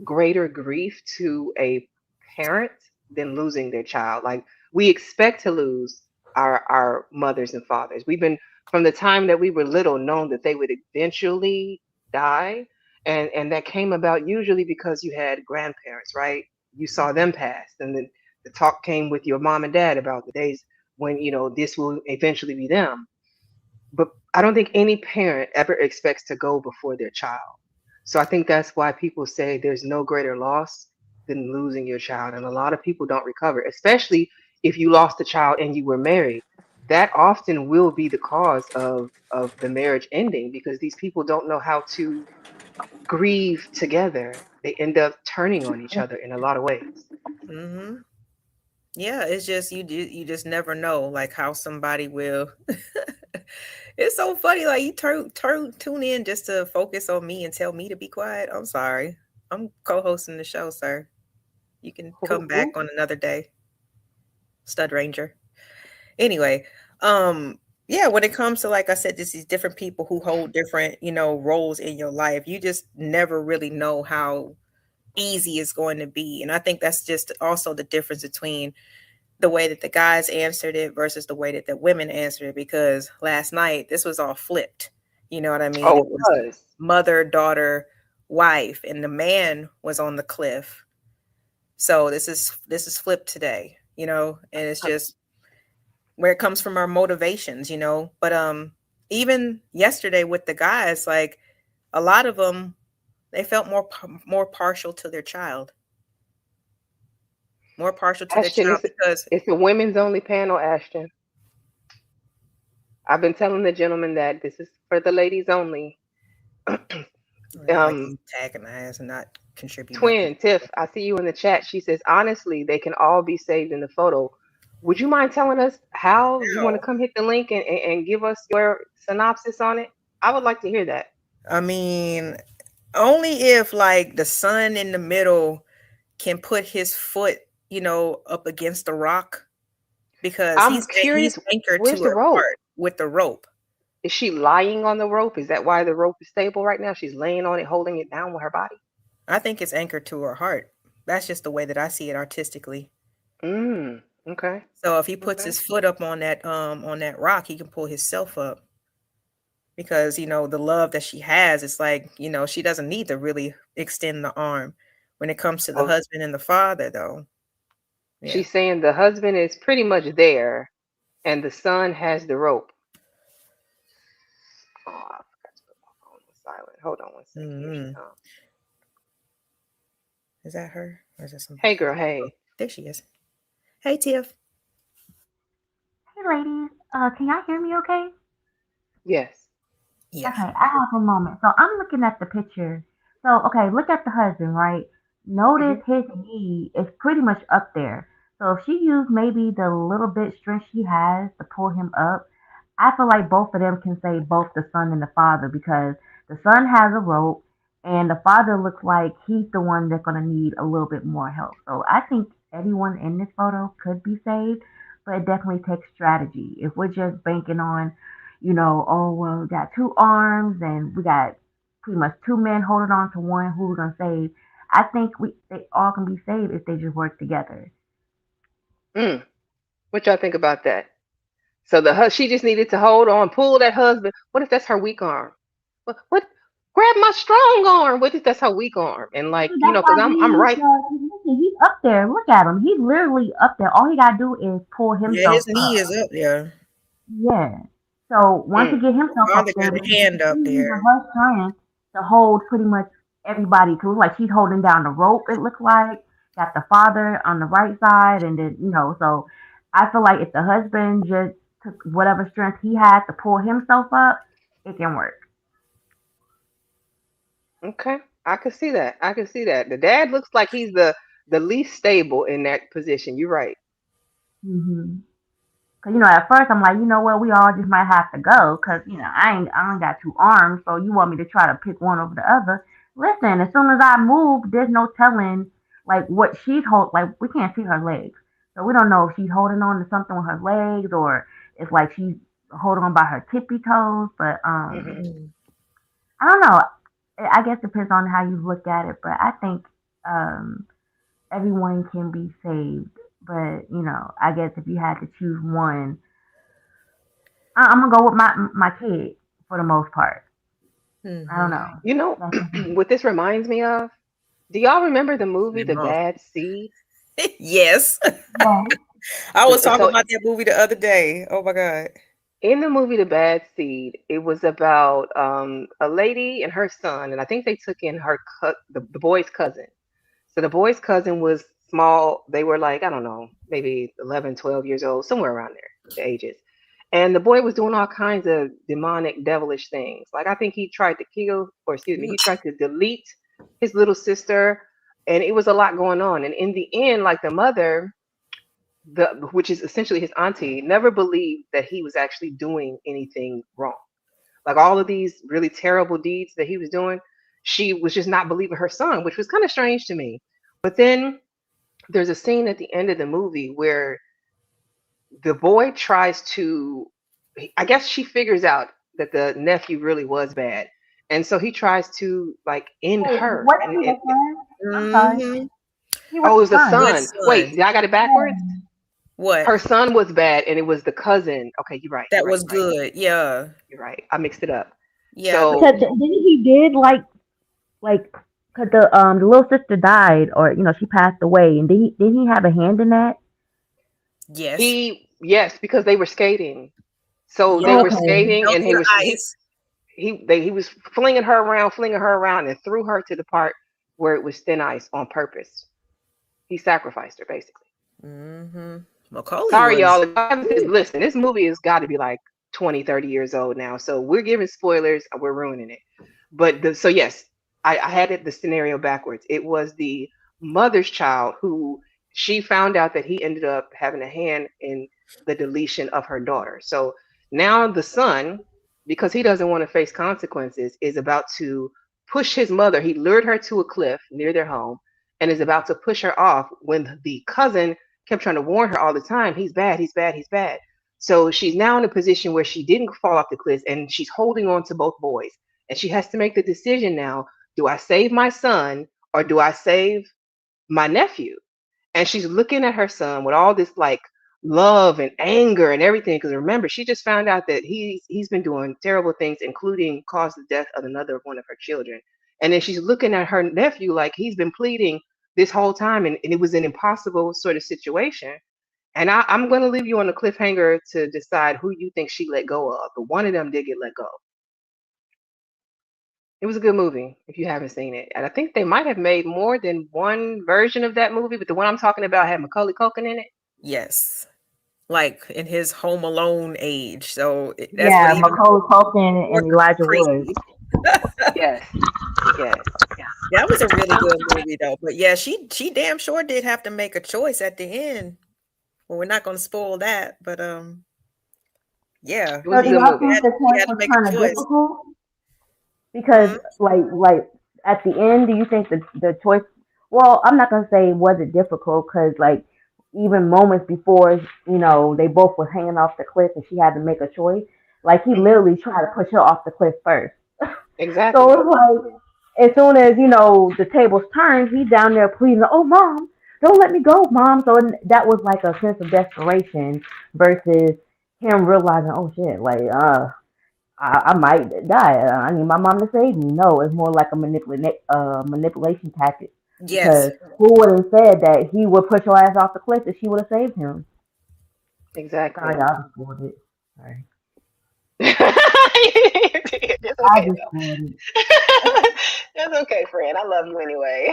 greater grief to a parent than losing their child. Like, we expect to lose our mothers and fathers. We've been, from the time that we were little, known that they would eventually die, and that came about usually because you had grandparents, right? You saw them pass, and then the talk came with your mom and dad about the days when this will eventually be them. But I don't think any parent ever expects to go before their child. So I think that's why people say there's no greater loss than losing your child. And a lot of people don't recover, especially if you lost a child and you were married. That often will be the cause of the marriage ending, because these people don't know how to grieve together. They end up turning on each other in a lot of ways. Mm-hmm. Yeah, it's just you just never know, like, how somebody will. It's so funny, like, you tune in just to focus on me and tell me to be quiet. I'm sorry. I'm co-hosting the show, sir. You can come back on another day. Stud Ranger. Anyway, yeah, when it comes to, like I said, just these different people who hold different, roles in your life, you just never really know how easy it's going to be. And I think that's just also the difference between the way that the guys answered it versus the way that the women answered it, because last night this was all flipped. You know what I mean? Oh, It was mother, daughter, wife, and the man was on the cliff. So this is flipped today, and it's just where it comes from, our motivations, But even yesterday with the guys, like, a lot of them, they felt more partial to their child. More partial to their Ashton, child because it's a women's only panel, Ashton. I've been telling the gentlemen that this is for the ladies only. like antagonize and not contribute. Twin, Tiff, I see you in the chat. She says, honestly, they can all be saved in the photo. Would you mind telling us how? You want to come hit the link and give us your synopsis on it? I would like to hear that. I mean, only if, like, the son in the middle can put his foot, up against the rock, because I'm he's curious, anchored where's to the her rope? part with the rope. Is she lying on the rope? Is that why the rope is stable right now? She's laying on it, holding it down with her body? I think it's anchored to her heart. That's just the way that I see it artistically. Okay. So if he puts his foot up on that rock, he can pull himself up. Because, the love that she has, it's like, she doesn't need to really extend the arm when it comes to the husband and the father, though. Yeah. She's saying the husband is pretty much there and the son has the rope. Oh, I forgot to put my phone on silent. Hold on one second. Here she comes. Is that her? Or is that somebody? Hey, girl. Hey. Oh, there she is. Hey, Tiff. Hey, ladies. Can y'all hear me okay? Yes. Yeah. Okay, I have a moment. So I'm looking at the picture. So, okay, look at the husband, right? Notice his knee is pretty much up there. So if she used maybe the little bit strength she has to pull him up, I feel like both of them can save both the son and the father because the son has a rope and the father looks like he's the one that's going to need a little bit more help. So I think everyone in this photo could be saved, but it definitely takes strategy. If we're just banking on, oh, well, we got two arms and we got pretty much two men holding on to one, who we're going to save? I think they all can be saved if they just work together. What y'all think about that? So she just needed to hold on, pull that husband. What if that's her weak arm? What? Grab my strong arm. What if that's her weak arm? And like, That's because why I'm right. listen, he's up there. Look at him. He's literally up there. All he got to do is pull Yeah, himself his knee up. is up there. Yeah. So once he get himself up Father there, got a hand up there. her trying to hold pretty much everybody. Cause like she's holding down the rope. It looks like got the father on the right side, and then So I feel like if the husband just took whatever strength he had to pull himself up, it can work. Okay, I could see that. The dad looks like he's the least stable in that position. You're right. Mm-hmm. Cause at first I'm like, well, we all just might have to go, cause I ain't got two arms, so you want me to try to pick one over the other. Listen, as soon as I move, there's no telling like what she's holding. Like we can't see her legs, so we don't know if she's holding on to something with her legs or if like she's holding on by her tippy toes. But I don't know. I guess it depends on how you look at it, but I think everyone can be saved. But I guess if you had to choose one, I'm gonna go with my kid for the most part. I don't know. What this reminds me of? Do y'all remember the movie The Bad Seed? Yes. Yeah. I was talking about that movie the other day. Oh my God. In the movie The Bad Seed, it was about a lady and her son, and I think they took in the boy's cousin. So the boy's cousin was small. They were like, I don't know, maybe 11, 12 years old, somewhere around there, the ages. And the boy was doing all kinds of demonic, devilish things. Like I think he tried to he tried to delete his little sister, and it was a lot going on. And in the end, like the mother, which is essentially his auntie, never believed that he was actually doing anything wrong. Like all of these really terrible deeds that he was doing, she was just not believing her son, which was kind of strange to me. But then there's a scene at the end of the movie where the boy tries to, I guess she figures out that the nephew really was bad. And so he tries to like end her. What is the son? I'm sorry. Oh, it was the son. Wait, I got it backwards? What? Her son was bad and it was the cousin. Okay, you're right. That was good. Yeah. You're right. I mixed it up. Yeah. So, because he did because the little sister died, or she passed away, and did he have a hand in that? Yes. Yes, because they were skating. So they were skating, and he was flinging her around, and threw her to the part where it was thin ice on purpose. He sacrificed her basically. Macaulay. Sorry, y'all. Listen, this movie has got to be like 20, 30 years old now. So we're giving spoilers. We're ruining it. But so yes, I had the scenario backwards. It was the mother's child who she found out that he ended up having a hand in the deletion of her daughter. So now the son, because he doesn't want to face consequences, is about to push his mother. He lured her to a cliff near their home and is about to push her off when the cousin kept trying to warn her all the time, he's bad, he's bad, he's bad. So she's now in a position where she didn't fall off the cliff and she's holding on to both boys. And she has to make the decision now, do I save my son or do I save my nephew? And she's looking at her son with all this like love and anger and everything. Because remember, she just found out that he's been doing terrible things, including caused the death of another one of her children. And then she's looking at her nephew like he's been pleading this whole time, and it was an impossible sort of situation. And I'm going to leave you on the cliffhanger to decide who you think she let go of. But one of them did get let go. It was a good movie if you haven't seen it. And I think they might have made more than one version of that movie, but the one I'm talking about had Macaulay Culkin in it. Yes. Like in his Home Alone age. So that's Macaulay Culkin and Elijah Wood. Yes. That was a really good movie though. But yeah, she damn sure did have to make a choice at the end. Well, we're not going to spoil that, but Yeah. It was So a do good y'all movie. think the He choice had to was make kind a of choice. difficult? Because Hmm. like at the end, do you think the choice? Well, I'm not gonna say was it difficult because like even moments before, they both were hanging off the cliff and she had to make a choice. Like he Hmm. literally tried to push her off the cliff first. So Exactly. it's like as soon as the tables turned, he's down there pleading, "Oh, mom, don't let me go, mom." So that was like a sense of desperation versus him realizing, "Oh shit, like I might die. I need my mom to save me." No, it's more like a manipulation tactic Yes. because who would have said that he would push her ass off the cliff if she would have saved him? Sorry, Exactly. I just spoiled it. Sorry, It's I okay just though. spoiled it. That's okay, friend. I love you anyway.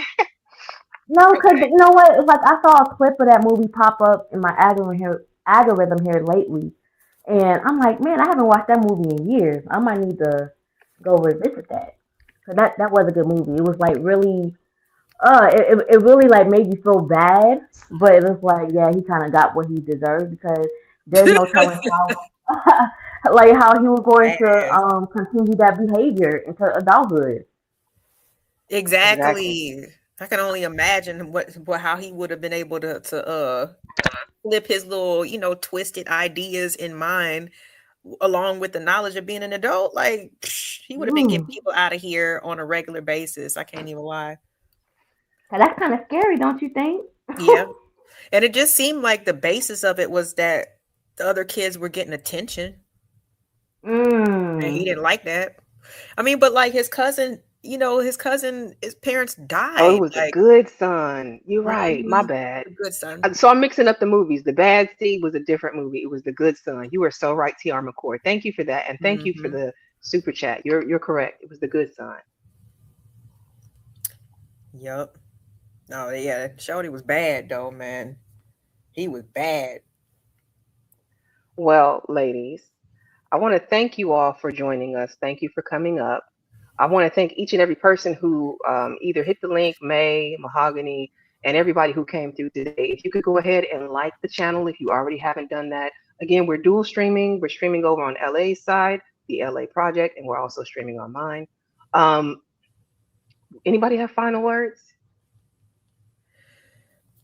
No, because Okay. you know what? It's like I saw a clip of that movie pop up in my algorithm here lately, and I'm like, man, I haven't watched that movie in years. I might need to go revisit that. So that was a good movie. It was like really, it really like made you feel bad, but it was like, yeah, he kind of got what he deserved because there's no telling how, like how he was going to Man. continue that behavior into adulthood. Exactly. Exactly. I can only imagine what how he would have been able to flip his little, twisted ideas in mind along with the knowledge of being an adult. Like he would have been getting Mm. people out of here on a regular basis. I can't even lie. So that's kind of scary, don't you think? Yeah. And it just seemed like the basis of it was that the other kids were getting attention and he Mm. didn't like that. I mean, but like his parents Oh, it died. was The Like, Good Son. You're right. My mhm, bad. the good son. So I'm mixing up the movies. The Bad Seed was a different movie. It was The Good Son. You were so right, TR McCord. Thank you for that, and thank you for Hmm. the super chat. You're correct. It was The Good Son. Yep. No, yeah, Shorty was bad though, man. He was bad. Well, ladies, I want to thank you all for joining us. Thank you for coming up. I want to thank each and every person who either hit the link, May, Mahogany, and everybody who came through today. If you could go ahead and like the channel if you already haven't done that. Again, we're dual streaming. We're streaming over on LA's side, the LA Project, and we're also streaming on mine. Um, Anybody have final words?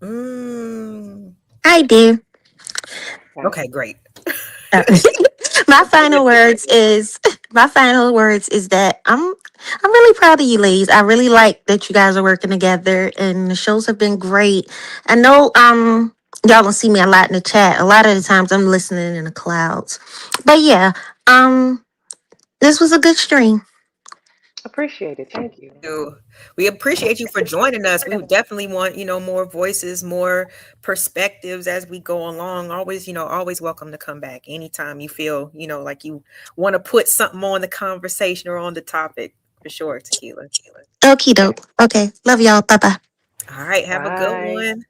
Mm. I do. Okay. Okay, great. Uh, my final words is that I'm really proud of you ladies. I really like that you guys are working together and the shows have been great. I know y'all don't see me a lot in the chat. A lot of the times I'm listening in the clouds. But yeah, this was a good stream. Appreciate it. Thank you. So, we appreciate you for joining us. We would definitely want, more voices, more perspectives as we go along. Always, always welcome to come back anytime you feel, like you want to put something on the conversation or on the topic for sure, Tequila. Okie doke. Okay. Love y'all. Bye bye. All right, have a good Bye. one.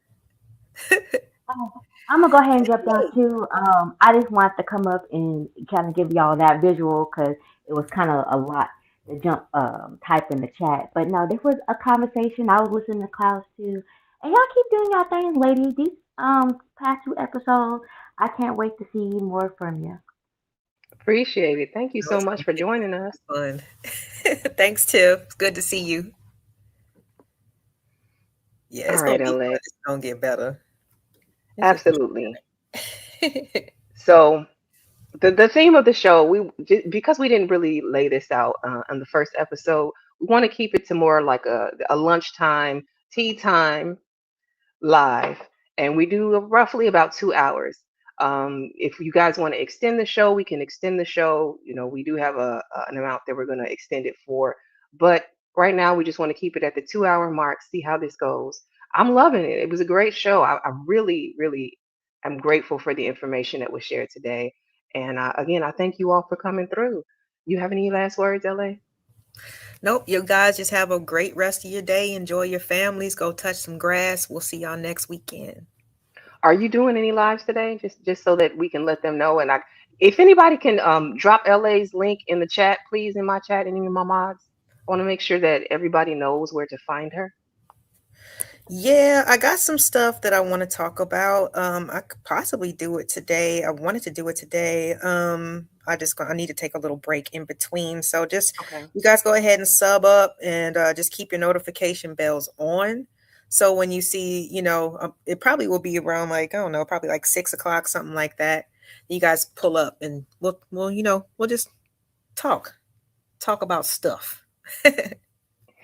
Oh, I'm gonna go ahead and jump down too. I just wanted to come up and kind of give y'all that visual because it was kind of a lot to jump type in the chat. But no, this was a conversation. I was listening to Klaus too, and y'all keep doing y'all things, ladies. These past two episodes, I can't wait to see more from you. Appreciate it. Thank you No, so it's much gonna for be joining us. fun. Thanks, Tiff. It's good to see you. Yeah, All it's right, gonna be LA. fun. It's gonna get better. It's just Absolutely. So the theme of the show, because we didn't really lay this out on the first episode, we want to keep it to more like a lunchtime, tea time live, and we do roughly about 2 hours. If you guys want to extend the show, we can extend the show. We do have an amount that we're going to extend it for, but right now we just want to keep it at the 2 hour mark. See how this goes. I'm loving it. It was a great show. I really, really am grateful for the information that was shared today. And again, I thank you all for coming through. You have any last words, LA? Nope. You guys just have a great rest of your day. Enjoy your families. Go touch some grass. We'll see y'all next weekend. Are you doing any lives today? Just so that we can let them know. And if anybody can drop LA's link in the chat, please, in my chat, any of my mods. I want to make sure that everybody knows where to find her. Yeah, I got some stuff that I want to talk about. I could possibly do it today. I wanted to do it today. I need to take a little break in between. So just Okay. you guys go ahead and sub up and just keep your notification bells on. So when you see, it probably will be around like, I don't know, probably like 6 o'clock, something like that. You guys pull up and we'll just talk about stuff.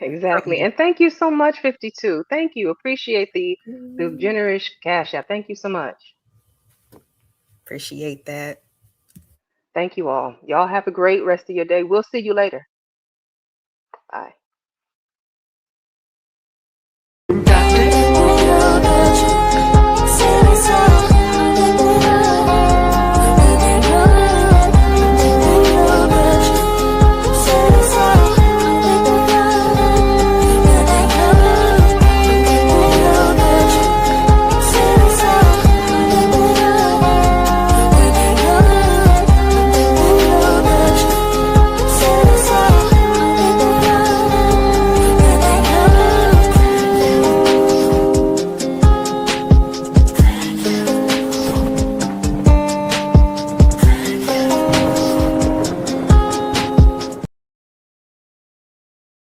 Exactly. And thank you so much, 52. Thank you. Appreciate the generous cash app. Thank you so much. Appreciate that. Thank you all. Y'all have a great rest of your day. We'll see you later. Bye.